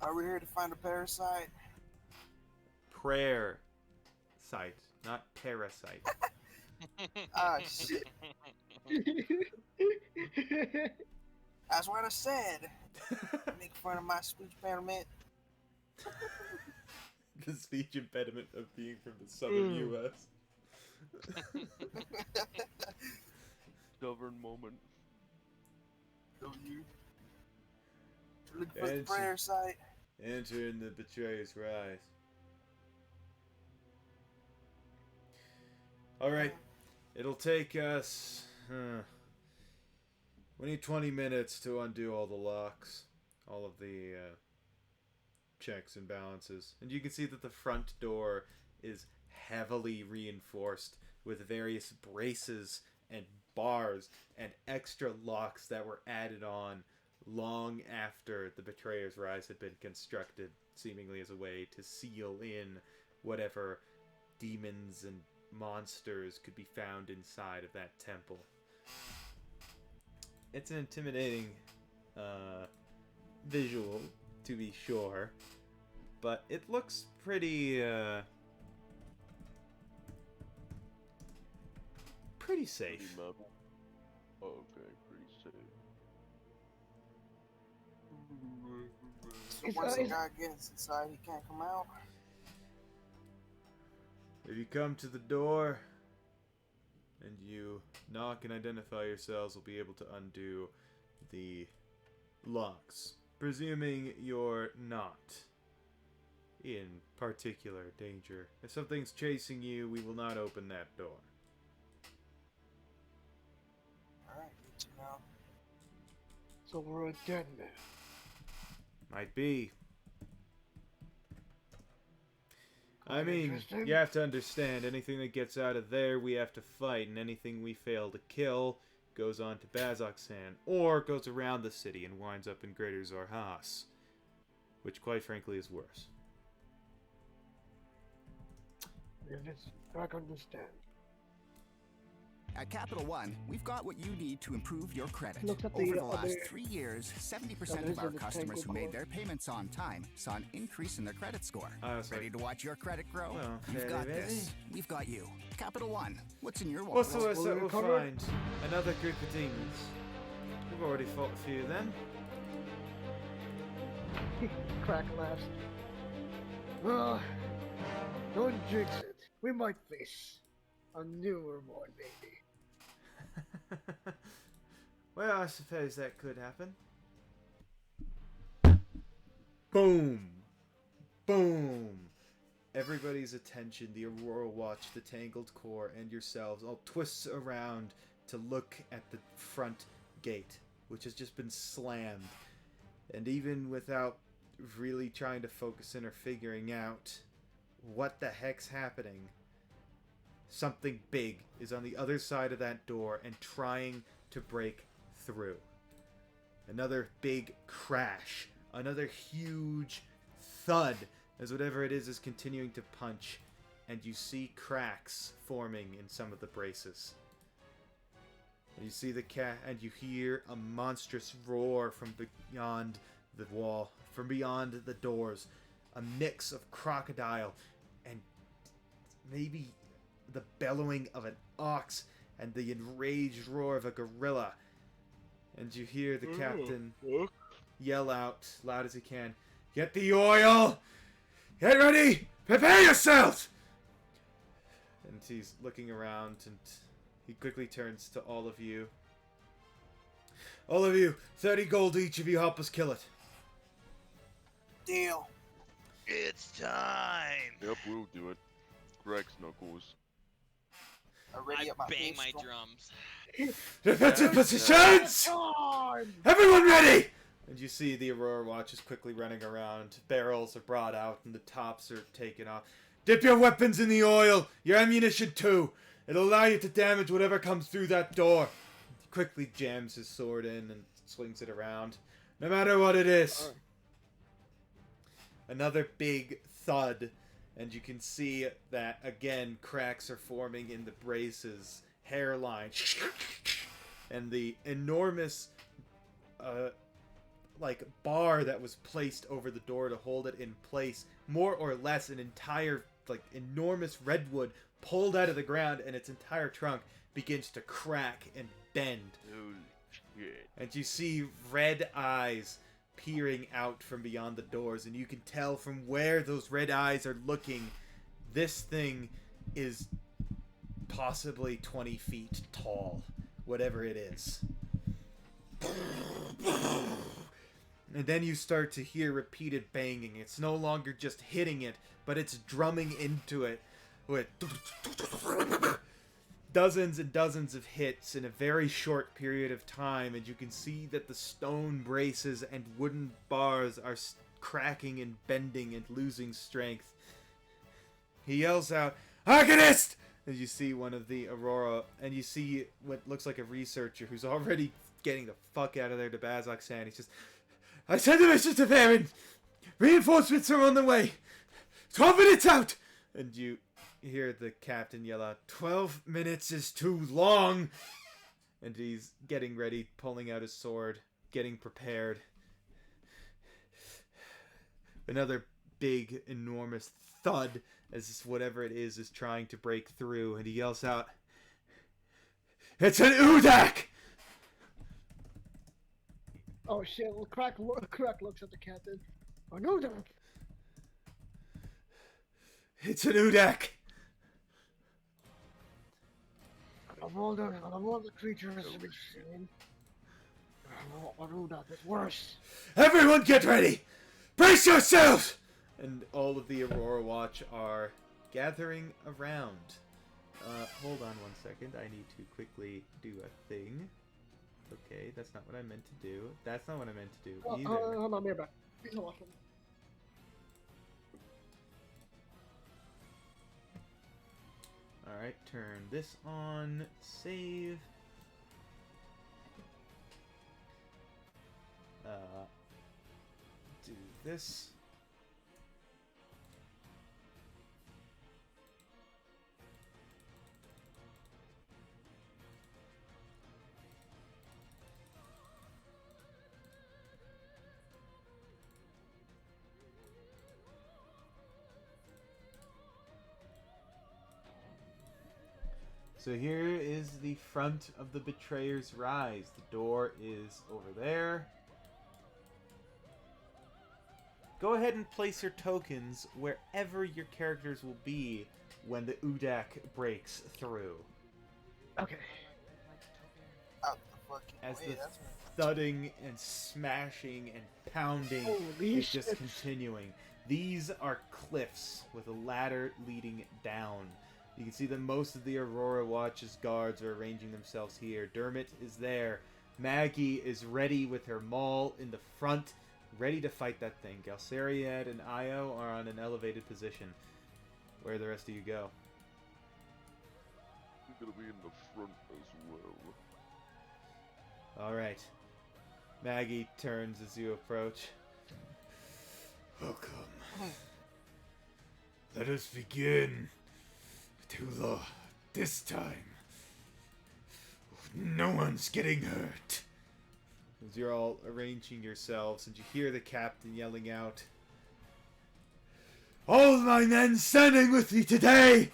Are we here to find a parasite? Prayer site, not parasite. Ah, shit. That's what I said. Make fun of my speech impediment. The speech impediment of being from the southern U.S. Stubborn moment. Don't you? Look for the Answer. prayer site. Enter in the Betrayer's Rise. Alright, it'll take us... we need 20 minutes to undo all the locks. All of the checks and balances. And you can see that the front door is heavily reinforced with various braces and bars and extra locks that were added on long after the Betrayer's Rise had been constructed, seemingly as a way to seal in whatever demons and monsters could be found inside of that temple. It's an intimidating visual, to be sure, but it looks pretty pretty safe. Pretty map. Oh, okay, pretty safe. So once the guy gets inside, he can't come out. If you come to the door and you knock and identify yourselves, we'll be able to undo the locks. Presuming you're not in particular danger. If something's chasing you, we will not open that door. Alright, good to know. So we're a dead man. Might be. I Quite mean, interesting. you have to understand, anything that gets out of there, we have to fight, and anything we fail to kill goes on to Bazoksan, or goes around the city and winds up in Greater Zorhas, which, quite frankly, is worse. If it's, I can understand. At Capital One, we've got what you need to improve your credit. Look at Over the the last other- 3 years, 70% others of our in the customers who tangle made core. their payments on time saw an increase in their credit score. Sorry. Ready to watch your credit grow? Well, We've very got busy. this. We've got you. Capital One, what's in your What's wallet? the worst that we'll find? Another group of demons. We've already fought a few of them. Crack laughs. Well, don't jinx it. We might face a newer one, maybe. Well, I suppose that could happen. Boom! Boom! Everybody's attention, the Aurora Watch, the Tangled Core, and yourselves all twists around to look at the front gate, which has just been slammed. And even without really trying to focus in or figuring out what the heck's happening, something big is on the other side of that door and trying to break through. Another big crash. Another huge thud as whatever it is continuing to punch. And you see cracks forming in some of the braces. And you see the cat, and you hear a monstrous roar from beyond the wall, from beyond the doors. A mix of crocodile and maybe the bellowing of an ox and the enraged roar of a gorilla. And you hear the captain yell out loud as he can, "Get the oil! Get ready! Prepare yourselves!" And he's looking around and he quickly turns to all of you. All of you, 30 gold each if you help us kill it. Deal. It's time. Yep, we'll do it. Rex Knuckles. Already I up my bang my pistol. drums. Defensive positions! Time! Everyone ready! And you see the Aurora Watch is quickly running around. Barrels are brought out and the tops are taken off. Dip your weapons in the oil! Your ammunition too! It'll allow you to damage whatever comes through that door. He quickly jams his sword in and swings it around. No matter what it is. Another big thud. And you can see that, again, cracks are forming in the braces. Hairline. And the enormous, bar that was placed over the door to hold it in place. More or less an entire, enormous redwood pulled out of the ground, and its entire trunk begins to crack and bend. Holy shit. And you see red eyes peering out from beyond the doors, and you can tell from where those red eyes are looking, this thing is possibly 20 feet tall, whatever it is. And then you start to hear repeated banging. It's no longer just hitting it, but it's drumming into it with dozens and dozens of hits in a very short period of time, and you can see that the stone braces and wooden bars are cracking and bending and losing strength. He yells out, "Arcanist!" And you see one of the Aurora, and you see what looks like a researcher who's already getting the fuck out of there to Bazoksan. He's just, "I sent a message to Farron! Reinforcements are on the way! 12 minutes out!" And you hear the captain yell out, 12 minutes is too long! And he's getting ready, pulling out his sword, getting prepared. Another big, enormous thud as whatever it is trying to break through, and he yells out, "It's an Udak!" Oh shit! Well, Crack looks at the captain. Oh no, Doc. It's an Udak! Of all the creatures we've seen, Aruda is worse. Everyone get ready! Brace yourselves! And all of the Aurora Watch are gathering around. Hold on 1 second. I need to quickly do a thing. Okay, that's not what I meant to do. That's not what I meant to do either. Hold on, back. Please hold on. Alright, turn this on. Save. Do this. So here is the front of the Betrayer's Rise. The door is over there. Go ahead and place your tokens wherever your characters will be when the Udak breaks through. Okay. Out the fucking As way, the that's thudding and smashing and pounding Holy is just shit. continuing. These are cliffs with a ladder leading down. You can see that most of the Aurora Watch's guards are arranging themselves here. Dermot is there. Maggie is ready with her maul in the front, ready to fight that thing. Galceriad and Io are on an elevated position. Where the rest of you go? We're gonna be in the front as well. Alright. Maggie turns as you approach. Welcome. Let us begin. This time, no one's getting hurt. As you're all arranging yourselves, and you hear the captain yelling out, "All my men standing with me today,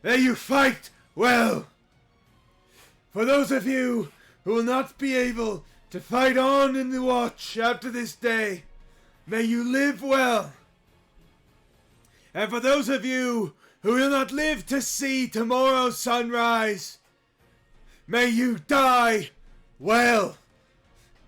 may you fight well. For those of you who will not be able to fight on in the watch after this day, may you live well. And for those of you who will not live to see tomorrow's sunrise, may you die well."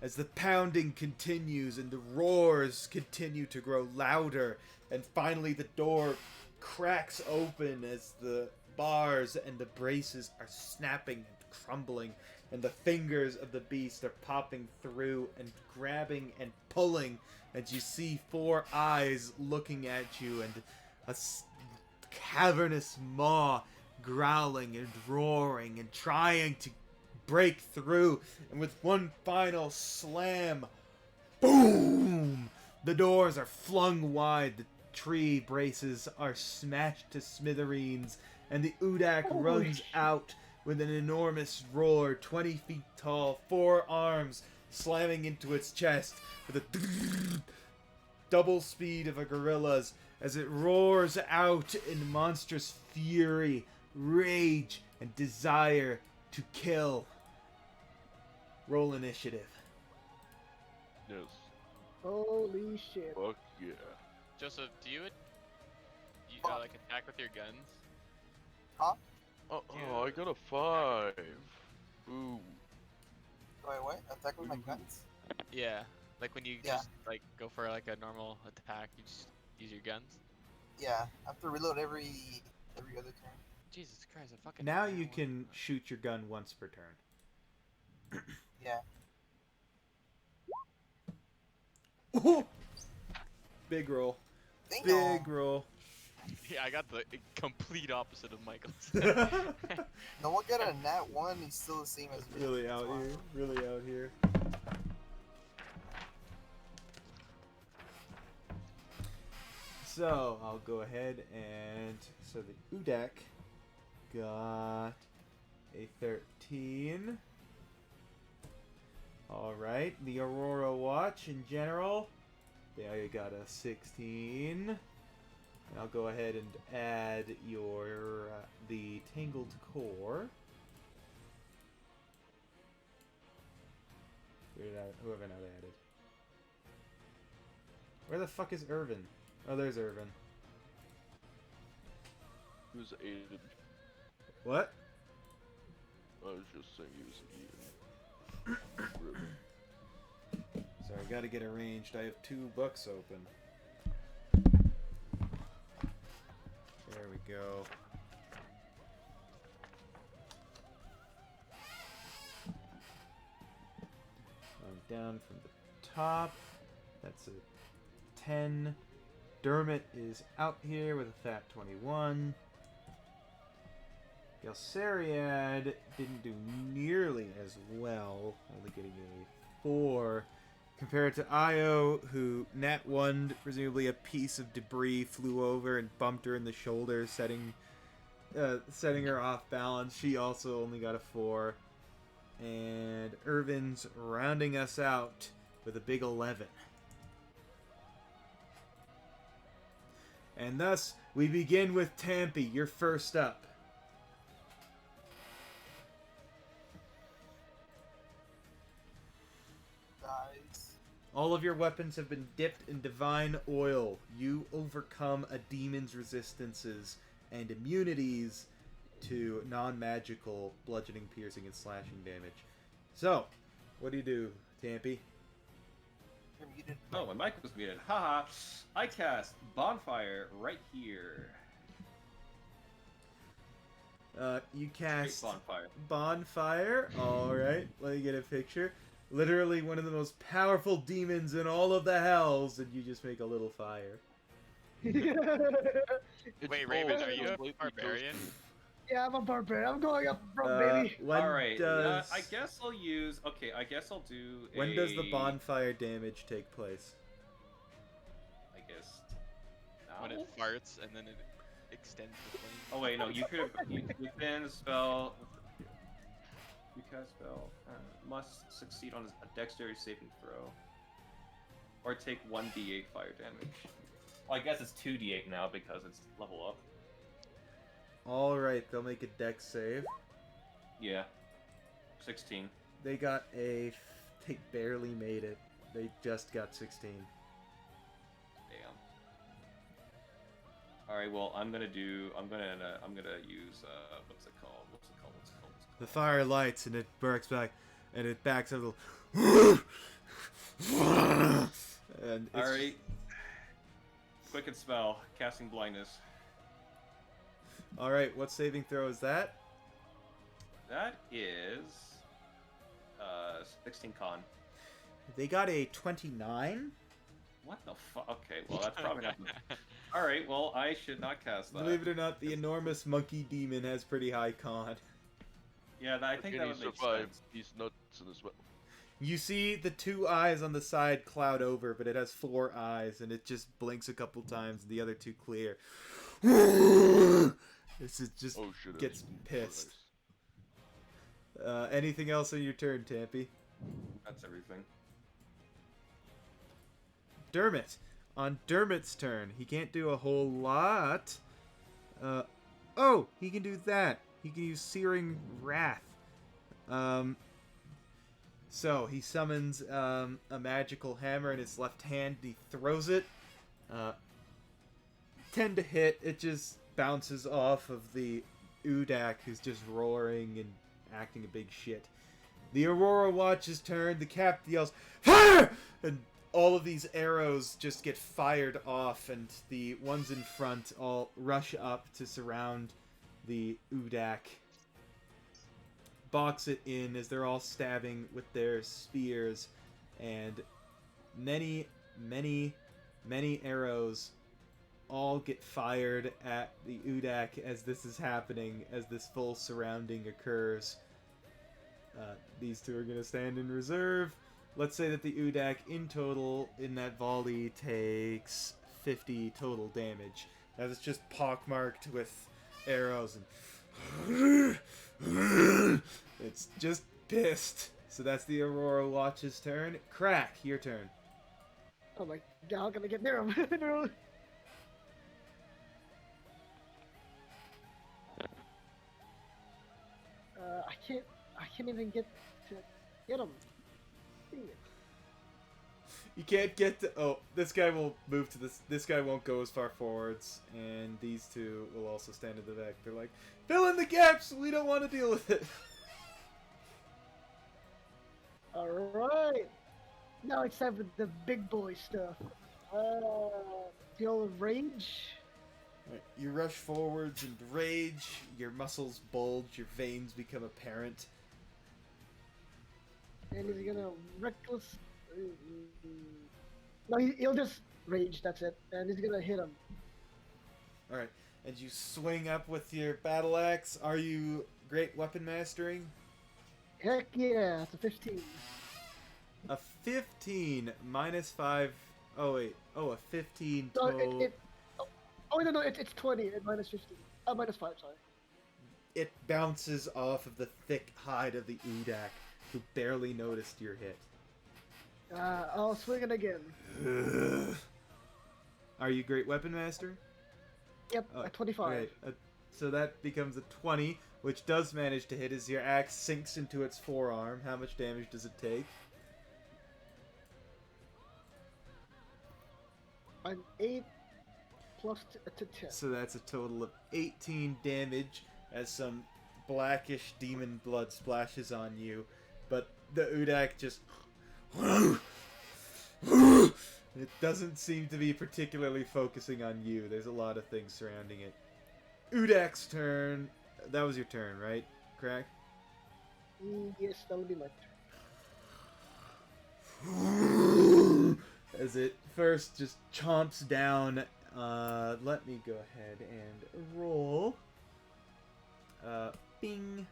As the pounding continues and the roars continue to grow louder, and finally the door cracks open as the bars and the braces are snapping and crumbling, and the fingers of the beast are popping through and grabbing and pulling, and you see 4 eyes looking at you, and a cavernous maw growling and roaring and trying to break through, and with one final slam, boom, the doors are flung wide, the tree braces are smashed to smithereens, and the Udak runs out with an enormous roar, 20 feet tall, 4 arms slamming into its chest with a double speed of a gorilla's, as it roars out in monstrous fury, rage, and desire to kill. Roll initiative. Yes. Holy shit. Fuck yeah. Joseph, do you like attack with your guns? Oh, I got a 5. Ooh. Wait, what? Attack with my guns? Yeah, like when you Yeah. just like go for like a normal attack, you just use your guns. Yeah, I have to reload every other turn. Jesus Christ, I fucking. Now you can shoot your gun once per turn. Yeah. Big roll. Bingo. Big roll. Yeah, I got the complete opposite of Michael's. No one got a nat 1, he's still the same as me. Really out That's why. here. Really out here. So, I'll go ahead and... So the Udak got a 13. Alright, the Aurora Watch in general There you got a 16. And I'll go ahead and add your the Tangled Core. Who have I not added? Where the fuck is Irvin? Oh, there's Irvin. Who's Aiden? What? I was just saying he was Aiden. Sorry, I gotta get arranged. I have 2 books open. There we go. Going down from the top. That's a 10. Dermot is out here with a fat 21. Gelsariad didn't do nearly as well, only getting a 4. Compared to Io, who nat 1'd, presumably a piece of debris flew over and bumped her in the shoulder, setting her off balance. She also only got a 4. And Irvin's rounding us out with a big 11. And thus, we begin with Tampy. You're first up. Guys. All of your weapons have been dipped in divine oil. You overcome a demon's resistances and immunities to non-magical bludgeoning, piercing, and slashing damage. So, what do you do, Tampy? You're muted. Oh, my mic was muted. Haha. I cast Bonfire right here. You Straight cast Bonfire. Bonfire. Alright, let me get a picture. Literally one of the most powerful demons in all of the hells, and you just make a little fire. It's Wait, Raven, are you a slightly barbarian? Yeah, I'm a barbarian. I'm going up front, baby. When Alright, does I guess I'll use... Okay, I guess I'll do when does the bonfire damage take place? I guess... When now? it farts and then it extends the flame. Oh wait, no, you could have... Within spell... You cast spell. Must succeed on a dexterity saving throw. Or take 1d8 fire damage. Well, I guess it's 2d8 now because it's level up. Alright, they'll make a dex save. Yeah. 16. They got a... They barely made it. They just got 16. Damn. Alright, well, I'm gonna use, what's it called? The fire lights and it burks back, and it backs up a little. And it's, Alright. Quicken spell, casting blindness. Alright, what saving throw is that? That is 16 con. They got a 29. What the fuck? Okay, well that's probably not. Alright, well I should not cast that. Believe it or not, the enormous monkey demon has pretty high con. Yeah, I think that Can would he make survive? sense. He's nuts in his well. You see the 2 eyes on the side cloud over, but it has 4 eyes, and it just blinks a couple times, and the other 2 clear. This is just Oh shit! gets that's- pissed. Anything else on your turn, Tampy? That's everything. Dermot. On Dermot's turn, he can't do a whole lot. Oh, he can do that. He can use Searing Wrath. So he summons a magical hammer in his left hand. He throws it. 10 to hit. It just bounces off of the Udak, who's just roaring and acting a big shit. The Aurora Watch's turn. The captain yells, "Fire!" And all of these arrows just get fired off, and the ones in front all rush up to surround the Udak. Box it in as they're all stabbing with their spears, and many arrows all get fired at the Udak as this is happening, as this full surrounding occurs. These 2 are going to stand in reserve. Let's say that the Udak in total in that volley takes 50 total damage. That is just pockmarked with arrows and it's just pissed. So that's the Aurora Watch's turn. Crack, your turn. Oh my god, how can I get near him? No. I can't even get to get him. Dang it. You can't get to. Oh, this guy will move to this. This guy won't go as far forwards, and these two will also stand in the back. They're like, fill in the gaps. We don't want to deal with it. All right. Now it's time for the big boy stuff. The old rage. Right, you rush forwards and rage. Your muscles bulge. Your veins become apparent. And he's gonna reckless. No, he'll just rage. That's it. And he's gonna hit him. All right, and you swing up with your battle axe. Are you great weapon mastering? Heck yeah! It's a 15. A 15 minus 5. Oh wait. Oh, a 15 So total. oh no, it's 20 and minus 15. Minus 5. Sorry. It bounces off of the thick hide of the Udak, who barely noticed your hit. I'll swing it again. Are you great weapon master? Yep, Oh, at 25. Okay, so that becomes a 20, which does manage to hit as your axe sinks into its forearm. How much damage does it take? I'm 8 plus to 10. So that's a total of 18 damage as some blackish demon blood splashes on you. But the Udak just... It doesn't seem to be particularly focusing on you. There's a lot of things surrounding it. Udak's turn. That was your turn, right, Crack? Yes, that would be my turn. As it first just chomps down. Let me go ahead and roll. Bing.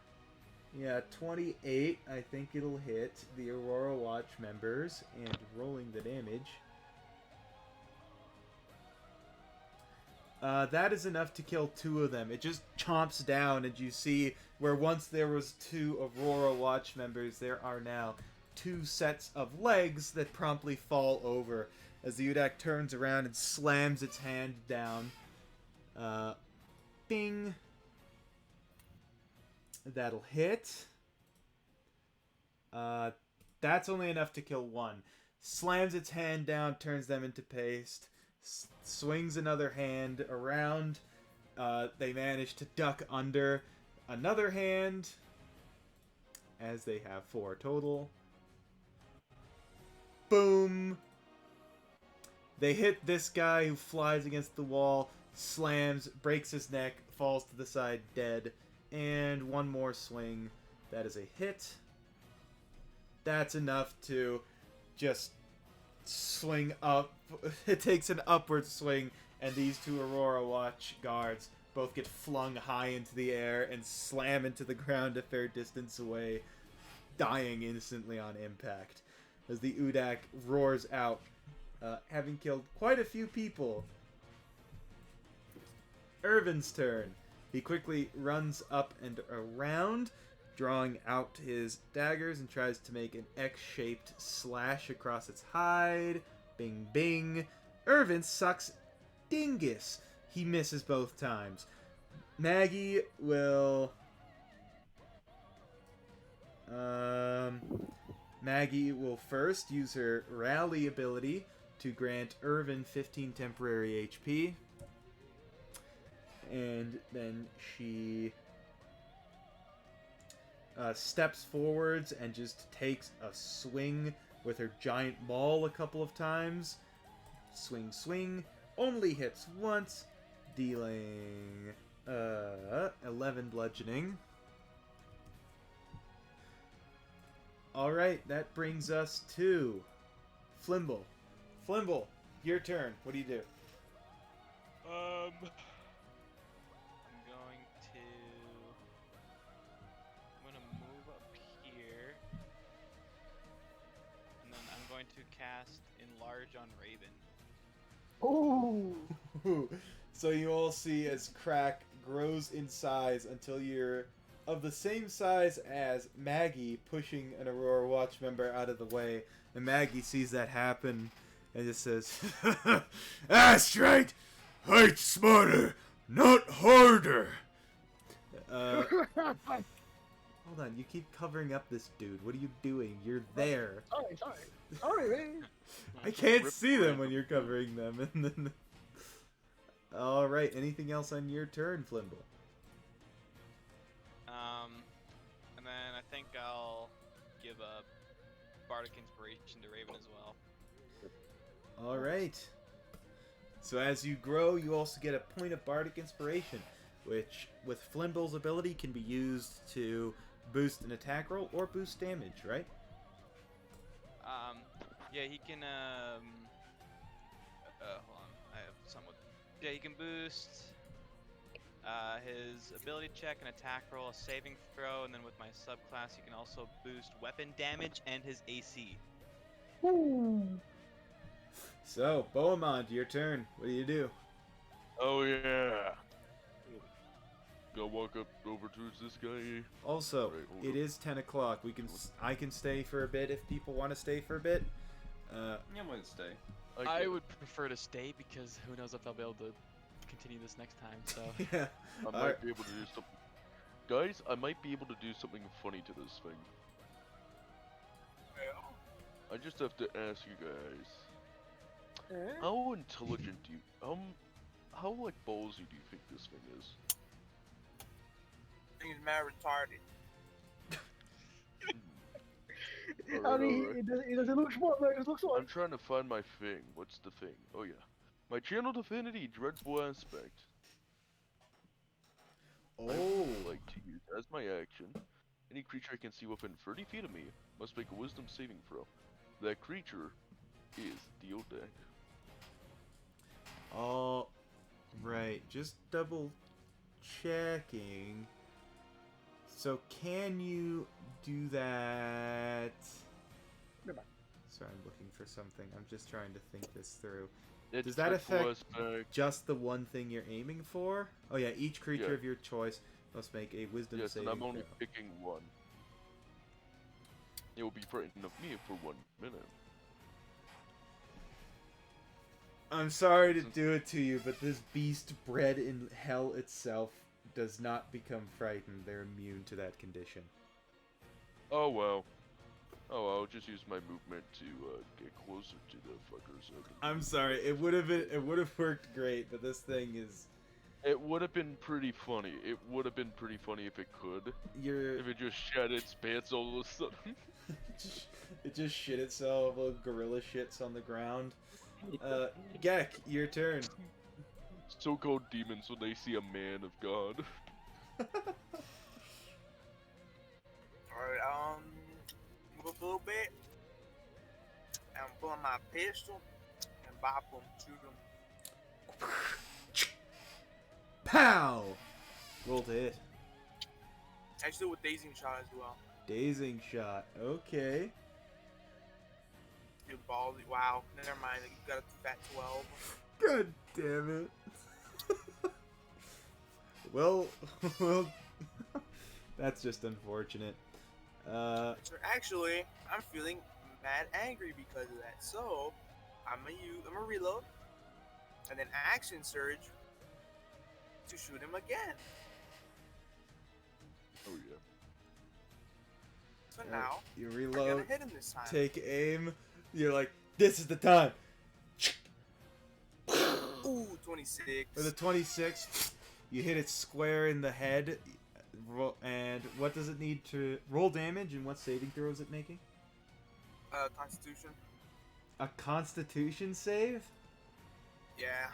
Yeah, 28. I think it'll hit the Aurora Watch members, and rolling the damage. That is enough to kill 2 of them. It just chomps down, and you see where once there was 2 Aurora Watch members, there are now 2 sets of legs that promptly fall over as the Udak turns around and slams its hand down. Bing. That'll hit. That's only enough to kill 1. Slams its hand down, turns them into paste. Swings another hand around. They manage to duck under another hand, as they have 4 total. Boom! They hit this guy who flies against the wall, slams, breaks his neck, falls to the side dead, and 1 more swing. That is a hit. That's enough to just swing up. It takes an upward swing, and these 2 Aurora Watch guards both get flung high into the air and slam into the ground a fair distance away, dying instantly on impact. As the Udak roars out, having killed quite a few people. Irvin's turn. He quickly runs up and around, drawing out his daggers, and tries to make an X-shaped slash across its hide. Bing, bing. Irvin sucks dingus. He misses both times. Maggie will... Maggie will first use her rally ability to grant Irvin 15 temporary HP. And then she steps forwards and just takes a swing with her giant maul a couple of times. Swing, swing. Only hits once, dealing 11 bludgeoning. Alright, that brings us to Flimble. Flimble, your turn. What do you do? I'm gonna move up here, and then I'm going to cast Enlarge on Raven. Oh! So you all see as Crack grows in size until you're of the same size as Maggie, pushing an Aurora Watch member out of the way. And Maggie sees that happen and it says, "That's right, fight smarter, not harder." Hold on, you keep covering up this dude. What are you doing? You're there. Sorry, man. I can't Rip see them random. when you're covering them. And then, all right. Anything else on your turn, Flimble? And then I think I'll give a bardic inspiration to Raven as well. All right. So as you grow, you also get a point of bardic inspiration, which, with Flimble's ability, can be used to boost an attack roll or boost damage. Right? Yeah, he can. Hold on, I have somewhat. Yeah, he can boost his ability check, an attack roll, a saving throw, and then with my subclass, he can also boost weapon damage and his AC. Ooh. So, Bohemond, your turn. What do you do? Oh yeah. Go walk up over towards this guy. Also, Alright, hold it up. is 10 o'clock. I can stay for a bit if people want to stay for a bit. Yeah, I'm gonna stay. I get- would prefer to stay because who knows if I'll be able to continue this next time. So Yeah. I might be able to do something. Guys, I might be able to do something funny to this thing. I just have to ask you guys. How intelligent do you how like ballsy do you think this thing is? I think he's mad retarded. I mean, it doesn't look smart, man. It looks I'm smart. trying to find my thing. What's the thing? Oh yeah. My channel affinity, dreadful aspect. I Oh. would like to use as my action. Any creature I can see within 30 feet of me must make a wisdom saving throw. That creature is the Odak. All right. Just double checking. So can you do that? Never mind. Sorry, I'm looking for something. I'm just trying to think this through. It's Does that dreadful affect aspect. just the one thing you're aiming for? Oh yeah, each creature Yeah. of your choice must make a wisdom Yes, and saving I'm only throw. picking one. It will be frightened of me for 1 minute. I'm sorry to do it to you, but this beast bred in hell itself does not become frightened. They're immune to that condition. Oh well. Oh, I'll just use my movement to get closer to the fucker so I can... I'm sorry. It would have worked great, but this thing is It would have been pretty funny. It would have been pretty funny if it could. you're If it just shed its pants all of a sudden. it just shit itself. Little gorilla shits on the ground. Gek, your turn. So-called demons when they see a man of God. Alright, move up a little bit. And I'm pulling my pistol and bop him, shoot him. Pow! Roll to hit. Actually, with dazing shot as well. Dazing shot. Okay. Dude, ballsy. Wow, never mind. You got a fat 12. God damn it. well, that's just unfortunate. So actually, I'm feeling mad angry because of that. So, I'm gonna reload, and then action surge to shoot him again. Oh yeah. So now, you we're gonna reload, hit him this time. take aim. You're like, this is the time. Ooh, 26. With a 26, you hit it square in the head. And what does it need to roll damage? And what saving throw is it making? Constitution. A Constitution save? Yeah,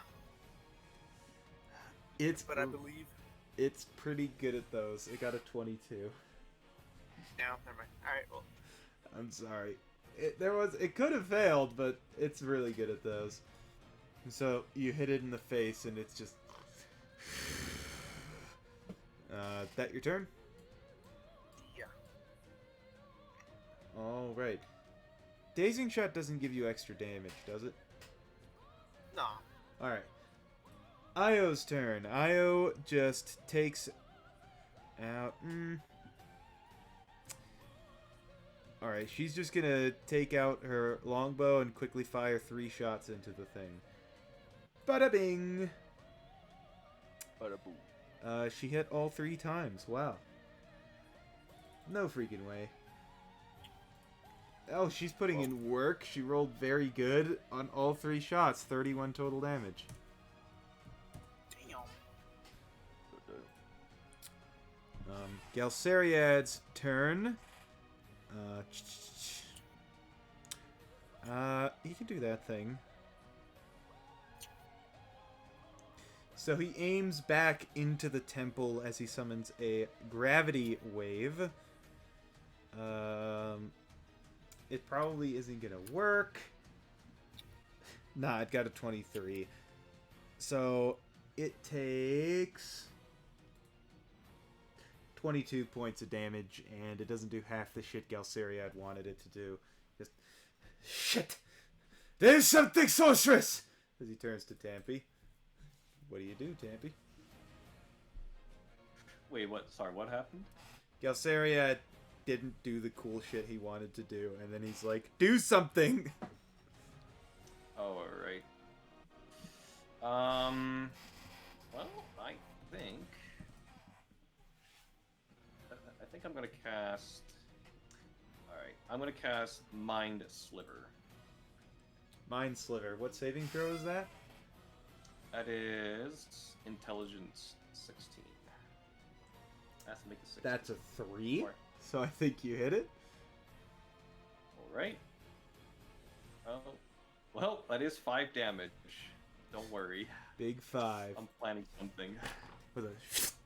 It's but I believe. it's pretty good at those. It got a 22. No, never mind. All right, well, I'm sorry. It could have failed, but it's really good at those. So you hit it in the face, and it's just. That your turn? yeah. All right. Dazing shot doesn't give you extra damage, does it? No. All right. Io's turn. Io just takes out. Alright, she's just gonna take out her longbow and quickly fire 3 shots into the thing. Bada bing! Bada boom. She hit all 3 times. Wow. No freaking way. Oh, she's putting in work. She rolled very good on all 3 shots. 31 total damage. Damn. Galceriad's turn. He can do that thing. So he aims back into the temple as he summons a gravity wave. It probably isn't gonna work. Nah, it got a 23. So it takes 22 points of damage, and it doesn't do half the shit Galceriad wanted it to do. Just shit. There's something sorceress. As he turns to Tampy. What do you do, Tampy? Wait, what? Sorry, what happened? Galceriad didn't do the cool shit he wanted to do, and then he's like, do something! Oh, alright. Well, I think I'm gonna cast... Alright, I'm gonna cast Mind Sliver. Mind Sliver. What saving throw is that? That is Intelligence 16. Has to make a 16. That's a 3? Four. So I think you hit it? Alright. Well, that is 5 damage. Don't worry. Big 5. I'm planning something. With a...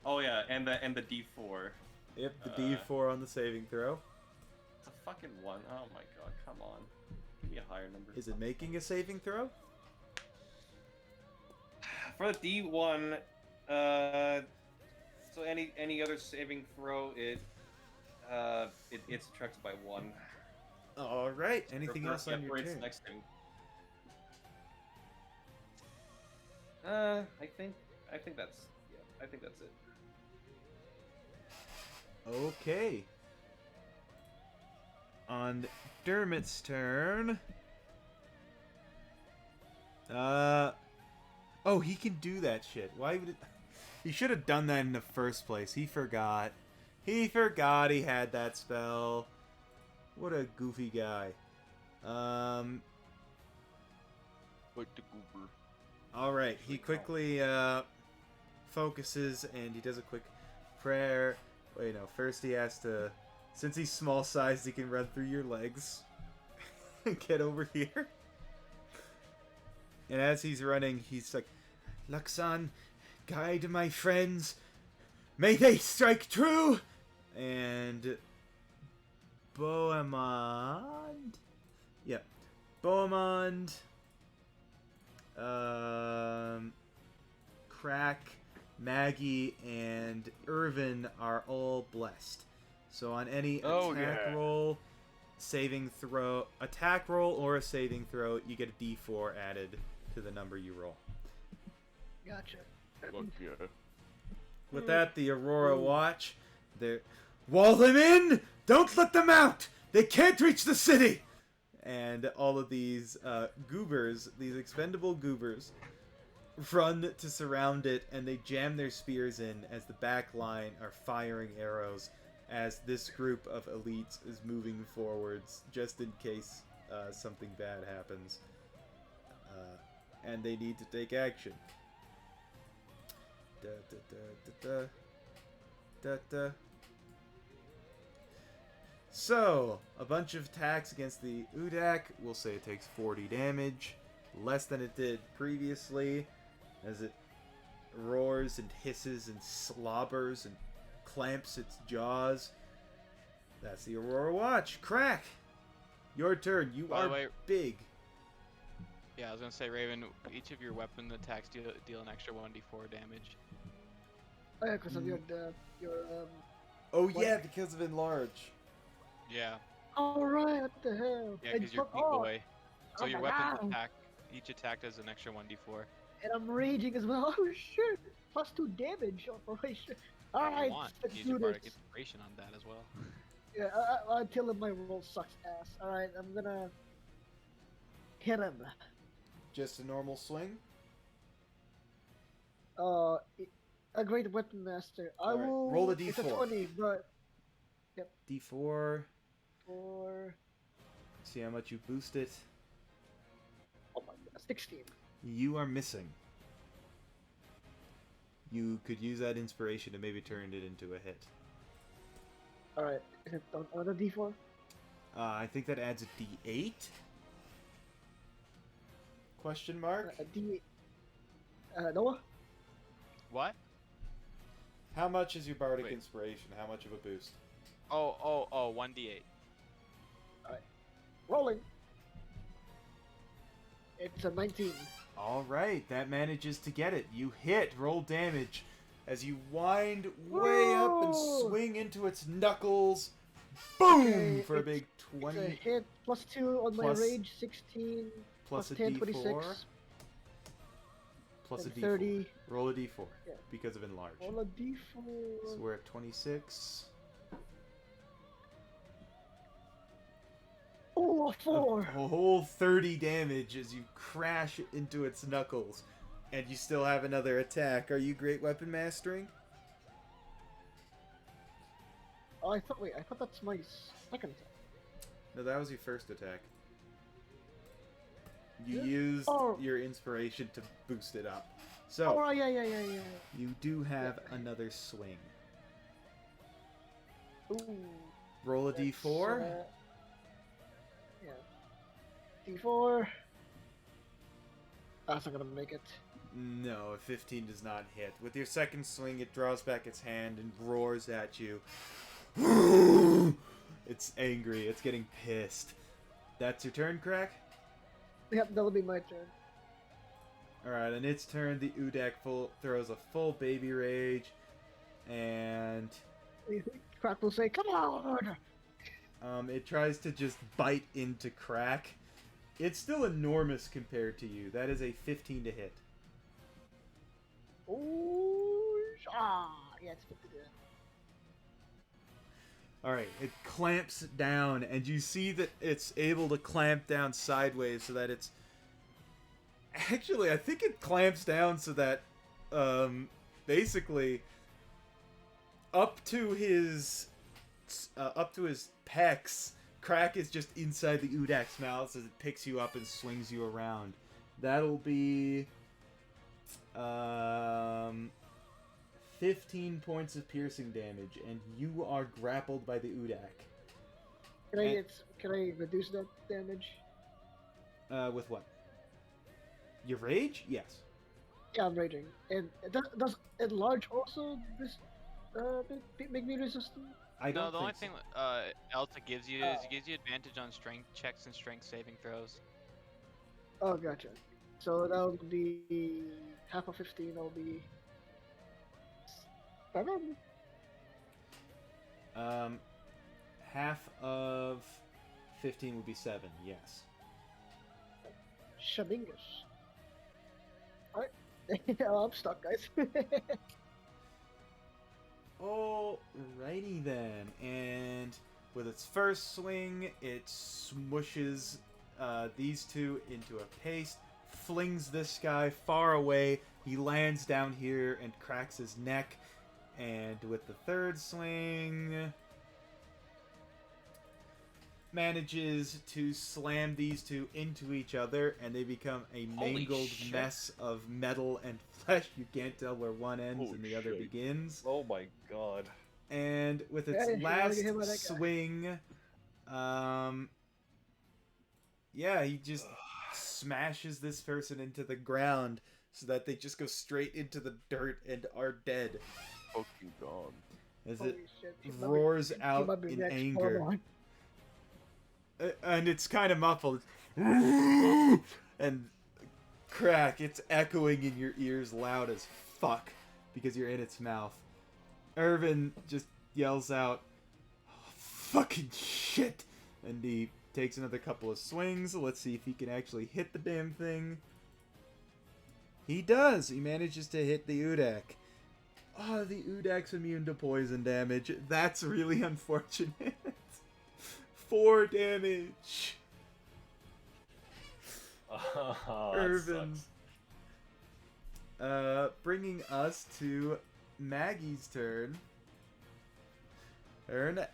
Oh yeah, and the D4. Yep, the D4 on the saving throw. It's a fucking 1. Oh my god, come on. Give me a higher number. Is it making a saving throw? For the D1, so any other saving throw, it subtracts by 1. Alright, anything else on your turn? Next thing. I think that's it. Okay. On Dermot's turn. Oh, he can do that shit. Why would it... He should have done that in the first place. He forgot. He forgot he had that spell. What a goofy guy. Like the goober. Alright, he quickly focuses and he does a quick prayer. Wait, no, first he has to... Since he's small sized, he can run through your legs. Get over here. And as he's running, he's like, Luxon, guide my friends. May they strike true! And... Bohemond? Yep. Bohemond... Crack, Maggie, and Irvin are all blessed. So on any attack roll, saving throw, attack roll or a saving throw, you get a D4 added to the number you roll. Gotcha. Fuck yeah. With that, the Aurora Watch, they wall them in! Don't let them out! They can't reach the city! And all of these goobers, these expendable goobers, run to surround it, and they jam their spears in as the back line are firing arrows as this group of elites is moving forwards, just in case something bad happens. And they need to take action. Da, da, da, da, da, da. So, a bunch of attacks against the Udak. We'll say it takes 40 damage. Less than it did previously. As it roars and hisses and slobbers and clamps its jaws. That's the Aurora Watch. Crack! Your turn. You By the are way- big. Yeah, I was gonna say, Raven, each of your weapon attacks deal an extra 1d4 damage. Oh yeah, because of your Oh What? yeah, because of enlarge. Yeah, All right, what the hell? yeah, And because you're fuck big off. boy. So Oh your my weapons God. attack, each attack does an extra 1d4. And I'm raging as well. Oh shit! Plus 2 damage operation. All If right, you want, let's use do your this. bardic inspiration on that as well. Yeah, until my roll sucks ass. Alright, I'm gonna hit him. Just a normal swing. Uh, a great weapon master. I Alright, will. roll a It's a d4. 20, but D4. for See how much you boost it. oh my god, 16. You are missing. You could use that inspiration to maybe turn it into a hit. Alright, is it on a d4? I think that adds a d8? Question mark? A d. Noah? What? How much is your bardic Wait. inspiration? How much of a boost? Oh, 1d8. Rolling. It's a 19. Alright, that manages to get it. You hit, roll damage. As you wind way up and Whoa! swing into its knuckles. Boom! Okay, For a big It's 20 a hit plus 2 on my plus- rage, 16 plus a 10, d4. 26. Plus a and d4. 30. Roll a d4 Yeah. because of enlarge. Roll a d4. So we're at 26. Oh, a 4. A whole 30 damage as you crash into its knuckles. And you still have another attack. Are you great weapon mastering? Oh, I thought that's my second attack. No, that was your first attack. You Yeah. used Oh. your inspiration to boost it up. So, Oh, yeah. you do have another swing. Ooh. Roll a That's, d4. Yeah. D4. That's not gonna make it. No, a 15 does not hit. With your second swing, it draws back its hand and roars at you. It's angry. It's getting pissed. That's your turn, Crack? Yep, that'll be my turn. Alright, on its turn, the Udak throws a full baby rage. And Crack will say, "Come on!" it tries to just bite into Crack. It's still enormous compared to you. That is a 15 to hit. Oh, yeah, it's 50 to. Alright, it clamps down, and you see that it's able to clamp down sideways so that it's... Actually, I think it clamps down so that, basically, up to his pecs, Crack is just inside the Udak's mouth as it picks you up and swings you around. That'll be... 15 points of piercing damage, and you are grappled by the Udak. Can I reduce that damage? With what? Your rage? Yes. Yeah, I'm raging. And does enlarge also this make me resistant? I don't No, the only think thing so. else it gives you is it gives you advantage on strength checks and strength saving throws. Oh, gotcha. So that would be half of 15. That'll be 7. Half of 15 would be 7, yes. Shabingus. Alright. I'm stuck, guys. Alrighty then, and with its first swing, it smushes these two into a paste, flings this guy far away, he lands down here and cracks his neck, and with the third swing, manages to slam these two into each other, and they become a Holy mangled shit. mess of metal and flesh. You can't tell where one ends Oh, and the other shit. begins. Oh my god. And with Yeah, its you last get hit by that guy. swing, yeah, he just smashes this person into the ground so that they just go straight into the dirt and are dead Fucking gone. as Holy it shit, he roars might out be in next, anger. hold on. And it's kind of muffled. And Crack, it's echoing in your ears loud as fuck because you're in its mouth. Irvin just yells out, "Oh, fucking shit!" And he takes another couple of swings. Let's see if he can actually hit the damn thing. He does! He manages to hit the Udak. Oh, the Udak's immune to poison damage. That's really unfortunate. 4 damage. Oh, that Irvin. sucks. Bringing us to Maggie's turn.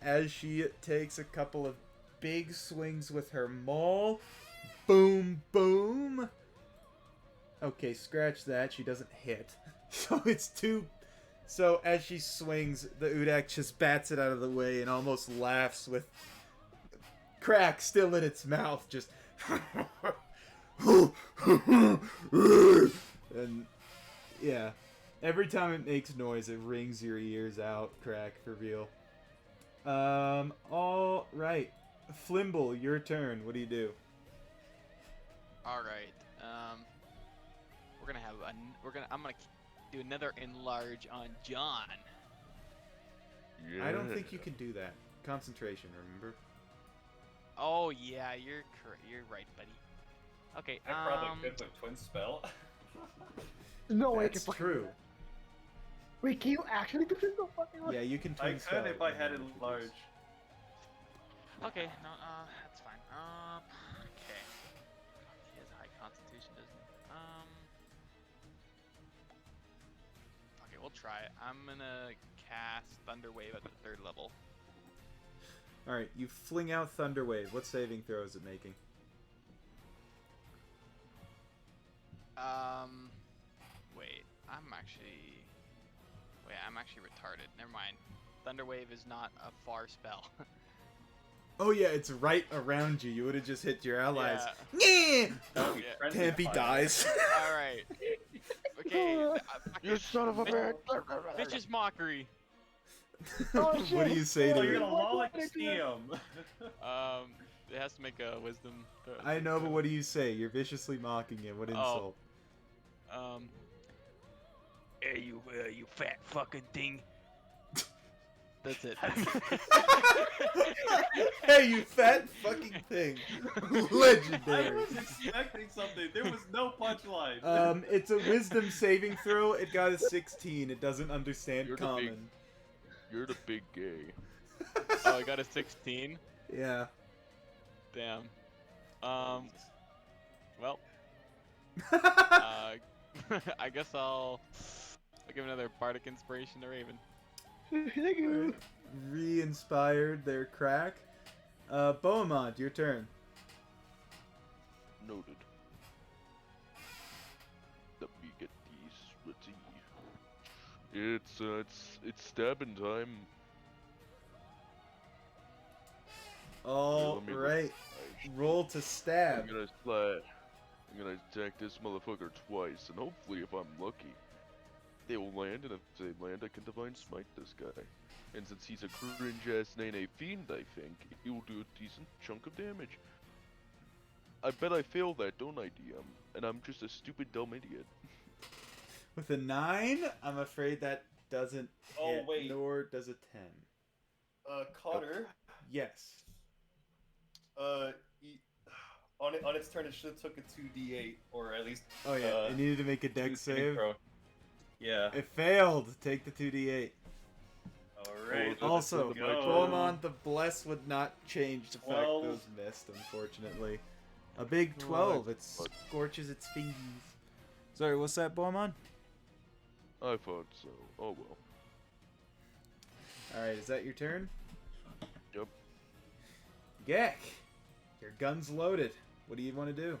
As she takes a couple of big swings with her maul. Boom, boom. Okay, scratch that. She doesn't hit. So it's 2. So as she swings, the Udak just bats it out of the way and almost laughs with Crack still in its mouth, just and yeah, every time it makes noise, it rings your ears out. Crack for real. All right, Flimble, your turn. What do you do? All right. I'm gonna do another enlarge on John. Yeah. I don't think you can do that. Concentration, remember? Oh yeah, you're correct. You're right, buddy. Okay. I probably could with Twin Spell. No way I can That's fucking true. do that. Wait, can you actually do this? No fucking way. Yeah, you can I twin spell could if I it had when it you large. introduce. Okay. No. That's fine. Okay. He has high constitution, doesn't he? Okay, we'll try it. I'm gonna cast Thunder Wave at the 3rd level. Alright, you fling out Thunder Wave. What saving throw is it making? Wait. I'm actually retarded. Never mind. Thunder Wave is not a far spell. Oh yeah, it's right around you. You would have just hit your allies. Yeah. Yeah! That would be Yeah. friendly Tampy fire. dies. All right. Okay. You son of a bitch! Vicious mockery. Oh, What shit. do you say Oh, to you're it? gonna haul like a steam. It has to make a wisdom. I know, but what do you say? You're viciously mocking it. What insult? Hey, you fat fucking thing. That's it. Hey, you fat fucking thing. I Legendary. was expecting something. There was no punchline. It's a wisdom saving throw. It got a 16. It doesn't understand You're the big- common. You're the big gay. Oh, I got a 16. Yeah. Damn. Well, I guess I'll give another bardic inspiration to Raven. Thank you. Re-inspired their Crack. Bohemond, your turn. Noted. Let me get these ready. It's stabbing time. All let me right. Roll to I'm stab. gonna slide. I'm gonna attack this motherfucker twice, and hopefully, if I'm lucky, they will land. And if they land, I can divine smite this guy. And since he's a cringe-ass Nene fiend, I think he will do a decent chunk of damage. I bet I fail that, don't I, DM? And I'm just a stupid dumb idiot. With a 9, I'm afraid that doesn't Oh, hit, wait. nor does a 10. Cotter. Yes. On its turn, it should have took a 2d8, or at least. Oh yeah, it needed to make a two dex saving save. throw. Yeah. It failed. Take the 2d8. Alright. Oh, Also, let's go. Bohemond, the bless would not change the fact 12. those missed, unfortunately. A big 12. It scorches its fingers. Sorry, what's that, Bohemond? I thought so. Oh well. Alright, is that your turn? Yep. Gek, your gun's loaded. What do you want to do?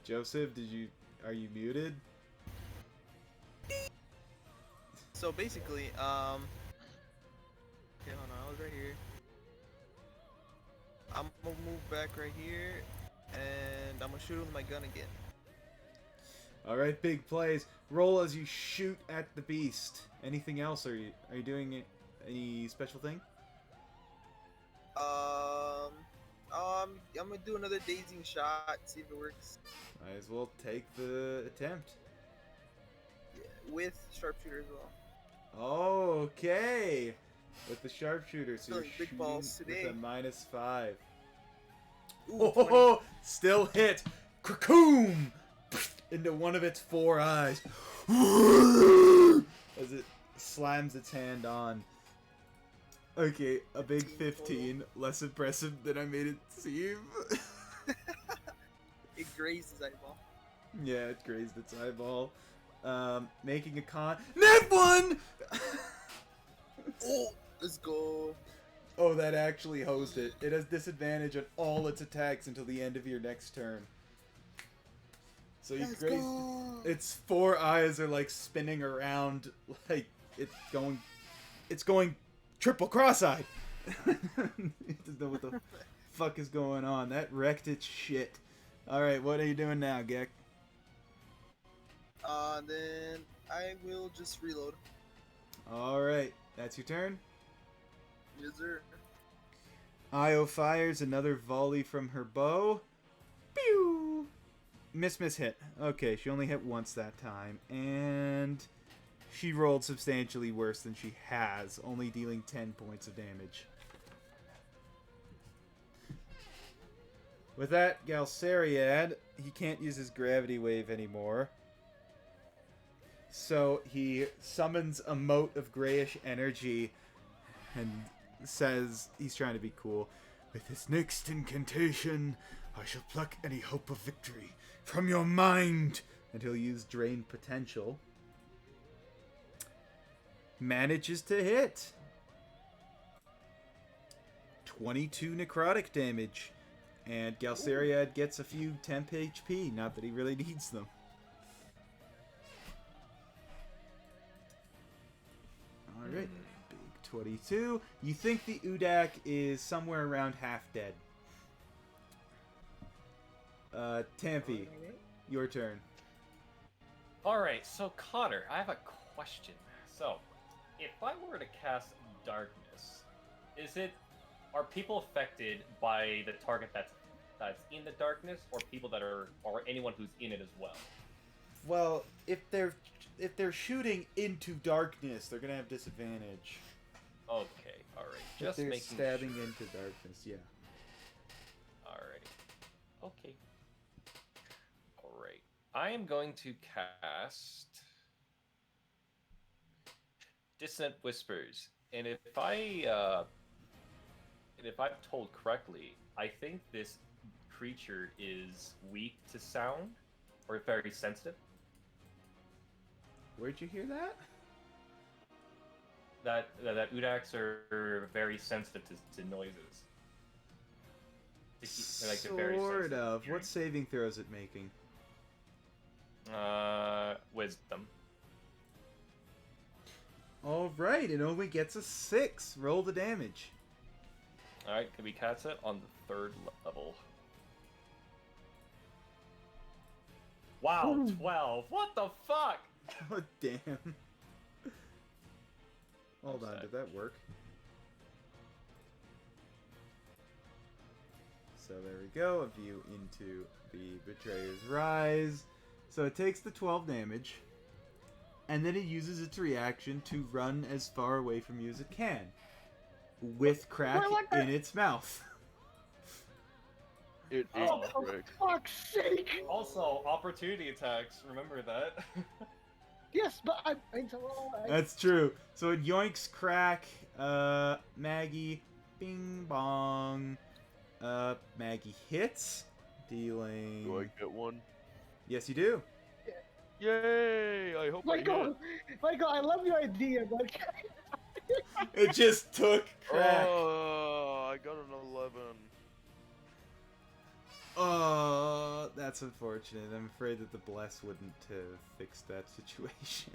Joseph, are you muted? So basically, okay, hold on, I was right here. I'm gonna move back right here, and I'm gonna shoot with my gun again. Alright, big plays. Roll as you shoot at the beast. Anything else? Are you doing any special thing? I'm gonna do another dazing shot, see if it works. Might as well take the attempt. Yeah, with sharpshooter as well. Okay. With the sharpshooter, so you're Feeling big shooting balls with today. a -5. Oh, still hit. Krakoom! Into one of its 4 eyes. As it slams its hand on. Okay, a big 15. Less impressive than I made it seem. It grazed his eyeball. Yeah, it grazed its eyeball. Making a con. Net 1! Oh, let's go. Oh, that actually hosed it. It has disadvantage on all its attacks until the end of your next turn. So you Let's grazed. go. Its 4 eyes are like spinning around, like it's going triple cross-eyed. It doesn't know what the fuck is going on. That wrecked its shit. All right, what are you doing now, Gek? Then I will just reload. All right, that's your turn. Yes, sir. Io fires another volley from her bow. Pew! Miss hit. Okay, she only hit once that time. And she rolled substantially worse than she has, only dealing 10 points of damage. With that, Galceriad, he can't use his gravity wave anymore. So he summons a mote of grayish energy and says he's trying to be cool. With this next incantation, I shall pluck any hope of victory from your mind. And he'll use Drain Potential. Manages to hit. 22 necrotic damage. And Galceriad gets a few temp HP, not that he really needs them. Alright, big 22. You think the Udak is somewhere around half dead. Tampy, your turn. Alright, so Connor, I have a question. So, if I were to cast Darkness, are people affected by the target that's in the darkness, or people that are, or anyone who's in it as well? Well, if they're shooting into darkness, they're gonna have disadvantage. Okay, alright. If Just they're making stabbing sure. into darkness, yeah. Alright. Okay. Alright. I am going to cast Dissonant Whispers. And if I'm told correctly, I think this creature is weak to sound, or very sensitive. Where'd you hear that? That Udaks are very sensitive to noises. They're very Sort sensitive to of. hearing. What saving throw is it making? Wisdom. Alright, it only gets a 6. Roll the damage. Alright, can we cast it on the 3rd level? Wow, Ooh. 12. What the fuck? Oh, damn. Hold on, Upset. did that work? So there we go, a view into the Betrayer's Rise. So it takes the 12 damage, and then it uses its reaction to run as far away from you as it can, with crack in its mouth. It Oh, is correct. Fuck's sake! Also, opportunity attacks. Remember that. Yes, but I ain't so That's true. So it yoinks crack, Maggie, bing bong. Maggie hits, dealing... Do I get one? Yes, you do. Yay! I hope Michael, I love your idea, but It just took I hit. crack. Oh, I got an 11. Oh, that's unfortunate. I'm afraid that the bless wouldn't have fixed that situation.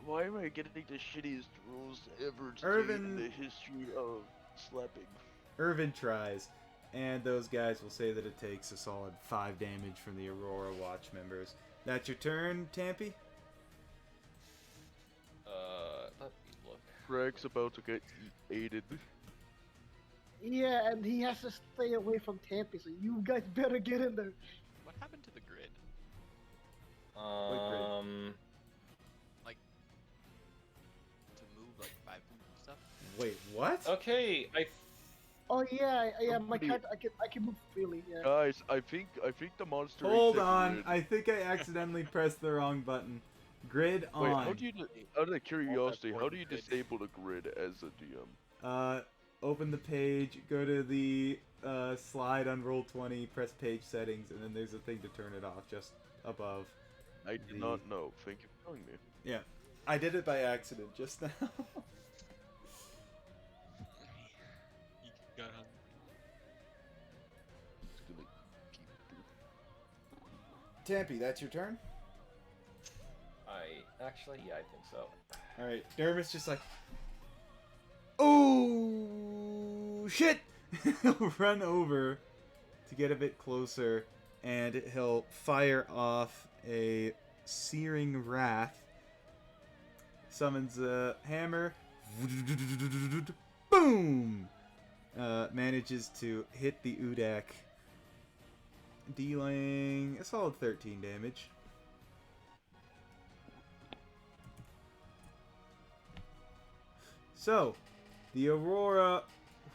Why am I getting the shittiest rules ever today Irvin- in the history of slapping? Irvin tries, and those guys will say that it takes a solid 5 damage from the Aurora Watch members. That's your turn, Tampy? Let me look. Craig's about to get aided. yeah, and he has to stay away from Tampy, so you guys better get in there. What happened to the grid? To move like 5 and stuff? Wait, what? Okay, Oh yeah, yeah. My Somebody- character, I can move freely. Yeah. Guys, I think the monster. ate Hold the on, grid. I think I accidentally pressed the wrong button. Grid Wait, on. how do you? Out of curiosity, how do you grid. disable the grid as a DM? Open the page, go to the slide on Roll20, press page settings, and then there's a thing to turn it off just above. I did The- not know. Thank you for telling me. Yeah, I did it by accident just now. You got hung. Just gonna keep. Tampy, that's your turn? Yeah, I think so. Alright, Dermot's just like, oh shit! He'll run over to get a bit closer, and he'll fire off a Searing Wrath. Summons a hammer. Boom! Manages to hit the Udak, dealing a solid 13 damage. So, the Aurora,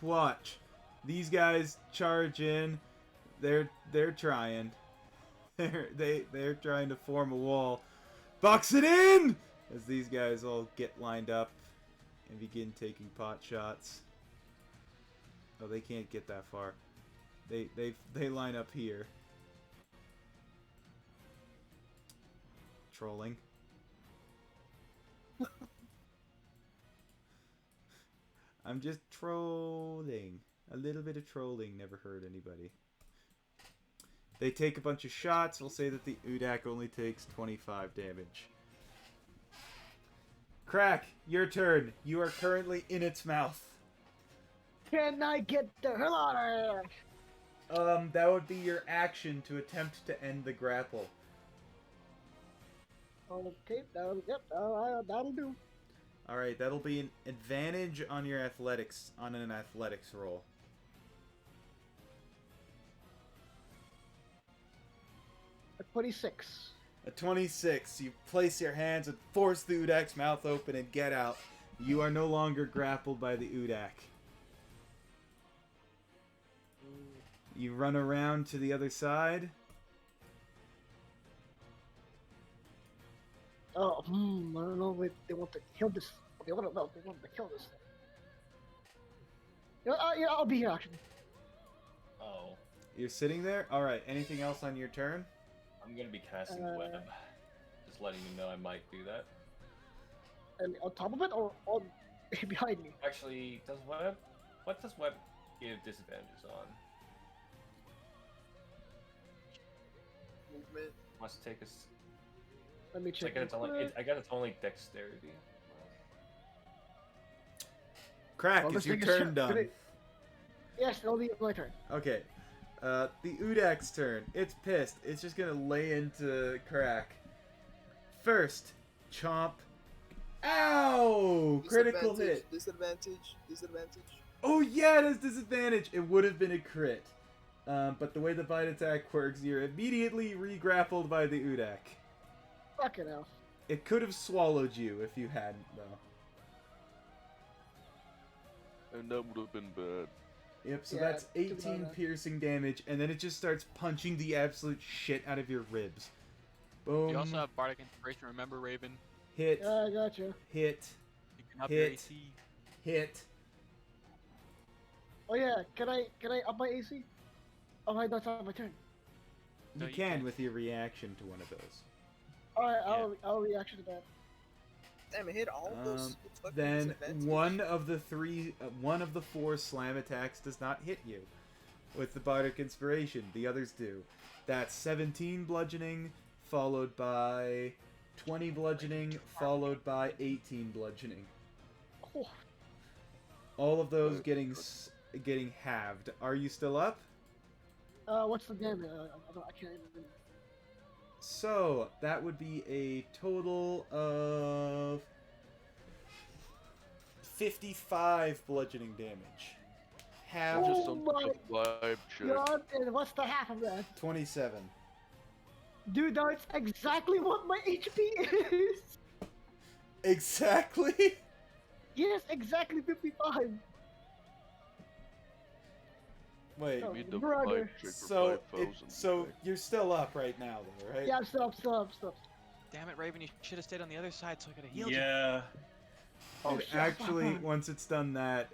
watch. These guys charge in. They're trying. They're trying to form a wall. Box it in! As these guys all get lined up and begin taking pot shots. Oh, they can't get that far. They line up here. Trolling. I'm just trolling. A little bit of trolling never hurt anybody. They take a bunch of shots. We'll say that the Udak only takes 25 damage. Crack, your turn. You are currently in its mouth. Can I get the hell out of here? That would be your action to attempt to end the grapple. Okay, that'll do. Alright, that'll be an advantage on your athletics, on an athletics roll. A 26. A 26. You place your hands and force the Udak's mouth open and get out. You are no longer grappled by the Udak. You run around to the other side. Oh, I don't know if they want to kill this. They want to kill this thing. Yeah, I'll be here actually. Oh, You're sitting there? Alright, anything else on your turn? I'm gonna be casting web. Just letting you know I might do that. And on top of it, or on behind me? Actually, does web? What does web give disadvantages on? Movement. Must take us. Let me I check. guess it's only dexterity. Crack, Well, it's this your thing is turn shut- done. Yes, it'll be my turn. Okay. The Udak's turn. It's pissed. It's just gonna lay into Crack. First, chomp. Ow! Critical hit. Disadvantage. Oh yeah, it has disadvantage. It would have been a crit. But the way the bite attack works, you're immediately re-grappled by the Udak. Fucking hell. It could have swallowed you if you hadn't, though. And that would have been bad. Yep, so Yeah, that's too bad. 18 piercing damage, and then it just starts punching the absolute shit out of your ribs. Boom. You also have Bardic Inspiration, remember, Raven? Hit, Yeah, I gotcha. hit, You can up your Hit. AC. hit. Oh yeah, can I up my AC? Oh, I that's not my turn. No, You you can can't. with your reaction to one of those. Alright, I'll reaction to that. Damn, it hit all of those. Fucking Then disadvantage. one of the four slam attacks does not hit you with the Bardic Inspiration. The others do. That's 17 bludgeoning, followed by 20 bludgeoning, followed by 18 bludgeoning. Oh, All of those getting halved. Are you still up? what's the damage? I can't even. So that would be a total of 55 bludgeoning damage. Halved Just Oh some my vibe check. God, and what's the half of that? 27. Dude, that's exactly what my HP is! Exactly. Yes, exactly 55. Wait. Oh, Made the brother. 5 check for So 5,000. so you're still up right now, though, right? Yeah, I'm still up. Damn it, Raven, you should have stayed on the other side so I could have healed you. Yeah. Oh, And shit. actually, once it's done that,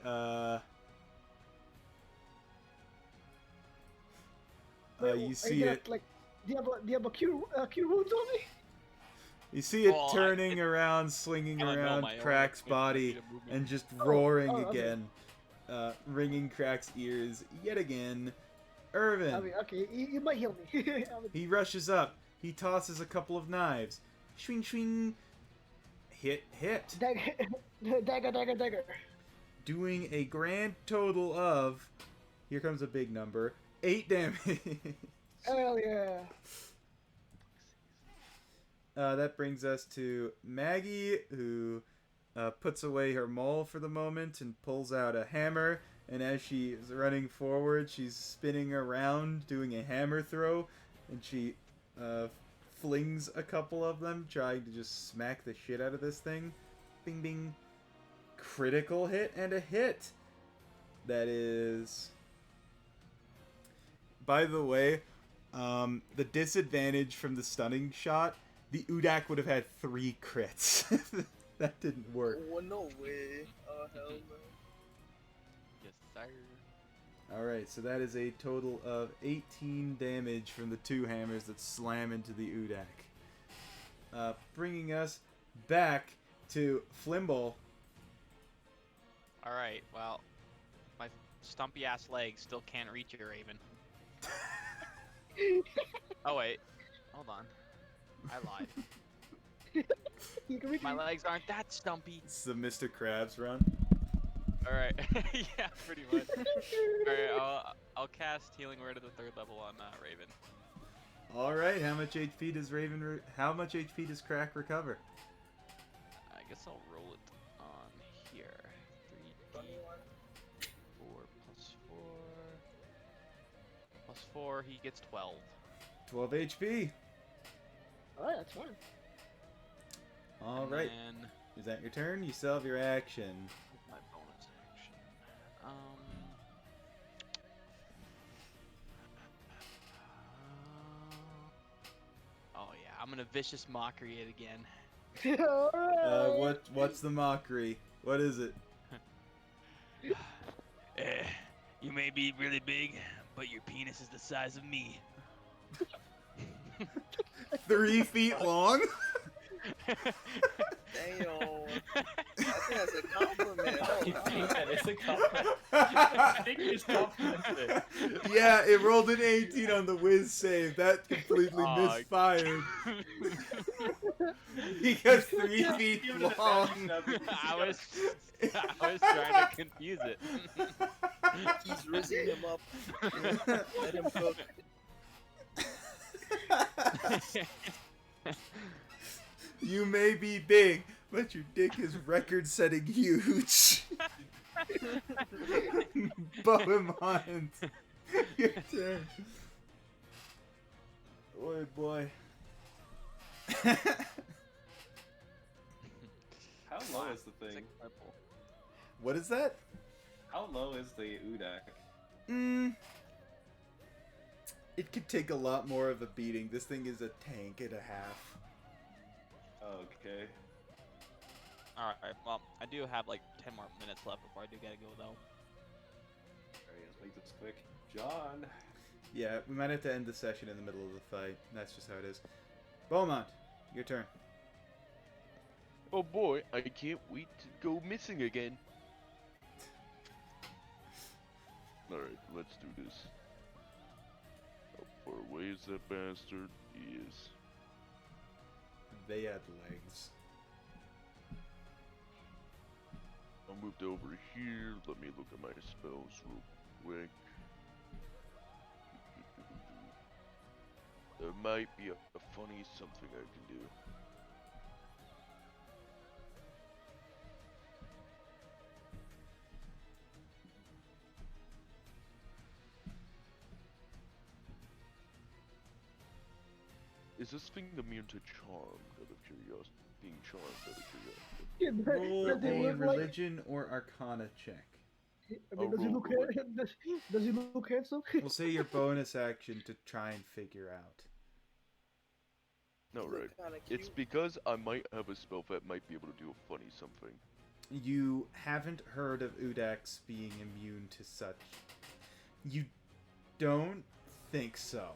Wait, you are see gonna, it. Like, do you have a cure wounds on me? You see it Well, turning around, swinging I don't know, around my own Crack's 50 body, feet of movement. and just Oh, roaring okay. again, ringing Crack's ears yet again. Irvin. I mean, okay, you might heal me. I mean, He rushes up. He tosses a couple of knives. Swing, swing. Hit. dagger. Doing a grand total of, here comes a big number, 8 damage. Hell yeah. That brings us to Maggie, who puts away her maul for the moment and pulls out a hammer. And as she is running forward, she's spinning around doing a hammer throw. And she flings a couple of them, trying to just smack the shit out of this thing. Bing, bing. Critical hit and a hit. That is... By the way, the disadvantage from the stunning shot, the Udak would have had 3 crits. That didn't work. Oh, no way. Oh, hell no. Yes, sir. Alright, so that is a total of 18 damage from the 2 hammers that slam into the Udak. Bringing us back to Flimble. Alright, well, my stumpy ass legs still can't reach you, Raven. Oh, wait. Hold on. I lied. You can reach My me. legs aren't that stumpy. It's the Mr. Krabs run. Alright. Yeah, pretty much. Alright, I'll cast Healing Word at the 3rd level on Raven. Alright, how much HP does how much HP does Crack recover? I guess I'll roll it on here. 3d4 plus 4. Plus 4, he gets 12. 12 HP. Alright, that's fine. Alright. And then Is that your turn? You still have your action. my bonus action. Oh yeah, I'm gonna vicious mockery it again. Alright. What's the mockery? What is it? You may be really big, but your penis is the size of me. 3 feet long? Damn. I think that's a compliment. That is a compliment. I think you just complimented it. Yeah, it rolled an 18 on the whiz save. That completely Aw. misfired. Because 3 feet long. I was trying to confuse it. He's rizzing him up. Let him cook. You may be big, but your dick is record-setting huge. Bohemond. Your turn. Boy, boy. How low is the thing? What is that? How low is the Udak? It could take a lot more of a beating. This thing is a tank and a half. Okay. Alright, well, I do have like 10 more minutes left before I do gotta go though. Alright, let's make this quick. John! Yeah, we might have to end the session in the middle of the fight. That's just how it is. Beaumont, your turn. Oh boy, I can't wait to go missing again. Alright, let's do this. How far away is that bastard? He is. They had legs. I moved over here. Let me look at my spells real quick. There might be a funny something I can do. Is this thing immune to charm, out of curiosity? Being charmed, out of curiosity. Yeah, Roll does it a look like- religion or arcana check. I I'll mean, does he roll look the does he look handsome? We'll say your bonus action to try and figure out. No, You look right. kinda It's cute. because I might have a spell that might be able to do a funny something. You haven't heard of Udax being immune to such. You don't think so.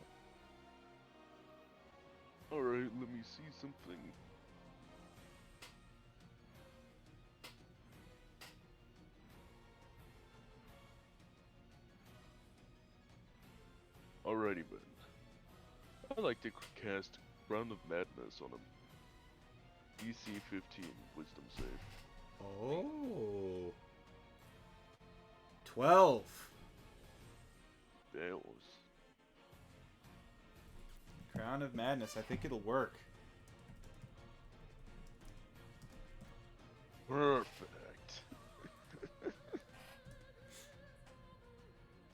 Alright, let me see something. Alrighty then. I'd like to cast Round of Madness on him. DC 15, Wisdom save. Oh. 12. Fails. Crown of Madness. I think it'll work. Perfect.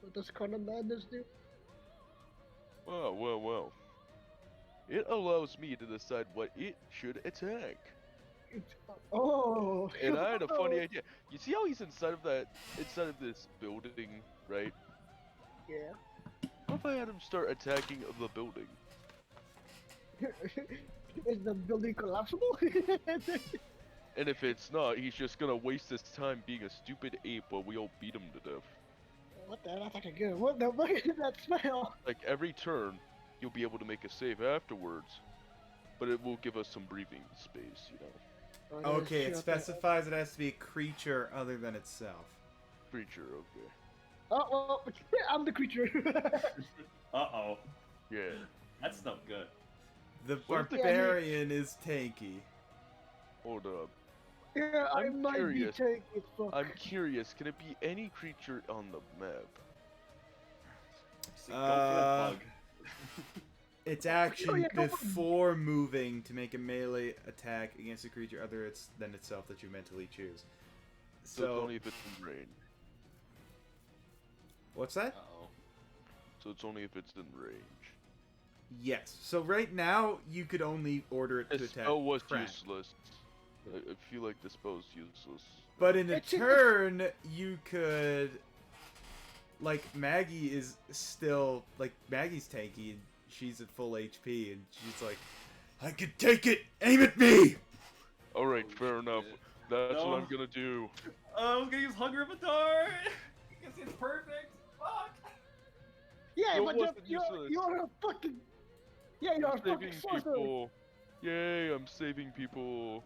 What does Crown of Madness do? Well. It allows me to decide what it should attack. Oh. And I had a funny idea. You see how he's inside of this building, right? Yeah. What if I had him start attacking the building? Is the building collapsible? And if it's not, he's just gonna waste his time being a stupid ape while we all beat him to death. What the? That's actually good. What the fuck is that smell? Like every turn, you'll be able to make a save afterwards, but it will give us some breathing space, you know. Okay, it specifies it has to be a creature other than itself. Creature, okay. Oh, well, I'm the creature. Uh-oh. Yeah. That's not good. The What if the- barbarian is tanky. Hold up. Yeah, I I'm might curious. be taking fuck. I'm curious, can it be any creature on the map? See, go for the bug. It's action yeah, go for- before moving to make a melee attack against a creature other than itself that you mentally choose. So it's So, only if it's in range. what's that? Uh-oh. So it's only if it's in range. Yes. So right now, you could only order it to The attack spell was crack. useless. I feel like the spell's useless. But in a It's in the- turn, you could... Like, Maggie is still... Like, Maggie's tanky, and she's at full HP, and she's like, I could take it! Aim at me! Alright, fair enough. That's No. what I'm gonna do. Oh, I was gonna use Hunger of a Dart! Because it's perfect! Fuck! Yeah, It but wasn't you're useless. a fucking. Yeah, you're a I'm fucking saving sorcerer. people. Yay, I'm saving people.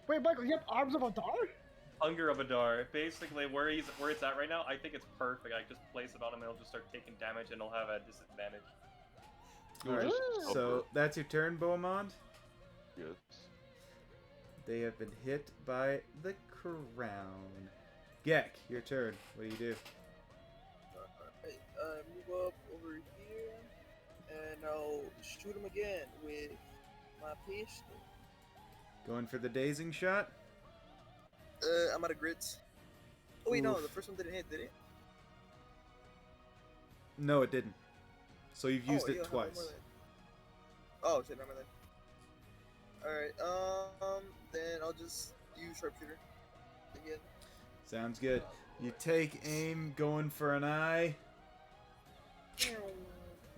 Wait, Michael, you have arms of a dart? Hunger of a Dart. Basically, where it's at right now, I think it's perfect. I just place it on him and it'll just start taking damage and he'll have a disadvantage. You'll Alright, just so that's your turn, Beaumont. Yes. They have been hit by the crown. Gek, your turn. What do you do? Move up over here, and I'll shoot him again with my pistol. Going for the dazing shot? I'm out of grits. Oh wait, no, Oof. the first one didn't hit, did it? No, it didn't. So you've used Oh, it yeah, how much more twice. then? Oh shit, remember that. Alright, then I'll just use sharpshooter again. Sounds good. You take aim, going for an eye.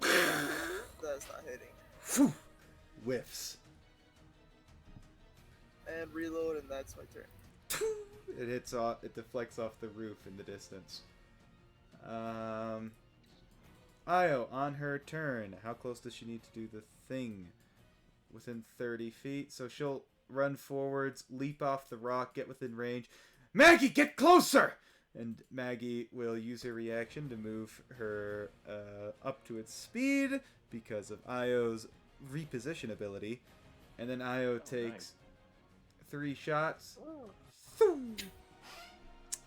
That's not hitting. Phew! Whiffs. And reload, and that's my turn. It hits off. It deflects off the roof in the distance. Io, on her turn. How close does she need to do the thing? Within 30 feet. So she'll run forwards, leap off the rock, get within range. Maggie, get closer! And Maggie will use her reaction to move her up to its speed because of Io's reposition ability. And then Io takes nice. 3 shots.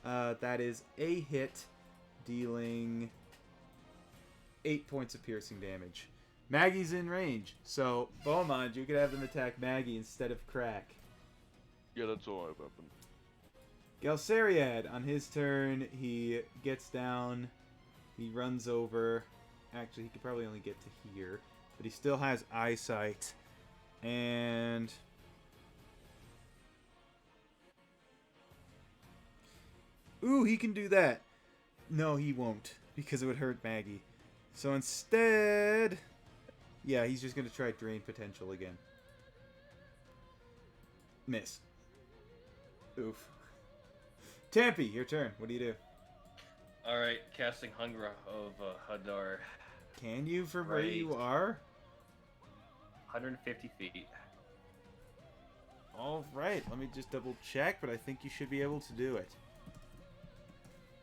That is a hit, dealing 8 points of piercing damage. Maggie's in range, so Beaumont, you could have them attack Maggie instead of Crack. Yeah, that's all I've happened. Galceriad, on his turn, he gets down, he runs over. Actually, he could probably only get to here, but he still has eyesight. And Ooh, he can do that. No, he won't, because it would hurt Maggie. So instead... Yeah, he's just going to try Drain Potential again. Miss. Oof. Tampy, your turn. What do you do? Alright, casting Hunger of Hadar. Can you for where Right. you are? 150 feet. Alright, let me just double check, but I think you should be able to do it.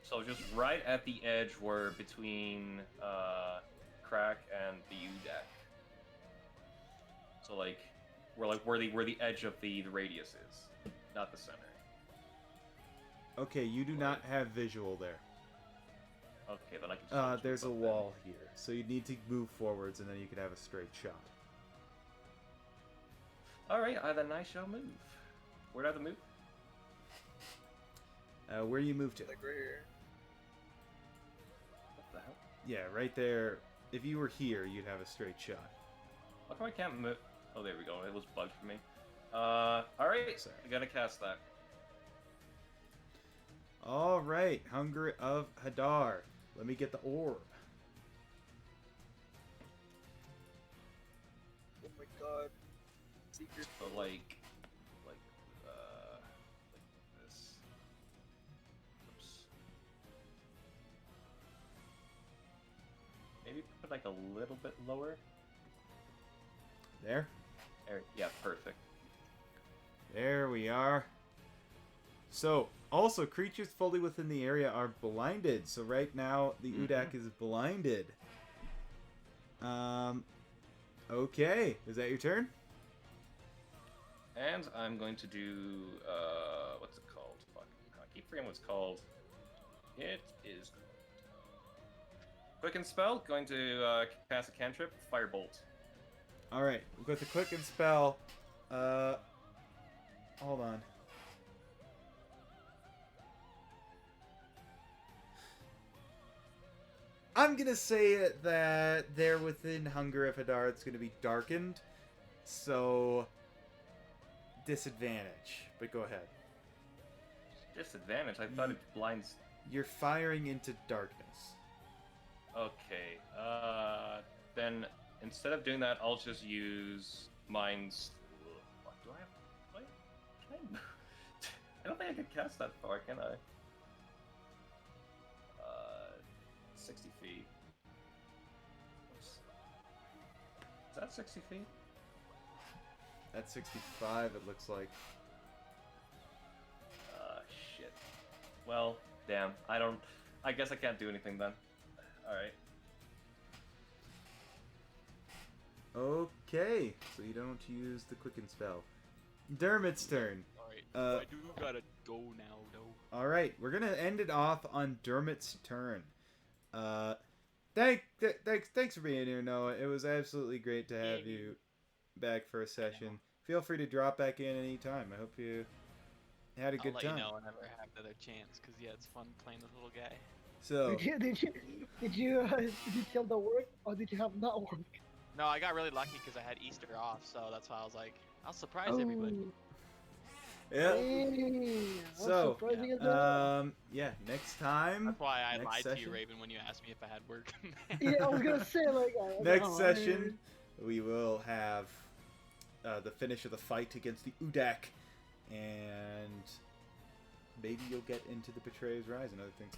So just right at the edge where between Crack and the U-deck. So like where the edge of the radius is, not the center. Okay, you do not have visual there. Okay, then I can. Just There's a move up wall here, so you need to move forwards, and then you could have a straight shot. then. All right, then I shall move. Where do I have to move? Where you move to? Like right here. What the hell? Yeah, right there. If you were here, you'd have a straight shot. How come I can't move? Oh, there we go. It was bugged for me. All right, Sorry. I gotta cast that. All right, Hunger of Hadar. Let me get the orb. Oh my god. Secret. So like this. Oops. Maybe put like a little bit lower. There. There, yeah, perfect. There we are. So, also, creatures fully within the area are blinded. So right now, the Udak is blinded. Okay. Is that your turn? And I'm going to do, what's it called? Fuck, I keep forgetting what it's called. It is Quicken Spell, going to cast a cantrip, Firebolt. Alright, we've got the Quicken Spell. Hold on. I'm gonna say that they're within Hunger of Hadar. It's gonna be darkened, so disadvantage. But go ahead. Disadvantage? I thought it blinds. You're firing into darkness. Okay, then instead of doing that, I'll just use Mind's. What do I have? What? Can I? I don't think I can cast that far, can I? 60 feet. Oops. Is that 60 feet? At 65, it looks like. Shit. Well, damn. I guess I can't do anything then. Alright. Okay, so you don't use the Quicken Spell. Dermot's turn. Alright, I do gotta go now, though. Alright, we're gonna end it off on Dermot's turn. Thanks for being here, Noah. It was absolutely great to have you back for a session. Feel free to drop back in anytime. I hope you had a good I'll time. let you know whenever I have another chance, because yeah, it's fun playing this little guy. So, Did you tell the work or did you have not work? No, I got really lucky because I had Easter off, so that's why I was like, I'll surprise everybody. yeah. Hey, how So, surprising is that? yeah, next time. That's why I next lied to session. you, Raven, when you asked me if I had work. Yeah, I was gonna say like Next session, we will have the finish of the fight against the Udak, and maybe you'll get into the Betrayer's Rise and other things like